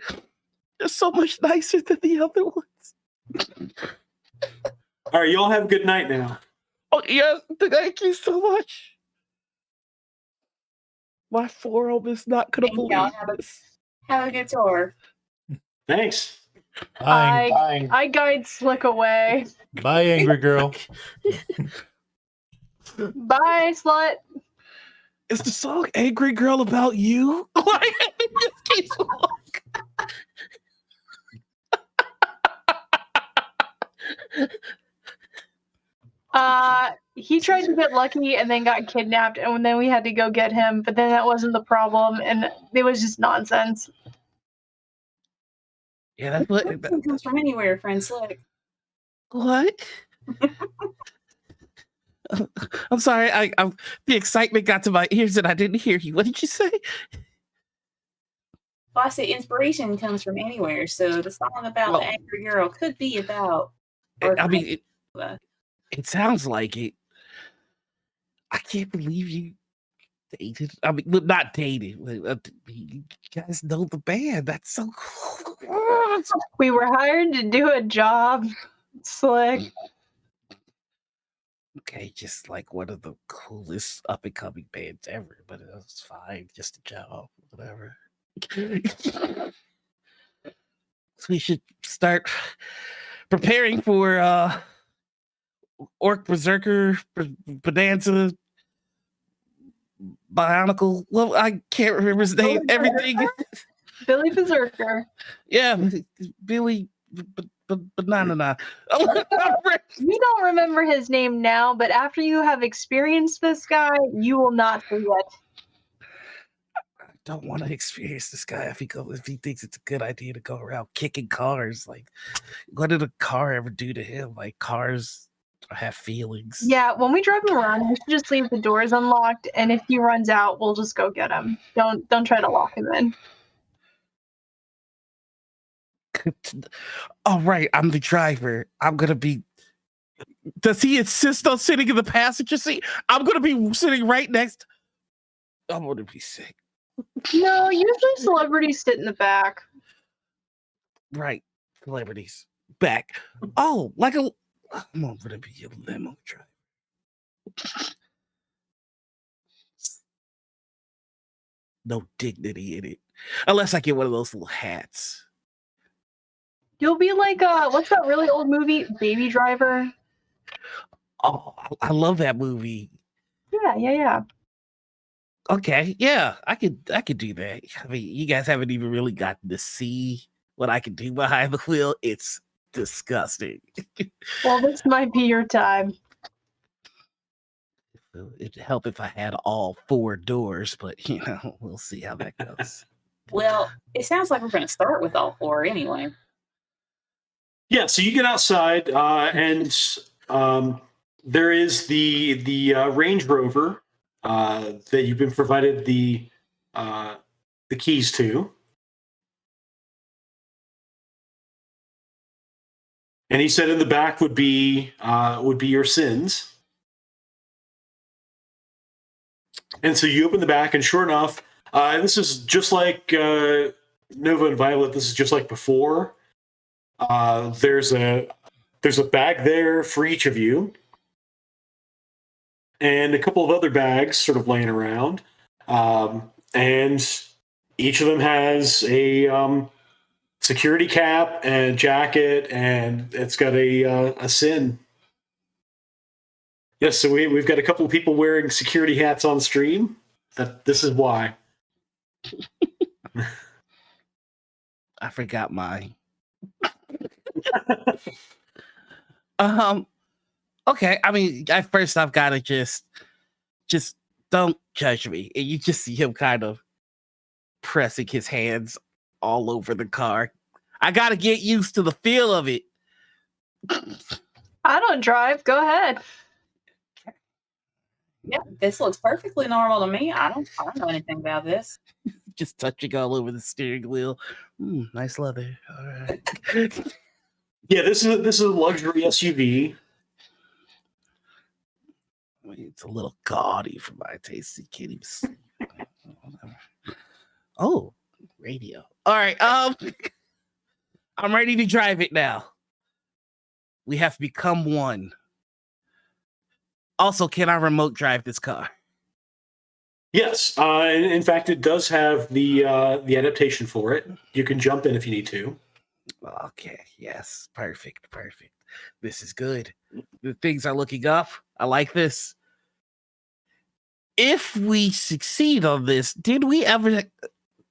They're so much nicer than the other ones. All right, y'all have a good night now. Oh yeah, thank you so much. My forum is not gonna believe this. Have a good tour. Thanks. I guide Slick away. Bye, angry girl. Bye, slut. Is the song "Angry Girl" about you? He tried to get lucky and then got kidnapped, and then we had to go get him, but then that wasn't the problem, and it was just nonsense. Yeah, that's what That comes from anywhere, friend Slick. What? I'm sorry. The excitement got to my ears and I didn't hear you. What did you say? Well, I say inspiration comes from anywhere, so the song about the angry girl could be about. It sounds like it. I can't believe you dated. I mean, not dated. You guys know the band. That's so cool. We were hired to do a job. Slick. Okay, just like one of the coolest up and coming bands ever, but it was fine. Just a job, whatever. So we should start preparing for Orc Berserker Bonanza Bionicle. Well, I can't remember his name. Everything. Billy Berserker. Yeah, Billy Banana. You don't remember his name now, but after you have experienced this guy, you will not forget. I don't want to experience this guy if he thinks it's a good idea to go around kicking cars. Like, what did a car ever do to him? Like, cars have feelings. Yeah, when we drive him around, we should just leave the doors unlocked, and if he runs out, we'll just go get him. Don't try to lock him in. All right, I'm the driver. I'm gonna be. Does he insist on sitting in the passenger seat? I'm gonna be sitting right next. I'm gonna be sick. No, usually celebrities sit in the back. Right, celebrities back. Oh, like a. I'm gonna be a limo driver. No dignity in it, unless I get one of those little hats. You'll be like, what's that really old movie, Baby Driver? Oh, I love that movie. Yeah. Okay, yeah, I could do that. I mean, you guys haven't even really gotten to see what I can do behind the wheel. It's disgusting. Well, this might be your time. It'd help if I had all 4 doors, but we'll see how that goes. Well, it sounds like we're going to start with all 4 anyway. Yeah, so you get outside, and there is the Range Rover that you've been provided the keys to, and he said in the back would be your sins. And so you open the back, and sure enough, this is just like Nova and Violet. This is just like before. There's a bag there for each of you, and a couple of other bags sort of laying around, and each of them has a security cap and jacket, and it's got a sin. Yes, so we've got a couple of people wearing security hats on stream. This is why. I forgot mine. Okay, I mean, at first I've got to just don't judge me. And you just see him kind of pressing his hands all over the car. I got to get used to the feel of it. I don't drive. Go ahead. Yeah, this looks perfectly normal to me. I don't know anything about this. Just touching all over the steering wheel. Nice leather. All right. Yeah, this is a luxury SUV. I mean, it's a little gaudy for my taste. You can't even see. Oh, radio. All right. I'm ready to drive it now. We have become one. Also, can I remote drive this car? Yes. In fact, it does have the adaptation for it. You can jump in if you need to. Okay. Yes. Perfect. This is good. The things are looking up. I like this. If we succeed on this, did we ever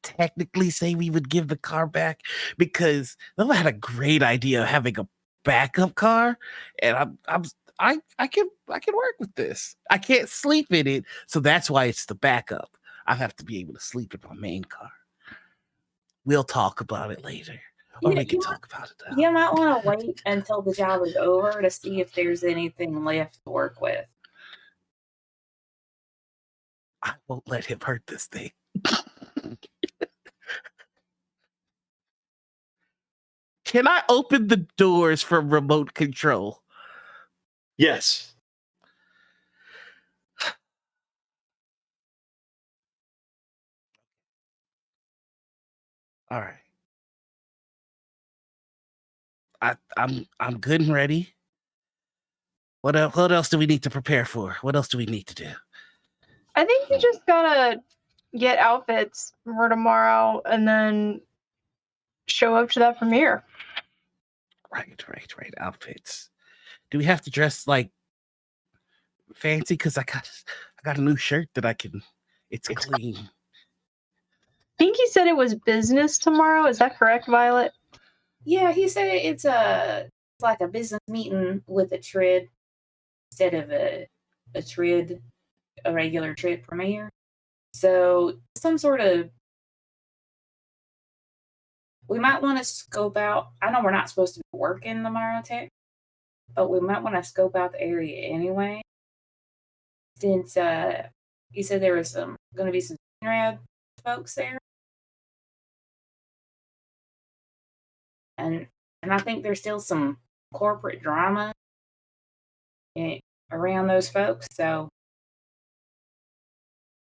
technically say we would give the car back? Because Nova had a great idea of having a backup car, and I can work with this. I can't sleep in it, so that's why it's the backup. I have to be able to sleep in my main car. We'll talk about it later. Or we can talk about it now. You might want to wait until the job is over to see if there's anything left to work with. I won't let him hurt this thing. Can I open the doors from remote control? Yes. All right. I'm good and ready. What else do we need to prepare for? What else do we need to do? I think you just gotta get outfits for tomorrow and then show up to that premiere. Right. Outfits. Do we have to dress like fancy? Because I got a new shirt that I can. It's clean. Pinky said it was business tomorrow. Is that correct, Violet? Yeah, he said it's like a business meeting with a trid instead of a regular trid premiere. So some sort of, we might want to scope out. I know we're not supposed to be working tomorrow, Tech, but we might want to scope out the area anyway. Since he said there was going to be some rad folks there, and I think there's still some corporate drama around those folks. So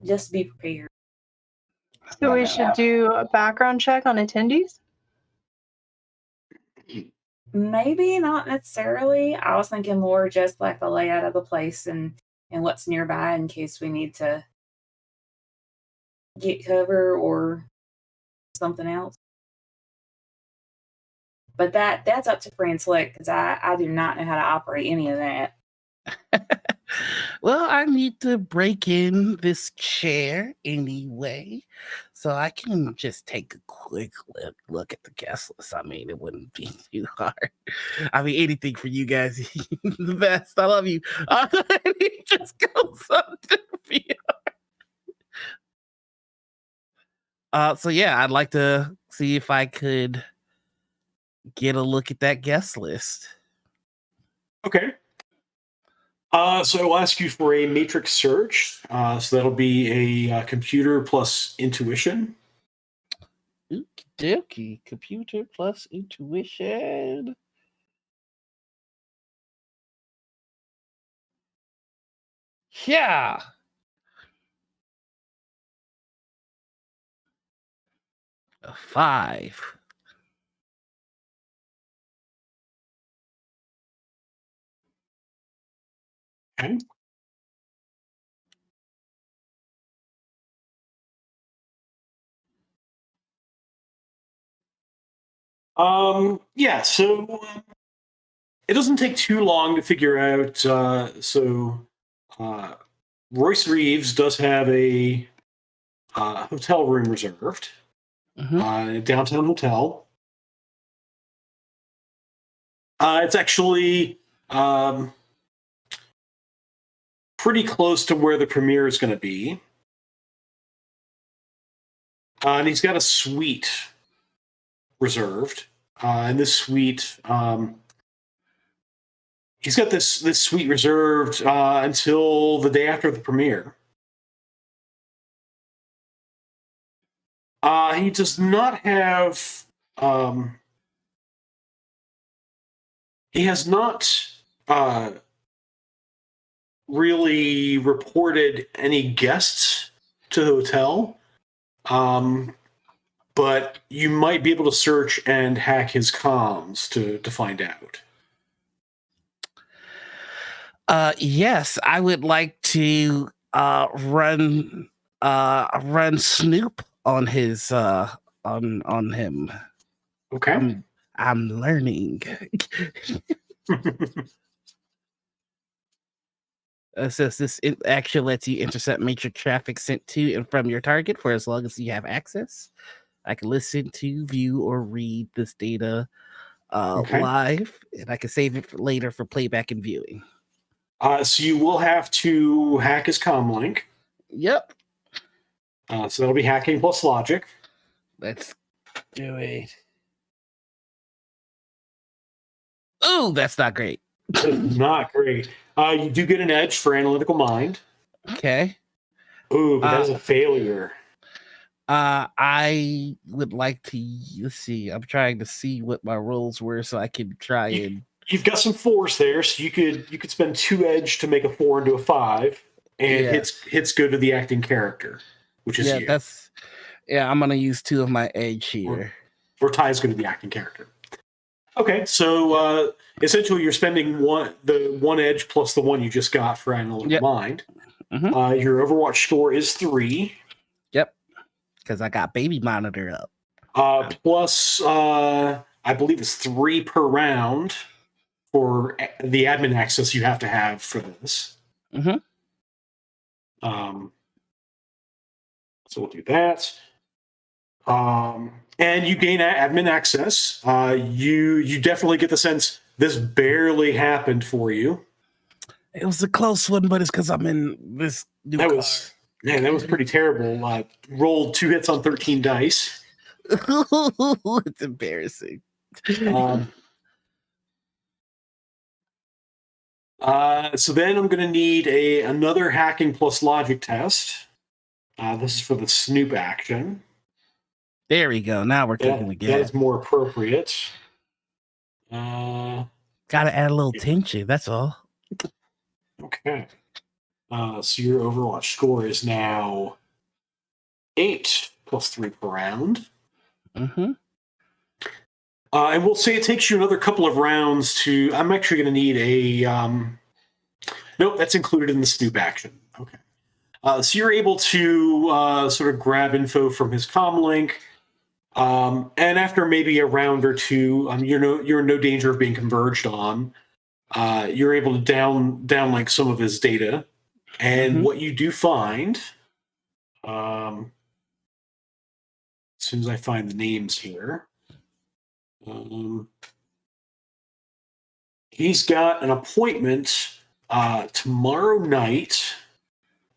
just be prepared. So we should do a background check on attendees? Maybe not necessarily. I was thinking more just like the layout of the place and what's nearby in case we need to get cover or something else. But that's up to Fran Slick because I do not know how to operate any of that. Well, I need to break in this chair anyway, so I can just take a quick look at the guest list. I mean, it wouldn't be too hard. I mean, anything for you guys. The best. I love you. He just goes up to VR. So yeah, I'd like to see if I could get a look at that guest list. Okay. So I'll ask you for a matrix search. So that'll be a computer plus intuition. Okie dokie. Computer plus intuition. Yeah. A 5. Okay. Yeah, so it doesn't take too long to figure out. Royce Reeves does have a hotel room reserved, downtown hotel. It's actually pretty close to where the premiere is going to be. And he's got a suite reserved. And this suite, he's got this suite reserved until the day after the premiere. He does not have. He has not really reported any guests to the hotel. But you might be able to search and hack his comms to find out. Yes, I would like to run Snoop on his on him. Okay. I'm learning. So this actually lets you intercept major traffic sent to and from your target for as long as you have access. I can listen to, view, or read this data live, and I can save it for later for playback and viewing. So you will have to hack his comm link. Yep. So that'll be hacking plus logic. Let's do it. Oh, that's not great. Not great. You do get an edge for analytical mind. Okay. Ooh, but that is a failure. I would like to. Let's see. I'm trying to see what my rolls were, so I can try and. You've got some 4s there, so you could spend 2 edge to make a 4 into a 5, and hits go to the acting character, which is you. I'm gonna use 2 of my edge here. Or ties go to the acting character. Okay, so essentially you're spending the 1 edge plus the 1 you just got for Analytical Mind. Mm-hmm. Your Overwatch score is 3. Yep, because I got Baby Monitor up. Plus, I believe it's 3 per round for the admin access you have to have for this. Mm-hmm. So we'll do that. And you gain admin access. You definitely get the sense this barely happened for you. It was a close one, but it's because I'm in this new car. That was pretty terrible. Rolled 2 hits on 13 dice. It's embarrassing. So then I'm going to need another hacking plus logic test. This is for the snoop action. There we go. Now we're cooking again. That is more appropriate. Gotta add a little tension. That's all. Okay. So your Overwatch score is now 8 plus 3 per round. Mm-hmm. And we'll say it takes you another couple of rounds to. I'm actually going to need a. Nope, that's included in the snoop action. Okay. So you're able to sort of grab info from his comlink, and after maybe a round or two, you're in no danger of being converged on. You're able to downlink some of his data, and what you do find, as soon as I find the names here, he's got an appointment tomorrow night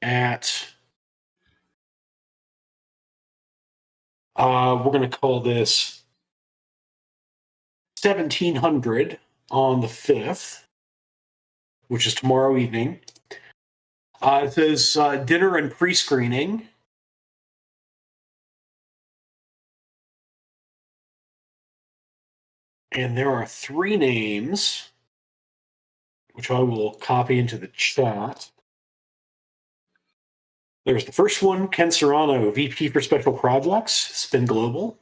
at we're going to call this 1700 on the 5th, which is tomorrow evening. It says dinner and pre-screening. And there are 3 names, which I will copy into the chat. There's the first one, Ken Serrano, VP for Special Projects, Spin Global.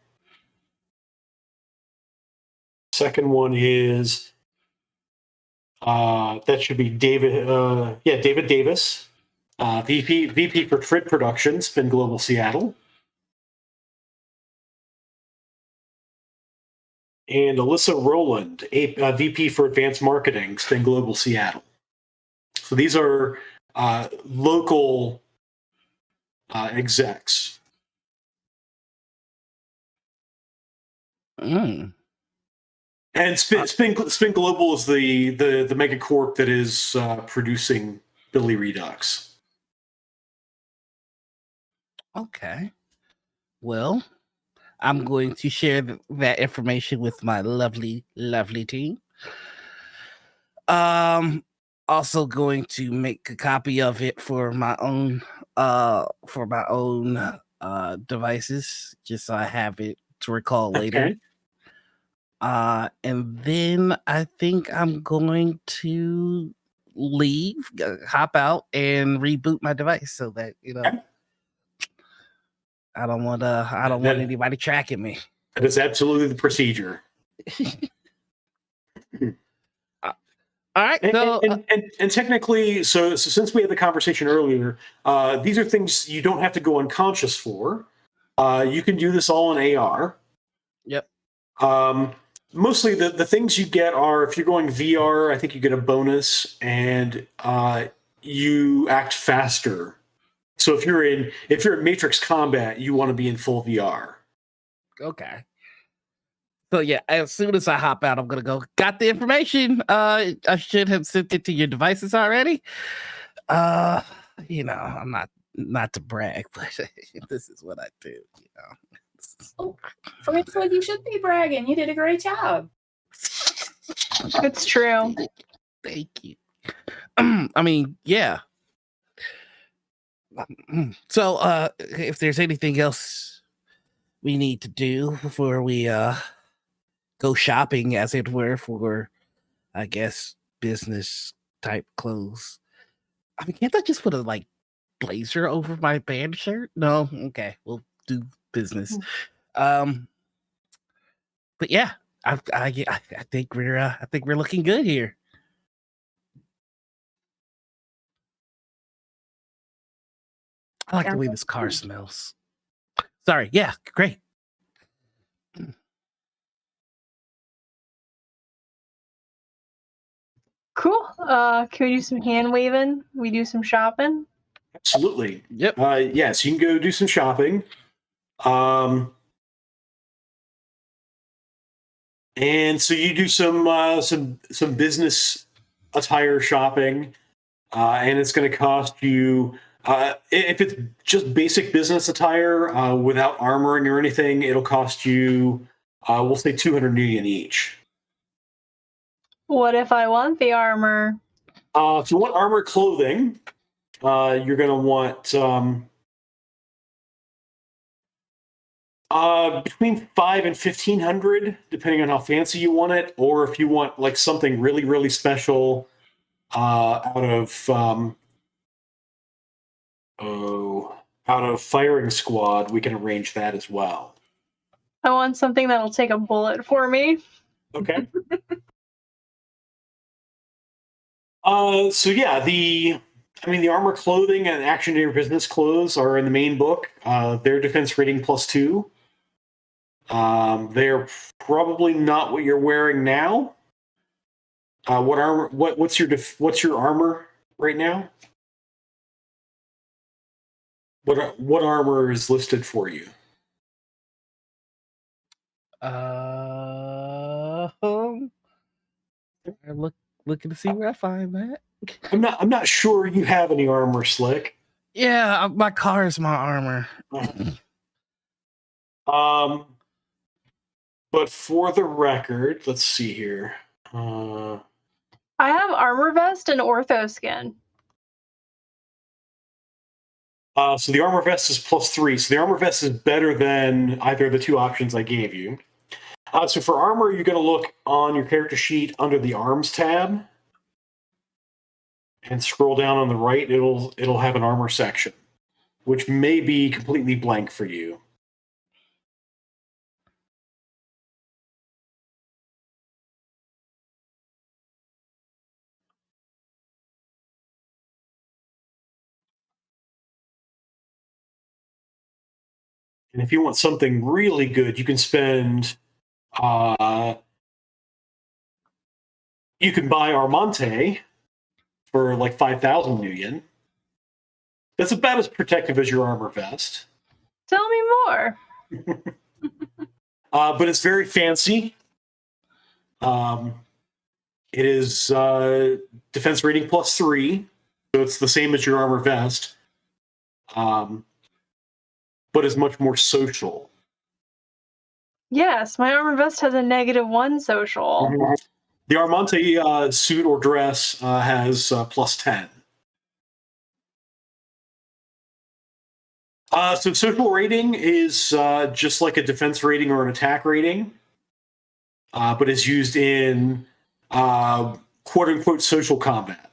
Second one is, that should be David Davis, VP for Trid Production, Spin Global Seattle. And Alyssa Rowland, VP for Advanced Marketing, Spin Global Seattle. So these are local execs. Mm. And Spin Global is the megacorp that is producing Billy Redux. Okay. Well, I'm going to share that information with my lovely, lovely team. Also going to make a copy of it for my own devices, just so I have it to recall later. And then I think I'm going to leave, hop out, and reboot my device so that I don't want anybody tracking me. That is absolutely the procedure. All right. And technically, so since we had the conversation earlier, these are things you don't have to go unconscious for. You can do this all in AR. Yep. Mostly the things you get are, if you're going VR, I think you get a bonus, and you act faster. So if you're in Matrix Combat, you want to be in full VR. Okay. So yeah, as soon as I hop out, I'm gonna go. Got the information. I should have sent it to your devices already. I'm not to brag, but this is what I do. Oh, first one, you should be bragging. You did a great job. It's true. Thank you. I mean, yeah. So, if there's anything else we need to do before we go shopping, as it were, for, I guess, business type clothes. I mean, can't I just put a like blazer over my band shirt? No, okay, we'll do business. But yeah, I think we're looking good here. I like the way this car smells. Sorry, yeah, great. Cool. Can we do some hand waving? We do some shopping? Absolutely. Yep. Yes, you can go do some shopping. And so you do some business attire shopping, and it's going to cost you. If it's just basic business attire without armoring or anything, it'll cost you, we'll say 200 nuyen each. What if I want the armor? If you want armor clothing, you're going to want between 5 and 1,500, depending on how fancy you want it, or if you want like something really, really special out of firing squad, we can arrange that as well. I want something that'll take a bullet for me. Okay. So yeah, the armor clothing and action to your business clothes are in the main book. Their defense rating +2. They're probably not what you're wearing now. What armor? What's your armor right now? What armor is listed for you? I'm looking to see where I find that. I'm not sure you have any armor, Slick. Yeah, my car is my armor. But for the record, let's see here. I have armor vest and ortho skin. So the armor vest is +3. So the armor vest is better than either of the two options I gave you. So for armor, you're going to look on your character sheet under the arms tab, and scroll down on the right. It'll have an armor section, which may be completely blank for you. And if you want something really good, you can spend. You can buy Armante for like 5,000 nuyen. That's about as protective as your armor vest. Tell me more. But it's very fancy. It is defense rating +3, so it's the same as your armor vest, but is much more social. Yes, my armor vest has a -1 social. The Armante suit or dress has +10. So social rating is just like a defense rating or an attack rating, but is used in quote unquote social combat.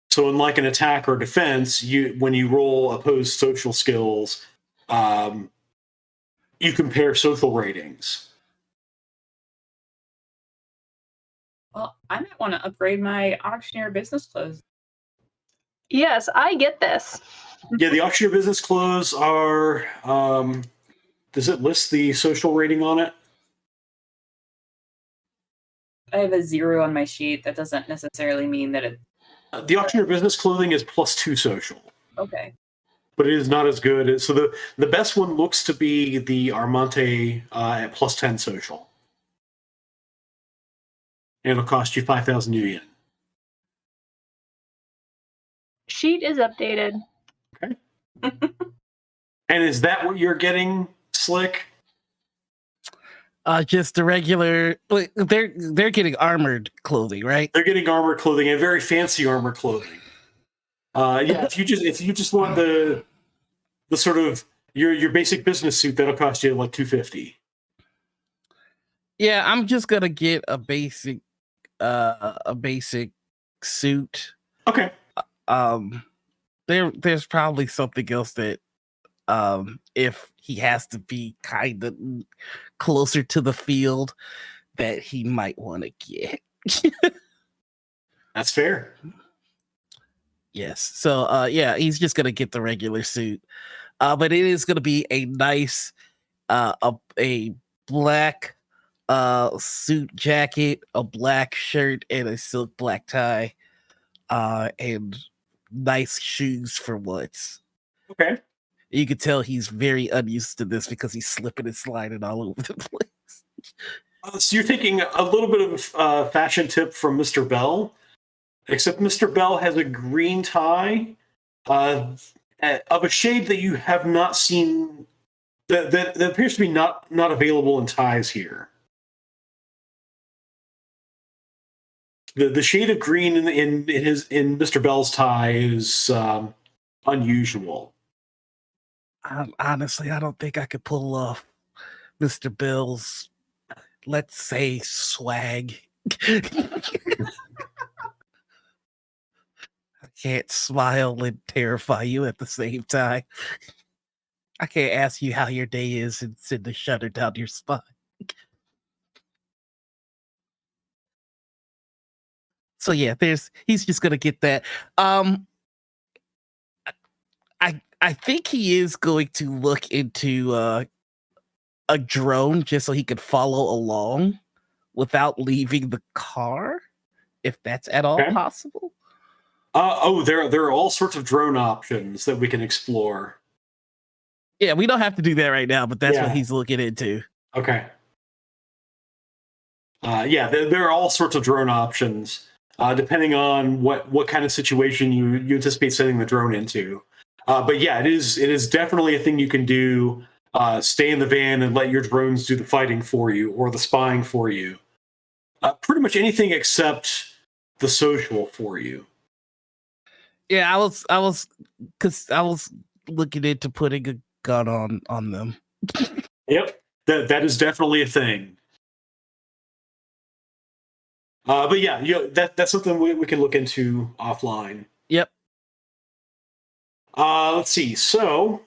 So unlike an attack or defense, when you roll opposed social skills, you compare social ratings. Well, I might want to upgrade my auctioneer business clothes. Yes, I get this. Yeah, the auctioneer business clothes are. Does it list the social rating on it? I have a 0 on my sheet. That doesn't necessarily mean that it. The auctioneer business clothing is +2 social. Okay. But it is not as good. So the best one looks to be the Armante at +10 social. And it'll cost you 5,000 nuyen. Sheet is updated. Okay. And is that what you're getting, Slick? Just the regular. They're getting armored clothing, right? They're getting armored clothing and very fancy armored clothing. Yeah, if you just want the sort of your basic business suit, that'll cost you like $250. Yeah, I'm just gonna get a basic suit. Okay. There's probably something else that if he has to be kind of closer to the field that he might want to get. That's fair. Yes. So yeah, he's just gonna get the regular suit. But it is gonna be a nice a black suit jacket, a black shirt, and a silk black tie. And nice shoes for once. Okay. You could tell he's very unused to this because he's slipping and sliding all over the place. So you're taking a little bit of fashion tip from Mr. Bell, except Mr. Bell has a green tie of a shade that you have not seen, that appears to be not available in ties here. The shade of green in Mr. Bell's tie is unusual. Honestly, I don't think I could pull off Mr. Bell's, let's say, swag. I can't smile and terrify you at the same time. I can't ask you how your day is and send a shudder down your spine. So yeah, he's just gonna get that. I think he is going to look into a drone just so he could follow along without leaving the car, if that's at all possible. There are all sorts of drone options that we can explore. Yeah, we don't have to do that right now, but that's what he's looking into. Okay. Yeah, there are all sorts of drone options, depending on what kind of situation you anticipate sending the drone into. But yeah, it is definitely a thing you can do. Stay in the van and let your drones do the fighting for you or the spying for you. Pretty much anything except the social for you. Yeah, I was looking into putting a gun on them. Yep, that is definitely a thing. But yeah, that's something we can look into offline. Yep. Let's see. So,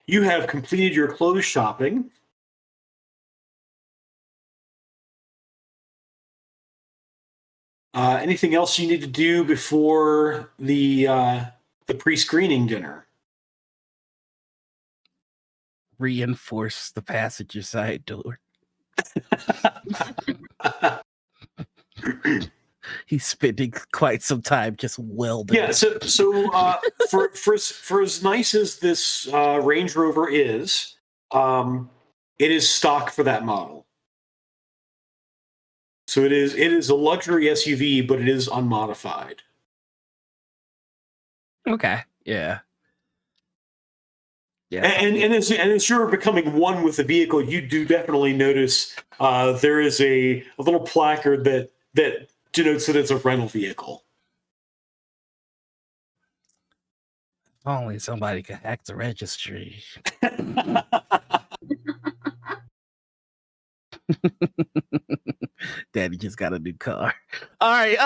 you have completed your clothes shopping. Anything else you need to do before the pre-screening dinner? Reinforce the passenger side door. He's spending quite some time just welding. Yeah, so for as nice as this Range Rover is, it is stock for that model. So it is a luxury SUV, but it is unmodified. Okay. Yeah. Yeah. And as you're becoming one with the vehicle, you do definitely notice there is a little placard that denotes that it's a rental vehicle. If only somebody could hack the registry. Daddy just got a new car. All right.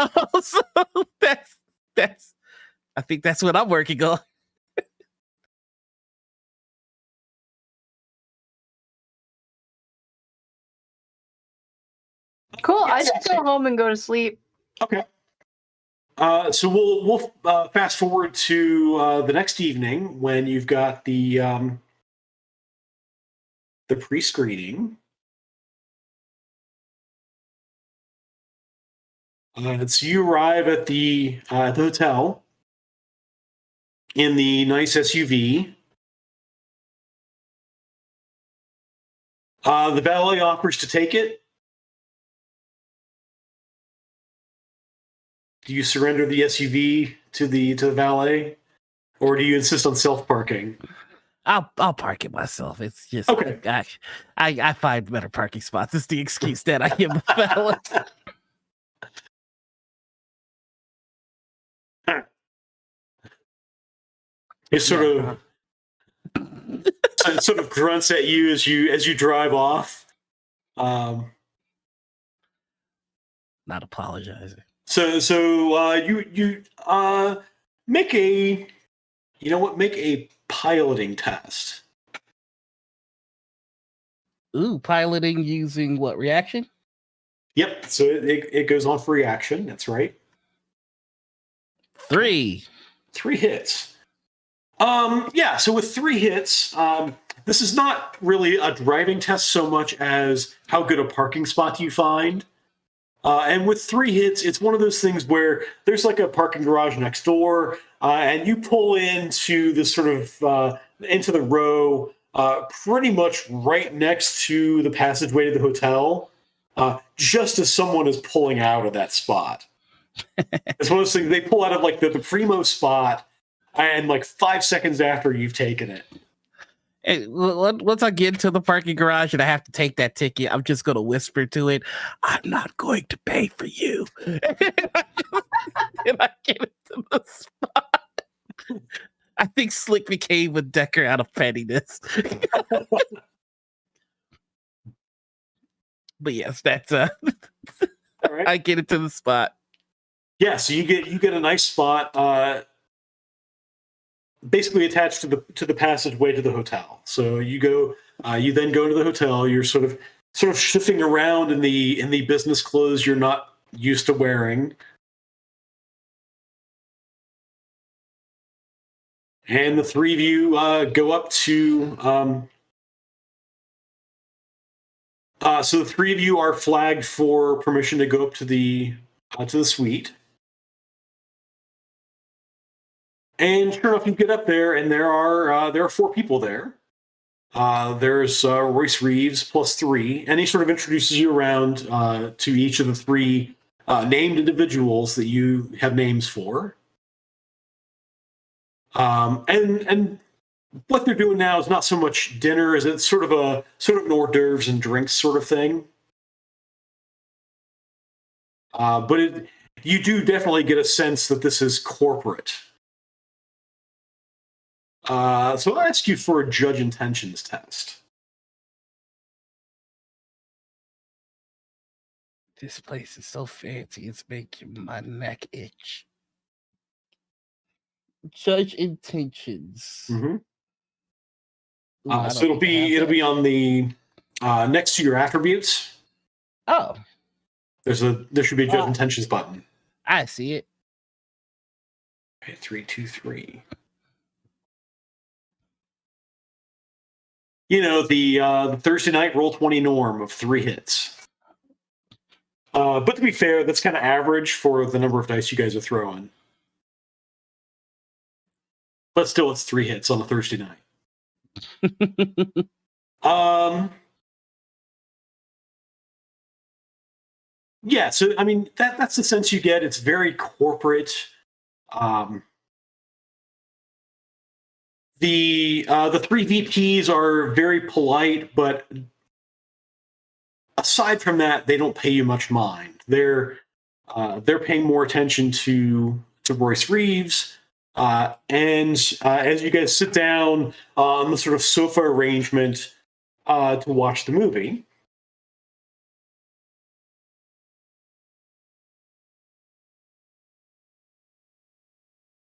So that's I think that's what I'm working on. Cool. I just go home and go to sleep. Okay. So we'll fast forward to the next evening when you've got the pre-screening. So you arrive at the hotel in the nice SUV. The valet offers to take it. Do you surrender the SUV to the valet, or do you insist on self-parking? I'll park it myself. It's just okay. I find better parking spots. It's the excuse that I give the valet. All It sort of grunts at you as you drive off. Not apologizing. So you make a piloting test. Ooh, piloting using what reaction? Yep. So it goes on for reaction. That's right. 3 hits. Yeah. So with 3 hits, this is not really a driving test so much as how good a parking spot you find. And with 3 hits, it's one of those things where there's like a parking garage next door, and you pull into this sort of into the row, pretty much right next to the passageway to the hotel, just as someone is pulling out of that spot. It's one of those things, they pull out of like the primo spot, and like 5 seconds after you've taken it. Hey, once I get into the parking garage and I have to take that ticket, I'm just going to whisper to it, "I'm not going to pay for you." And I get into the spot. I think Slick became a Decker out of pettiness. But yes, that's All right. I get into the spot. Yeah, so you get a nice spot, basically attached to the passageway to the hotel. So you then go to the hotel. You're sort of shifting around in the business clothes you're not used to wearing, and the 3 of you go up to. So the 3 of you are flagged for permission to go up to the suite. And sure enough, you get up there, and there are 4 people there. There's Royce Reeves plus 3, and he sort of introduces you around to each of the 3 named individuals that you have names for. And what they're doing now is not so much dinner as it's sort of an hors d'oeuvres and drinks sort of thing. But you do definitely get a sense that this is corporate. So I'll ask you for a judge intentions test. This place is so fancy, it's making my neck itch. Judge intentions. Mm-hmm. Ooh, So it'll be on the next to your attributes. Oh, There should be a judge intentions button. I see it. Okay, 3, 2, 3. You know, the Thursday night Roll20 norm of 3 hits. But to be fair, that's kind of average for the number of dice you guys are throwing. But still, it's 3 hits on a Thursday night. Yeah, so I mean that's the sense you get. It's very corporate. The 3 VPs are very polite, but aside from that, they don't pay you much mind. They're paying more attention to Royce Reeves, and as you guys sit down on the sort of sofa arrangement to watch the movie.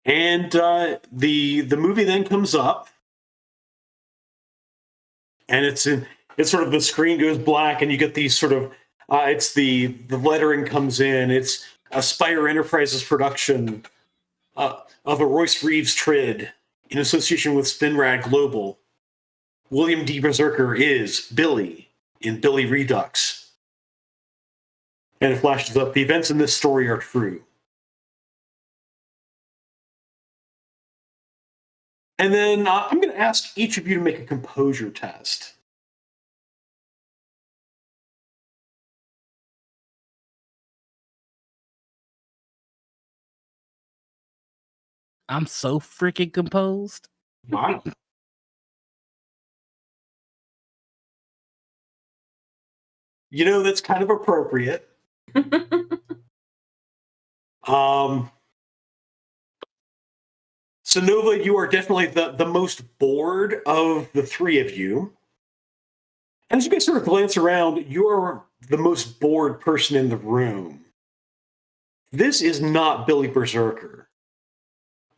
And the movie then comes up, and it's sort of the screen goes black, and you get these sort of it's the lettering comes in. It's a Spire Enterprises production of a Royce Reeves Trid in association with Spinrad Global. William D. Berserker is Billy in Billy Redux, and it flashes up. The events in this story are true. And then I'm going to ask each of you to make a composure test. I'm so freaking composed. Wow. You know, that's kind of appropriate. So Nova, you are definitely the most bored of the three of you. And as you guys sort of glance around, you're the most bored person in the room. This is not Billy Berserker.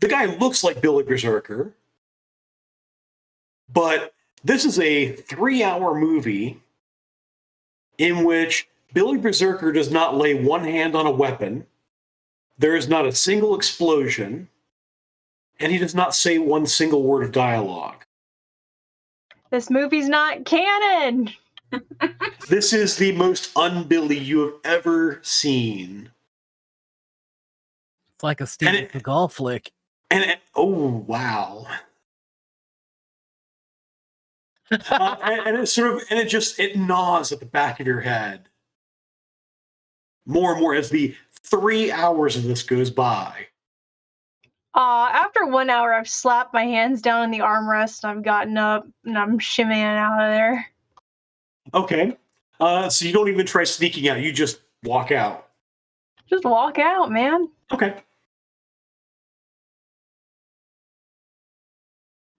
The guy looks like Billy Berserker, but this is a 3-hour movie in which Billy Berserker does not lay one hand on a weapon, there is not a single explosion, and he does not say one single word of dialogue. This movie's not canon. This is the most un-Billy you have ever seen. It's like a Steven Seagal flick. Oh, wow. And it sort of, and it gnaws at the back of your head more and more as the 3 hours of this goes by. After 1 hour, I've slapped my hands down in the armrest, and I've gotten up, and I'm shimmying out of there. Okay. So you don't even try sneaking out. You just walk out. Just walk out, man. Okay.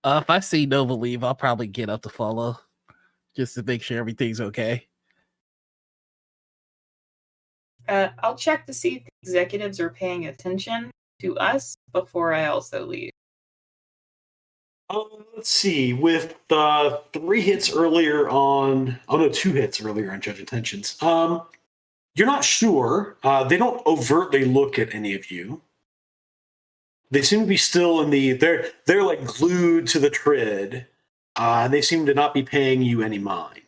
If I see Nova leave, I'll probably get up to follow, just to make sure everything's okay. I'll check to see if the executives are paying attention to us before I also leave. Let's see. With 3 hits earlier on, 2 hits earlier on Judge Intentions. You're not sure. They don't overtly look at any of you. They seem to be still in the. They're like glued to the trid, and they seem to not be paying you any mind.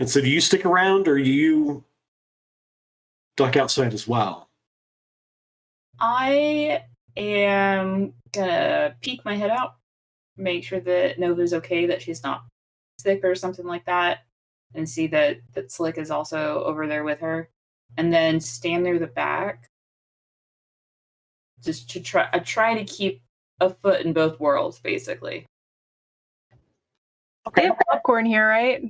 And so, do you stick around, or you duck outside as well? I am gonna peek my head out, make sure that Nova's okay, that she's not sick or something like that, and see that Slick is also over there with her, and then stand near the back, just to try to keep a foot in both worlds, basically. Okay. They have popcorn here, right?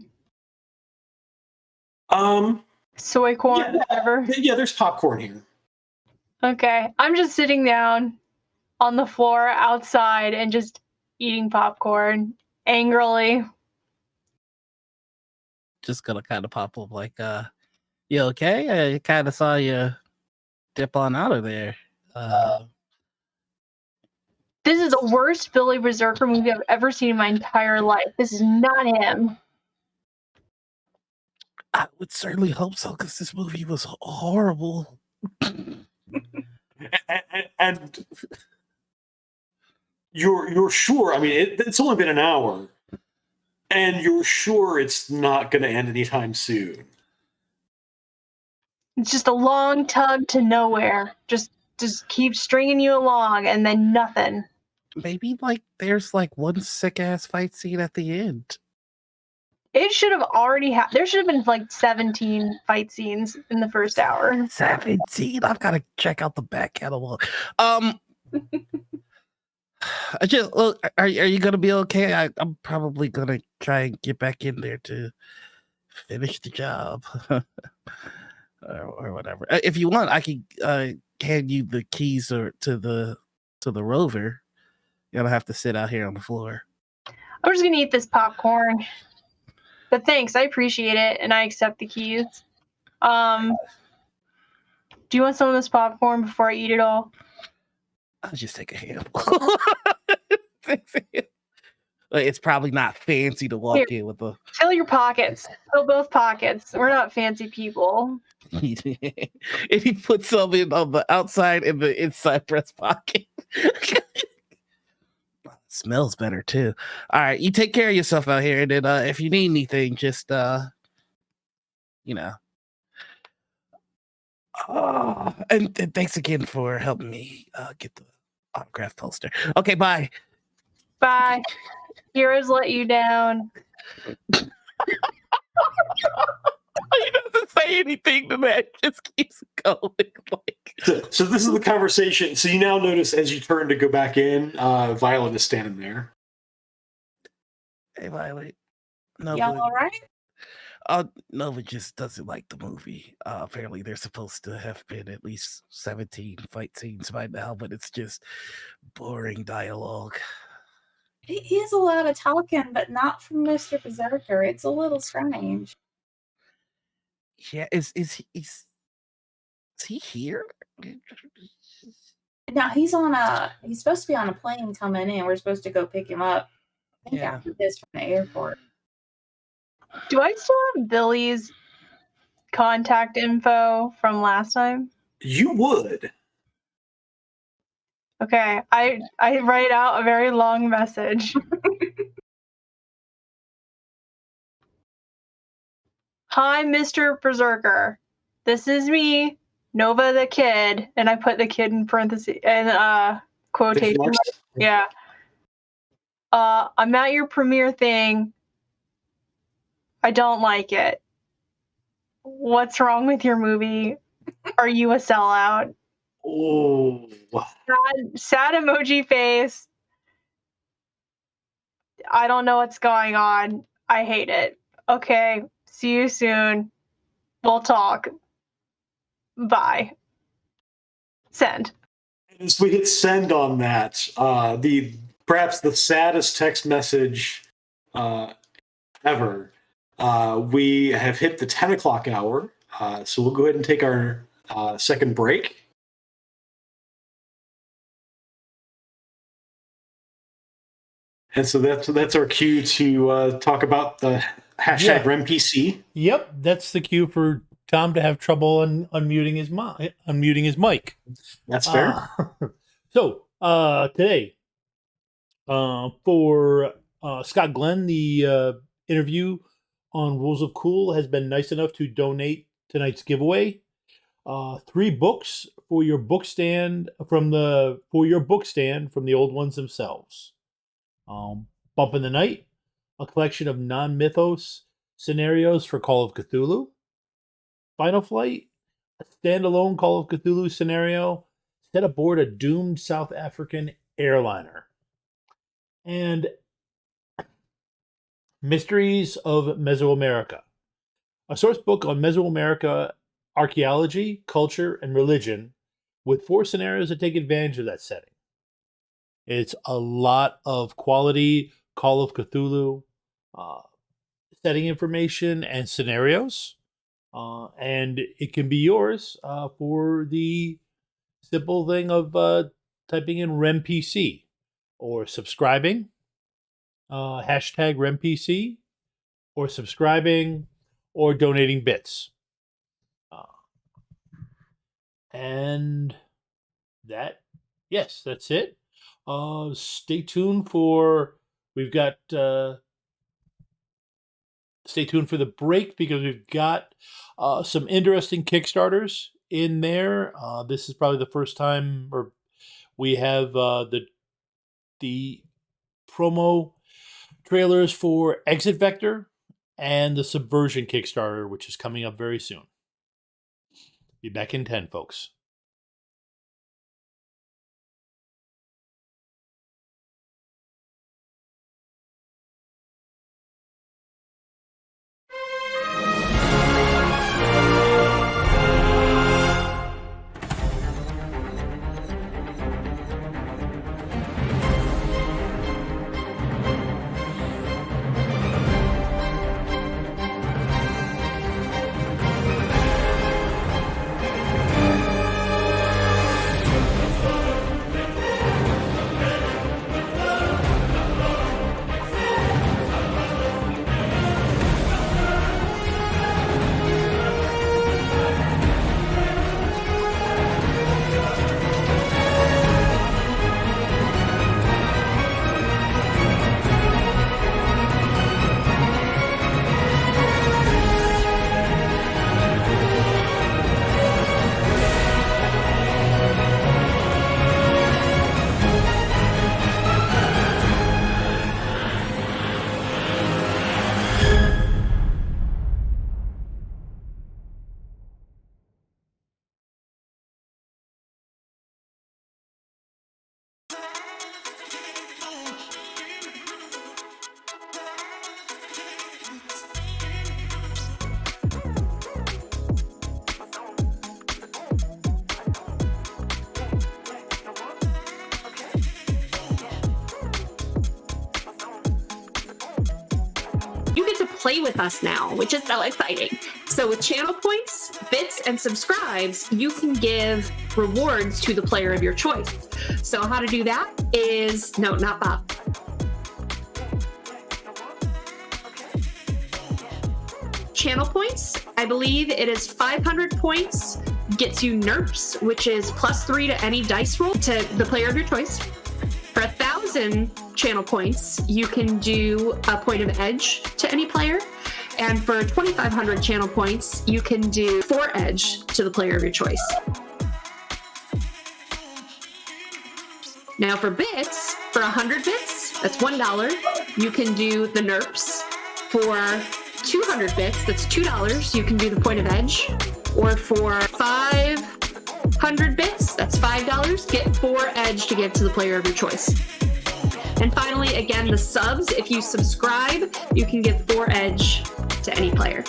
Soy corn, yeah, whatever. Yeah, there's popcorn here. Okay, I'm just sitting down on the floor outside and just eating popcorn angrily. Just gonna kind of pop up like, you okay? I kind of saw you dip on out of there. This is the worst Billy Berserker movie I've ever seen in my entire life. This is not him. I would certainly hope so, because this movie was horrible. And you're sure? I mean, it's only been an hour, and you're sure it's not going to end anytime soon. It's just a long tug to nowhere. Just keep stringing you along, and then nothing. Maybe there's one sick ass fight scene at the end. It should have already there should have been 17 fight scenes in the first hour. 17? I've got to check out the back catalog. Look, are you gonna be okay? I'm probably gonna try and get back in there to finish the job, or whatever. If you want, I can hand you the keys to the rover. You don't have to sit out here on the floor. I'm just gonna eat this popcorn. But thanks, I appreciate it, and I accept the keys. Do you want some of this popcorn before I eat it all? I'll just take a handful. It's probably not fancy to walk in with a. Fill your pockets. Fill both pockets. We're not fancy people. And he puts some in on the outside and the inside breast pocket. Smells better too. All right, you take care of yourself out here, and then if you need anything, just and thanks again for helping me get the autograph poster. Okay, bye. Bye. Heroes let you down. He doesn't say anything to that. Just keeps going. So this is the conversation. So you now notice as you turn to go back in, Violet is standing there. Hey, Violet. No, Y'all all right? Nova just doesn't like the movie. Apparently, there's supposed to have been at least 17 fight scenes by now, but it's just boring dialogue. It is a lot of talking, but not from Mr. Berserker. It's a little strange. Yeah, is he here? Now he's supposed to be on a plane coming in. We're supposed to go pick him up. I think after this from the airport. Do I still have Billy's contact info from last time? You would. Okay, I write out a very long message. Hi, Mr. Berserker. This is me, Nova the Kid, and I put the kid in parentheses and quotation marks. Yeah. I'm at your premiere thing. I don't like it. What's wrong with your movie? Are you a sellout? Oh. Sad emoji face. I don't know what's going on. I hate it. Okay, see you soon. We'll talk. Bye. Send. As we hit send on that, perhaps the saddest text message ever. We have hit the 10 o'clock hour, so we'll go ahead and take our second break. And so that's our cue to talk about the hashtag RemPC. Yep, that's the cue for Tom to have trouble unmuting his mic. That's fair. So today, for Scott Glenn, the interview on Rules of Cool has been nice enough to donate tonight's giveaway. 3 books for your book stand from the old ones themselves. Bump in the Night, a collection of non-mythos scenarios for Call of Cthulhu. Final Flight, a standalone Call of Cthulhu scenario set aboard a doomed South African airliner. And Mysteries of Mesoamerica, a source book on Mesoamerica archaeology, culture, and religion with 4 scenarios that take advantage of that setting. It's a lot of quality Call of Cthulhu setting information and scenarios. And it can be yours for the simple thing of typing in RemPC or subscribing, hashtag RemPC, or subscribing or donating bits. And that's it. Stay tuned for stay tuned for the break because we've got some interesting Kickstarters in there. This is probably the first time we have the promo trailers for Exit Vector and the Subversion Kickstarter, which is coming up very soon. Be back in 10, folks. play with us now, which is so exciting. So with channel points, bits, and subscribes, you can give rewards to the player of your choice. So how to do that is, no, not Bob. Channel points, I believe it is 500 points, gets you NERPs, which is +3 to any dice roll to the player of your choice. For 1,000 channel points, you can do a point of edge to any player. And for 2,500 channel points, you can do 4 edge to the player of your choice. Now for bits, for 100 bits, that's $1, you can do the NERPs. For 200 bits, that's $2, you can do the point of edge. Or for 500 bits, that's $5, get 4 edge to give to the player of your choice. And finally, again, the subs, if you subscribe, you can give 4 edge to any player.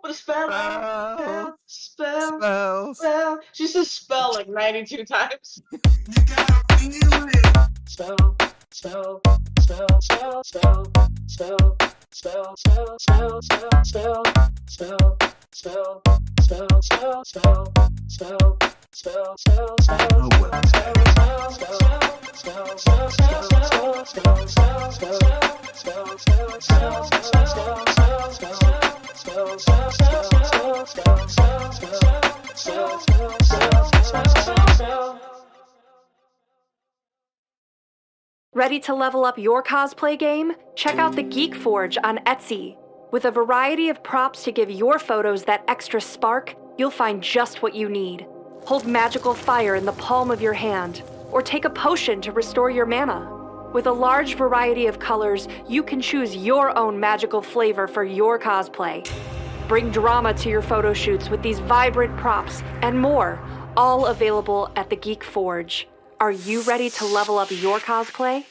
What a spell! Spell! She says spell like 92 times. Spell. Ready to level up your cosplay game? Check out the Geek Forge on Etsy. With a variety of props to give your photos that extra spark, you'll find just what you need. Hold magical fire in the palm of your hand, or take a potion to restore your mana. With a large variety of colors, you can choose your own magical flavor for your cosplay. Bring drama to your photo shoots with these vibrant props and more, all available at the Geek Forge. Are you ready to level up your cosplay?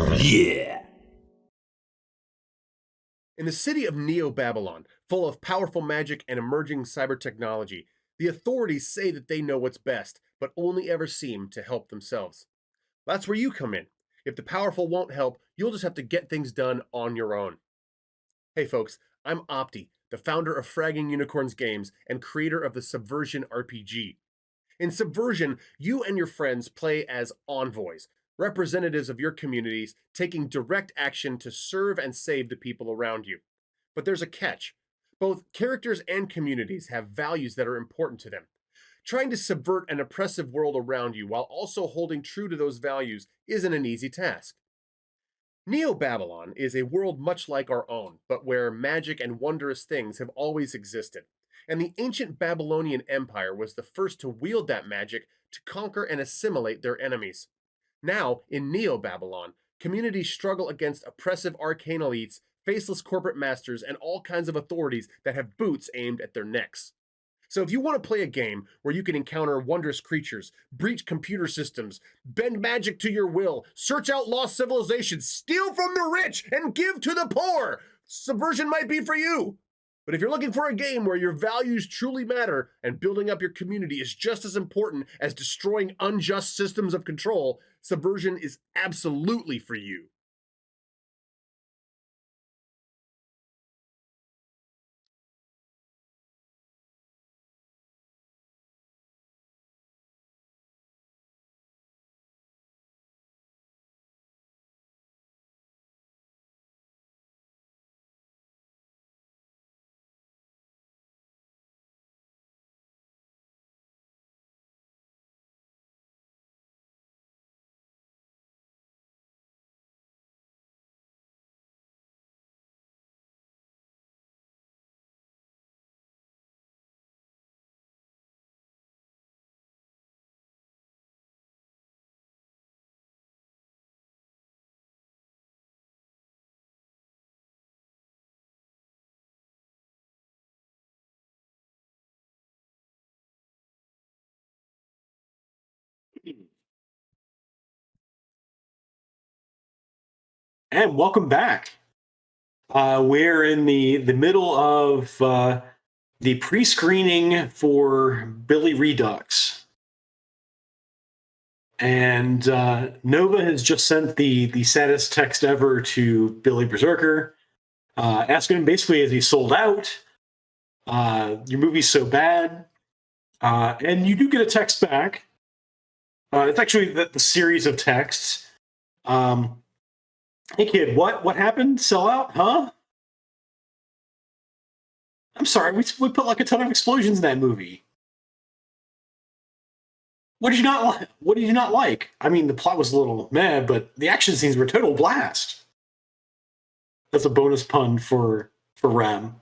Yeah. In the city of Neo-Babylon, full of powerful magic and emerging cyber technology, the authorities say that they know what's best, but only ever seem to help themselves. That's where you come in. If the powerful won't help, you'll just have to get things done on your own. Hey folks, I'm Opti, the founder of Fragging Unicorns Games and creator of the Subversion RPG. In Subversion, you and your friends play as envoys, representatives of your communities taking direct action to serve and save the people around you. But there's a catch. Both characters and communities have values that are important to them. Trying to subvert an oppressive world around you while also holding true to those values isn't an easy task. Neo-Babylon is a world much like our own, but where magic and wondrous things have always existed. And the ancient Babylonian Empire was the first to wield that magic to conquer and assimilate their enemies. Now, in Neo-Babylon, communities struggle against oppressive arcane elites, faceless corporate masters, and all kinds of authorities that have boots aimed at their necks. So if you want to play a game where you can encounter wondrous creatures, breach computer systems, bend magic to your will, search out lost civilizations, steal from the rich, and give to the poor, Subversion might be for you. But if you're looking for a game where your values truly matter and building up your community is just as important as destroying unjust systems of control, Subversion is absolutely for you. And welcome back. We're in the middle of the pre-screening for Billy Redux. And Nova has just sent the saddest text ever to Billy Berserker, asking him basically, is he sold out? Your movie's so bad. And you do get a text back. It's actually the series of texts. Hey kid, what happened? Sell out? Huh? I'm sorry, we put like a ton of explosions in that movie. What did you not like? What did you not like? I mean, the plot was a little meh, but the action scenes were a total blast. That's a bonus pun for Ram.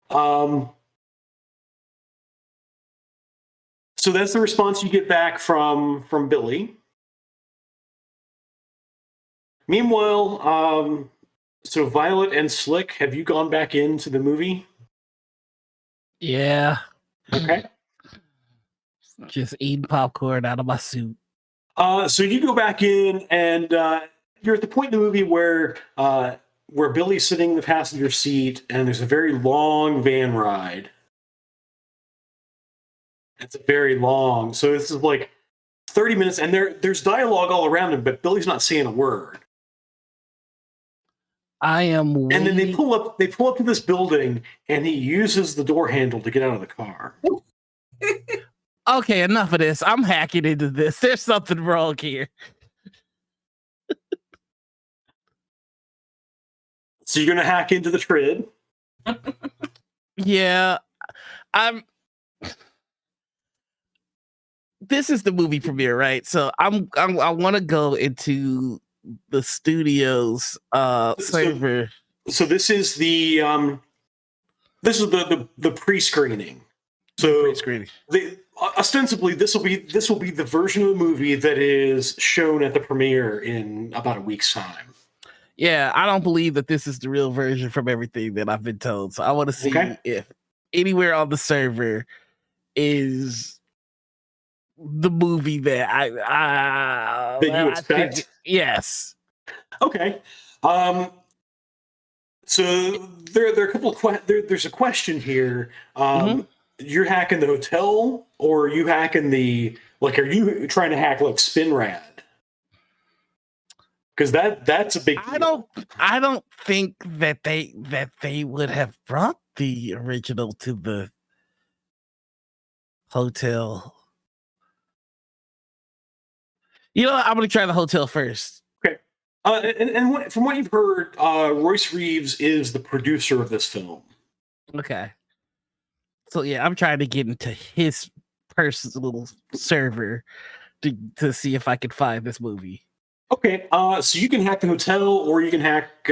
So that's the response you get back from Billy. Meanwhile, so Violet and Slick, have you gone back into the movie? Yeah. Okay. Just eating popcorn out of my suit. So you go back in, and you're at the point in the movie where Billy's sitting in the passenger seat, and there's a very long van ride. It's a very long. So this is like 30 minutes, and there's dialogue all around him, but Billy's not saying a word. I am waiting. And then they pull up to this building, and he uses the door handle to get out of the car. Okay, enough of this. I'm hacking into this. There's something wrong here. So you're gonna hack into the Trid? Yeah, this is the movie premiere, right? So I want to go into the studio's server. So this is the pre-screening. So Pre-screening. Ostensibly, this will be the version of the movie that is shown at the premiere in about a week's time. Yeah, I don't believe that this is the real version from everything that I've been told. So I want to see if anywhere on the server is the movie that that you expect. Yes. Okay. So there are a couple of there's a question here. You're hacking the hotel, or are you hacking the Are you trying to hack like Spinrad? Because that's a big deal. I don't think that they would have brought the original to the hotel. You know what? I'm gonna try the hotel first. Okay. From what you've heard, Royce Reeves is the producer of this film. Okay. So yeah, I'm trying to get into his personal server to see if I can find this movie. Okay. So you can hack the hotel, or you can hack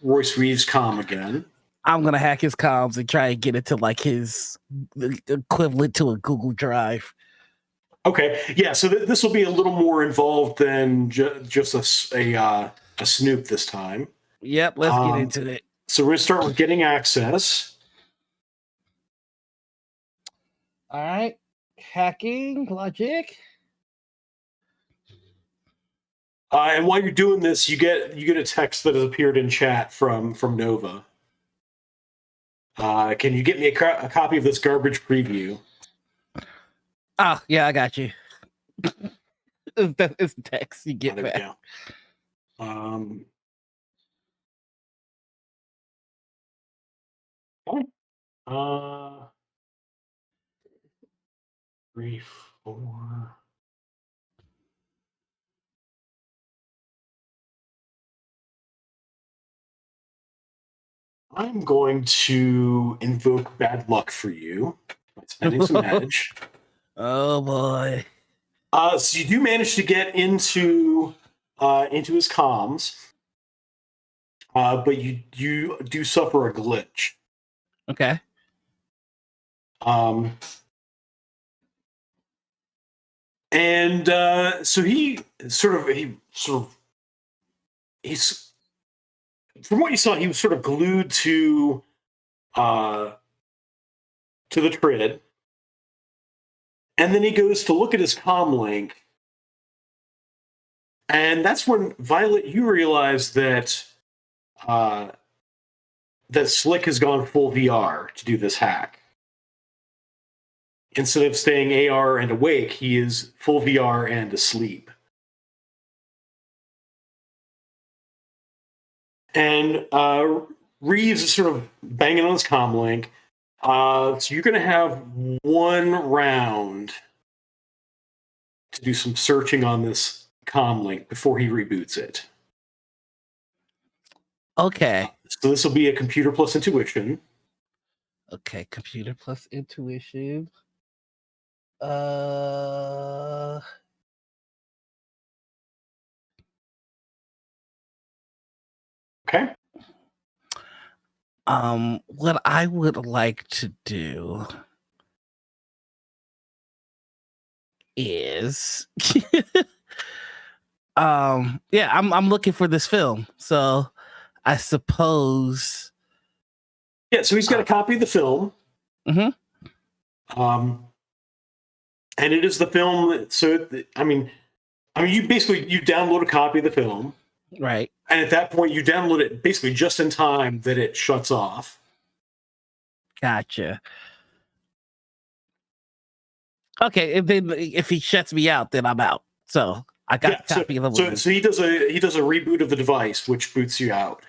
Royce Reeves' comm again. I'm gonna hack his comms and try and get it to like his equivalent to a Google Drive. Okay. Yeah. So this will be a little more involved than just a snoop this time. Yep. Let's get into it. So we're gonna start with getting access. All right. Hacking logic. And while you're doing this, you get a text that has appeared in chat from Nova. Can you get me a copy of this garbage preview? Oh yeah, I got you. It's text you get back. There we go. Okay. 3, 4. I'm going to invoke bad luck for you by spending some edge. Oh boy. So you do manage to get into his comms, but you do suffer a glitch. Okay. And so he's from what you saw, he was sort of glued to the Trid, and then he goes to look at his comm link, and that's when Violet, you realize that that Slick has gone full VR to do this hack. Instead of staying AR and awake, he is full VR and asleep. And Reeves is sort of banging on his comm link. So you're going to have 1 round to do some searching on this comm link before he reboots it. Okay. So this will be a computer plus intuition. Okay, computer plus intuition. Okay. What I would like to do is yeah, I'm looking for this film. So I suppose so he's got a copy of the film. Mm-hmm. And it is the film that, I mean you download a copy of the film. Right. And at that point, you download it basically just in time that it shuts off. Gotcha. Okay, if he shuts me out, then I'm out. So I got a copy of the movie. So he does a reboot of the device, which boots you out.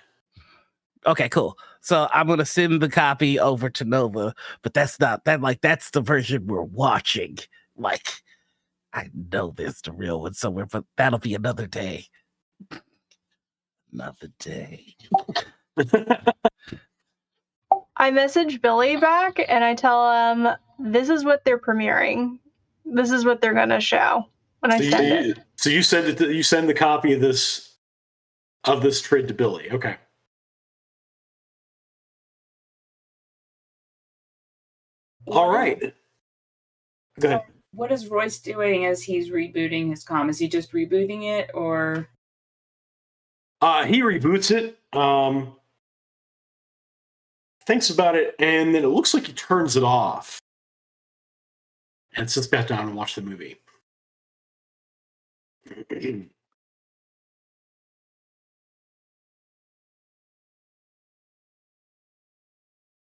Okay, cool. So I'm gonna send the copy over to Nova, but that's the version we're watching. Like, I know there's the real one somewhere, but that'll be another day. Another day. I message Billy back and I tell him this is what they're premiering. This is what they're gonna show when I send it. So you send it. You send the copy of this Trid to Billy. Okay. All right. Go ahead. What is Royce doing as he's rebooting his comm? Is he just rebooting it, or? He reboots it. Thinks about it, and then it looks like he turns it off. and sits back down and watches the movie.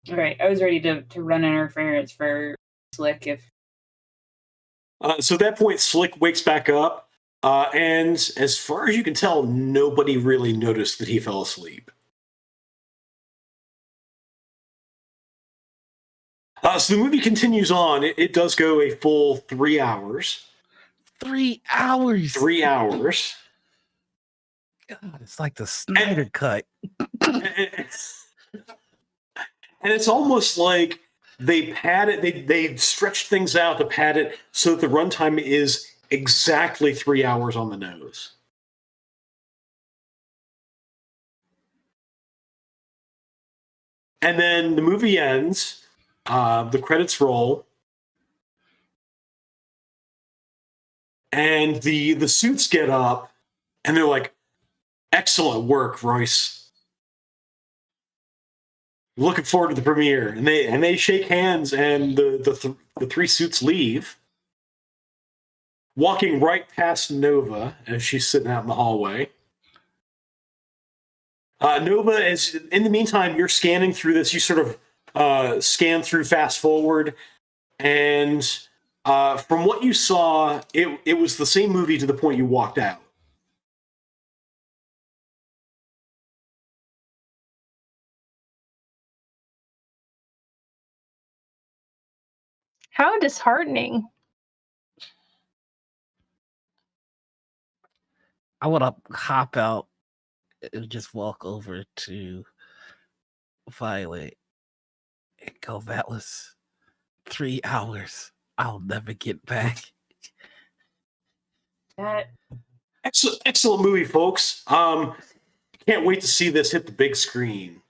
All right, I was ready to run interference for Slick if. So at that point, Slick wakes back up, and as far as you can tell, nobody really noticed that he fell asleep. So the movie continues on. It does go a full 3 hours. 3 hours. 3 hours. God, it's like the Snyder cut. And it's almost like they pad it, they stretched things out to pad it so that the runtime is exactly 3 hours on the nose. And then the movie ends, the credits roll, and the suits get up, and they're like, "Excellent work, Royce. Looking forward to the premiere." And they shake hands, and the three suits leave, walking right past Nova as she's sitting out in the hallway. Nova is, in the meantime, you're scanning through this. You sort of scan through fast forward, and from what you saw, it was the same movie to the point you walked out. How disheartening. I want to hop out and just walk over to Violet and go, "That was 3 hours I'll never get back." That Excellent movie, folks. Can't wait to see this hit the big screen.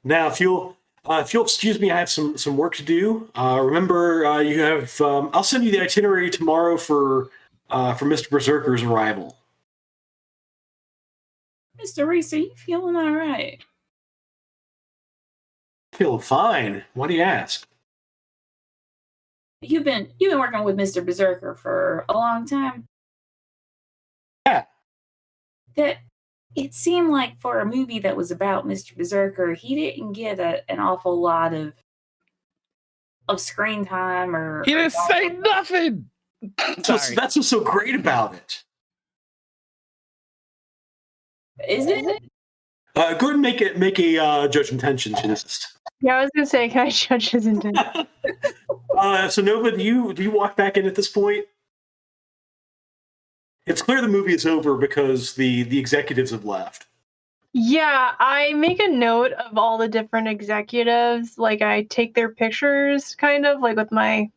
Now, if you'll excuse me, I have some work to do. Remember, you have. I'll send you the itinerary tomorrow for Mr. Berserker's arrival. Mr. Reese, are you feeling all right? Feeling fine. Why do you ask? You've been working with Mr. Berserker for a long time. Yeah. That it seemed like for a movie that was about Mr. Berserker, he didn't get an awful lot of screen time or. He didn't say nothing. That's what's so great about it. Is it? Go ahead and make a judge intention test. Yeah, I was gonna say, can I judge his intent? So Nova, do you walk back in at this point? It's clear the movie is over because the executives have left. Yeah, I make a note of all the different executives. Like, I take their pictures, kind of like with my.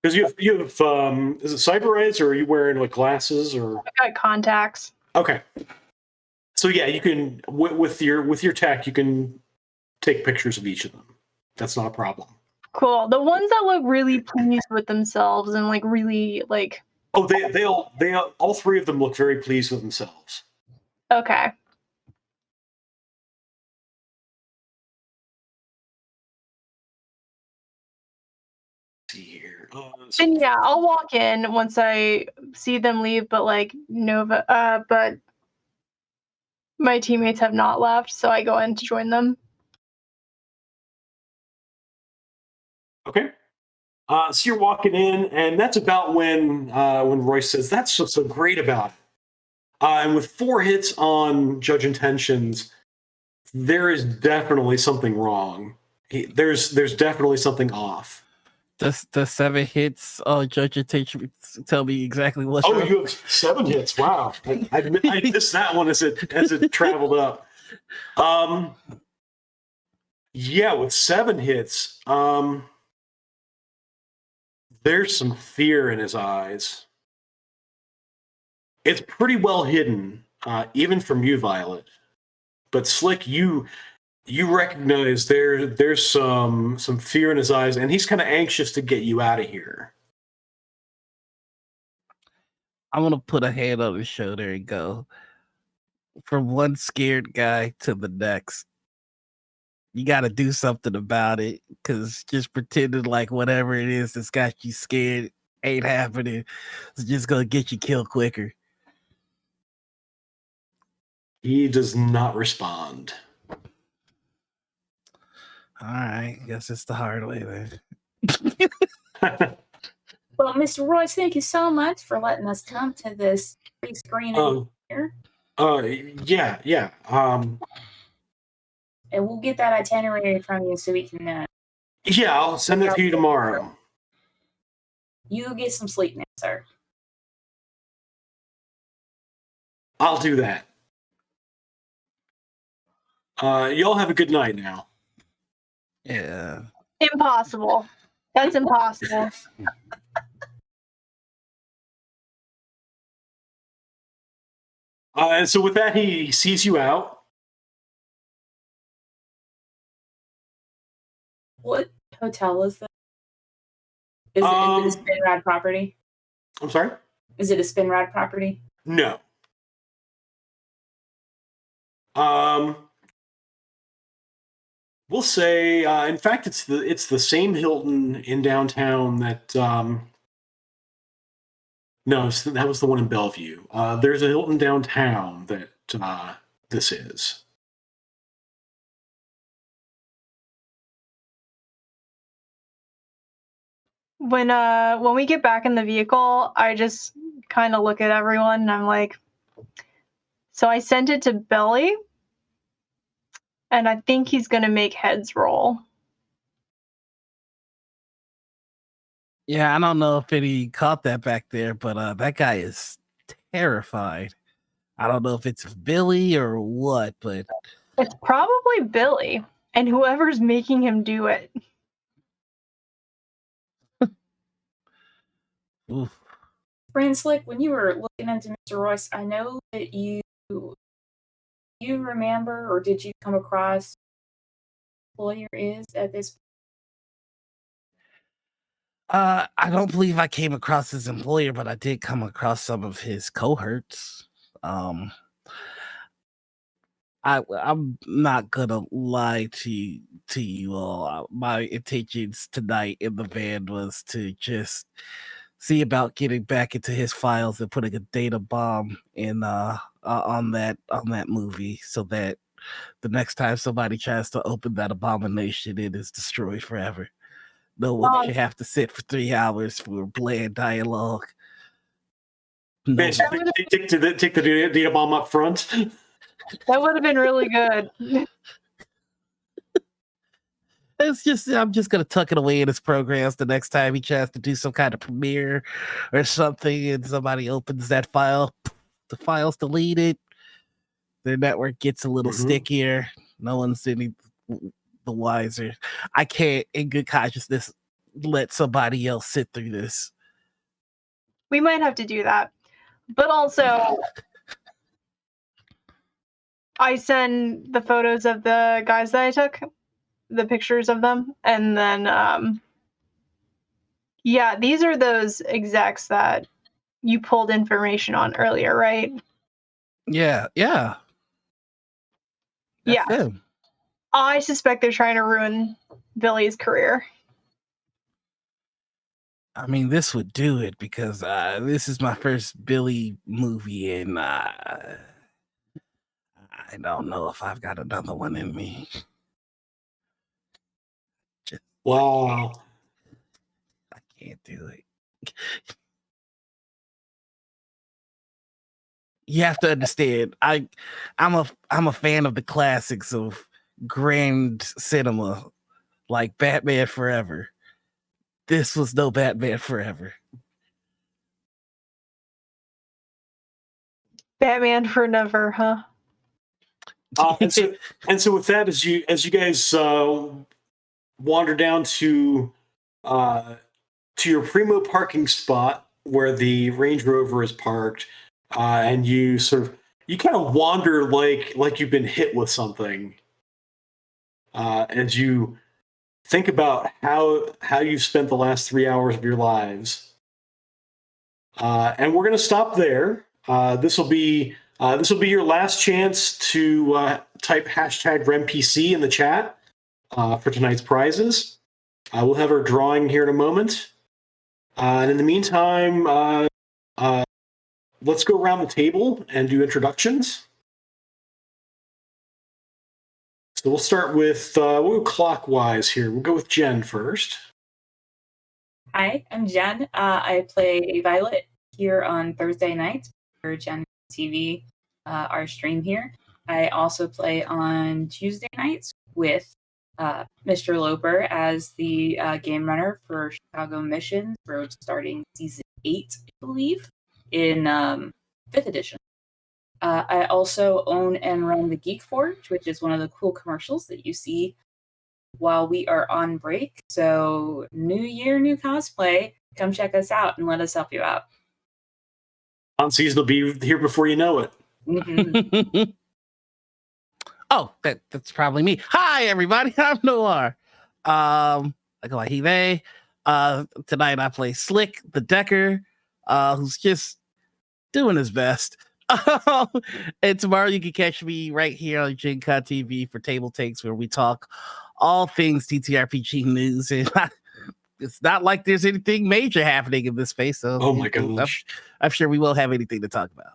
Because you have is it cyber eyes, or are you wearing like glasses, or? I got contacts. Okay. So yeah, you can with your tech, you can take pictures of each of them. That's not a problem. Cool. The ones that look really pleased with themselves and like really like. Oh, they all three of them look very pleased with themselves. Okay. See here. And yeah, I'll walk in once I see them leave, but like Nova, but my teammates have not left, so I go in to join them. Okay. So you're walking in, and that's about when Royce says, "That's what's so great about it." And with 4 hits on Judge Intentions, there is definitely something wrong. There's definitely something off. The 7 hits on Judge Intention tell me exactly what's wrong. wrong. You have 7 hits. Wow. I missed that one as it traveled up. Yeah, with 7 hits, there's some fear in his eyes. It's pretty well hidden, even from you, Violet. But Slick, you recognize there's some fear in his eyes, and he's kind of anxious to get you out of here. I'm gonna put a hand on his shoulder and go, from one scared guy to the next. You got to do something about it, because just pretending like whatever it is that's got you scared ain't happening. It's just gonna get you killed quicker. He does not respond. All right, guess it's the hard way then. Well, Mr. Royce, thank you so much for letting us come to this big screen here. Yeah. And we'll get that itinerary from you so we can. Yeah, I'll send it to you tomorrow. You get some sleep now, sir. I'll do that. Y'all have a good night now. Yeah. Impossible. That's impossible. And so with that, he sees you out. What hotel is this? Is it a Spinrad property? I'm sorry? Is it a Spinrad property? No. We'll say, in fact, it's the same Hilton in downtown that. No, that was the one in Bellevue. There's a Hilton downtown that this is. When we get back in the vehicle, I just kind of look at everyone and I'm like, so I sent it to Billy, and I think he's gonna make heads roll. Yeah, I don't know if any caught that back there, but that guy is terrified. I don't know if it's Billy or what, but It's probably Billy and whoever's making him do it. oof. Slick, when you were looking into Mr. Royce, I know that you remember, or did you come across who Lawyer is at this? I don't believe I came across his employer, but I did come across some of his cohorts. I'm not gonna lie to you all. My intentions tonight in the van was to just see about getting back into his files and putting a data bomb in on that movie, so that the next time somebody tries to open that abomination, it is destroyed forever. No one should have to sit for 3 hours for bland dialogue. No. Basically, take the data bomb up front. That would have been really good. I'm just gonna tuck it away in his programs the next time he tries to do some kind of premiere or something, and somebody opens that file, the file's deleted. Their network gets a little stickier. No one's any the wiser. I can't, in good consciousness, let somebody else sit through this. We might have to do that. But also, I send the photos of the guys that I took, the pictures of them, and then, yeah, these are those execs that you pulled information on earlier, right? Yeah. Yeah. Him. I suspect they're trying to ruin Billy's career. I mean, this would do it, because this is my first Billy movie, and I don't know if I've got another one in me. Wow. I can't do it. You have to understand, I'm a fan of the classics of grand cinema, like Batman Forever. This was no Batman Forever. Batman for never, huh? And so with that, as you guys wander down to your primo parking spot where the Range Rover is parked, and you kind of wander like you've been hit with something, as you think about how you've spent the last 3 hours of your lives. And we're going to stop there. This will be your last chance to type hashtag RemPC in the chat. for tonight's prizes. We'll have our drawing here in a moment. And in the meantime, let's go around the table and do introductions. So we'll start with, we'll go clockwise here. We'll go with Jen first. Hi, I'm Jen. I play Violet here on Thursday nights for Jen TV, our stream here. I also play on Tuesday nights with Mr. Loper as the game runner for Chicago Missions. We're starting season 8, I believe, in 5th edition. I also own and run the Geek Forge, which is one of the cool commercials that you see while we are on break. So, new year, new cosplay. Come check us out and let us help you out. On season will be here before you know it. Mm-hmm. Oh, that's probably me. Hi, everybody. I'm Noir. I go like he, they. Tonight I play Slick, the Decker, who's just doing his best. And tomorrow you can catch me right here on Gen Con TV for Table Takes, where we talk all things TTRPG news. And it's not like there's anything major happening in this space. So, oh my gosh. I'm sure we will have anything to talk about.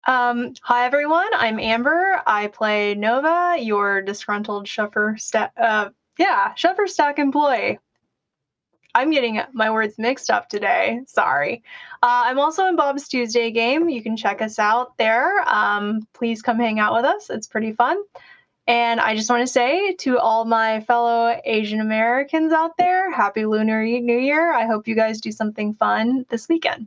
Hi everyone, I'm Amber. I play Nova, your disgruntled Shuffer Stack employee. I'm getting my words mixed up today. Sorry. I'm also in Bob's Tuesday game. You can check us out there. Please come hang out with us. It's pretty fun. And I just want to say to all my fellow Asian Americans out there, Happy Lunar New Year. I hope you guys do something fun this weekend.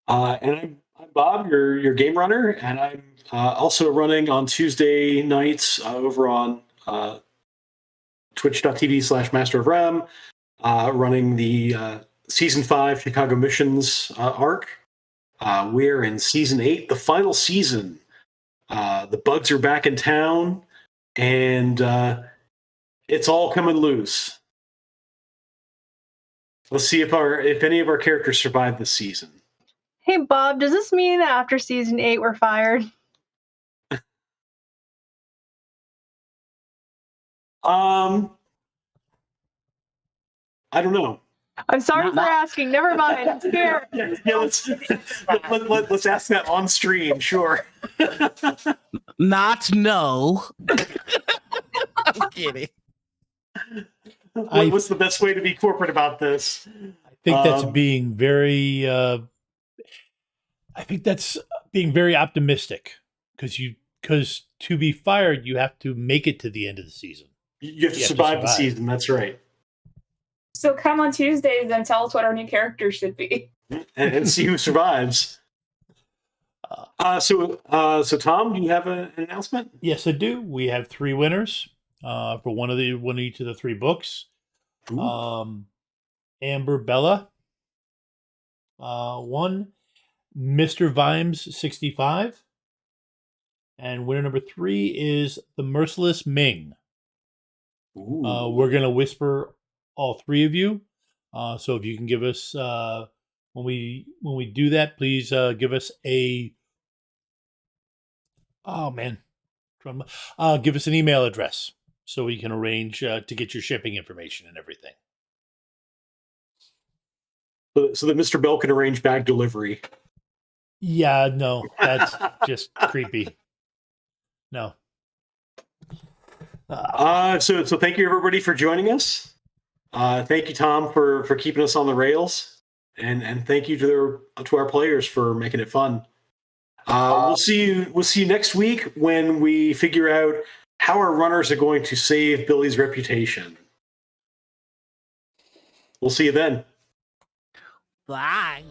And I'm Bob, your game runner, and I'm also running on Tuesday nights over on twitch.tv/Master of Rem, running the Season 5 Chicago Missions arc. We're in Season 8, the final season. The bugs are back in town, and it's all coming loose. Let's see if any of our characters survive this season. Hey, Bob, does this mean that after season 8 we're fired? I don't know. I'm sorry for asking. Never mind. I'm scared. Yeah, let's ask that on stream. Sure. Not no. I'm kidding. What's the best way to be corporate about this? I think that's being very. I think that's being very optimistic because to be fired, you have to make it to the end of the season. You have to survive the season. That's right. So come on Tuesdays and tell us what our new characters should be, and see who survives. So Tom, do you have an announcement? Yes, I do. We have 3 winners for one of each of the 3 books. Amber Bella, 1, Mr. Vimes 65, and winner number 3 is the Merciless Ming. We're gonna whisper all 3 of you. So if you can give us when we do that, please give us a give us an email address so we can arrange to get your shipping information and everything. So that Mr. Bell can arrange bag delivery. Yeah, no, that's just creepy. No. So thank you everybody for joining us. Thank you, Tom, for keeping us on the rails, and thank you to our players for making it fun. We'll see you next week when we figure out how our runners are going to save Billy's reputation. We'll see you then. Bye.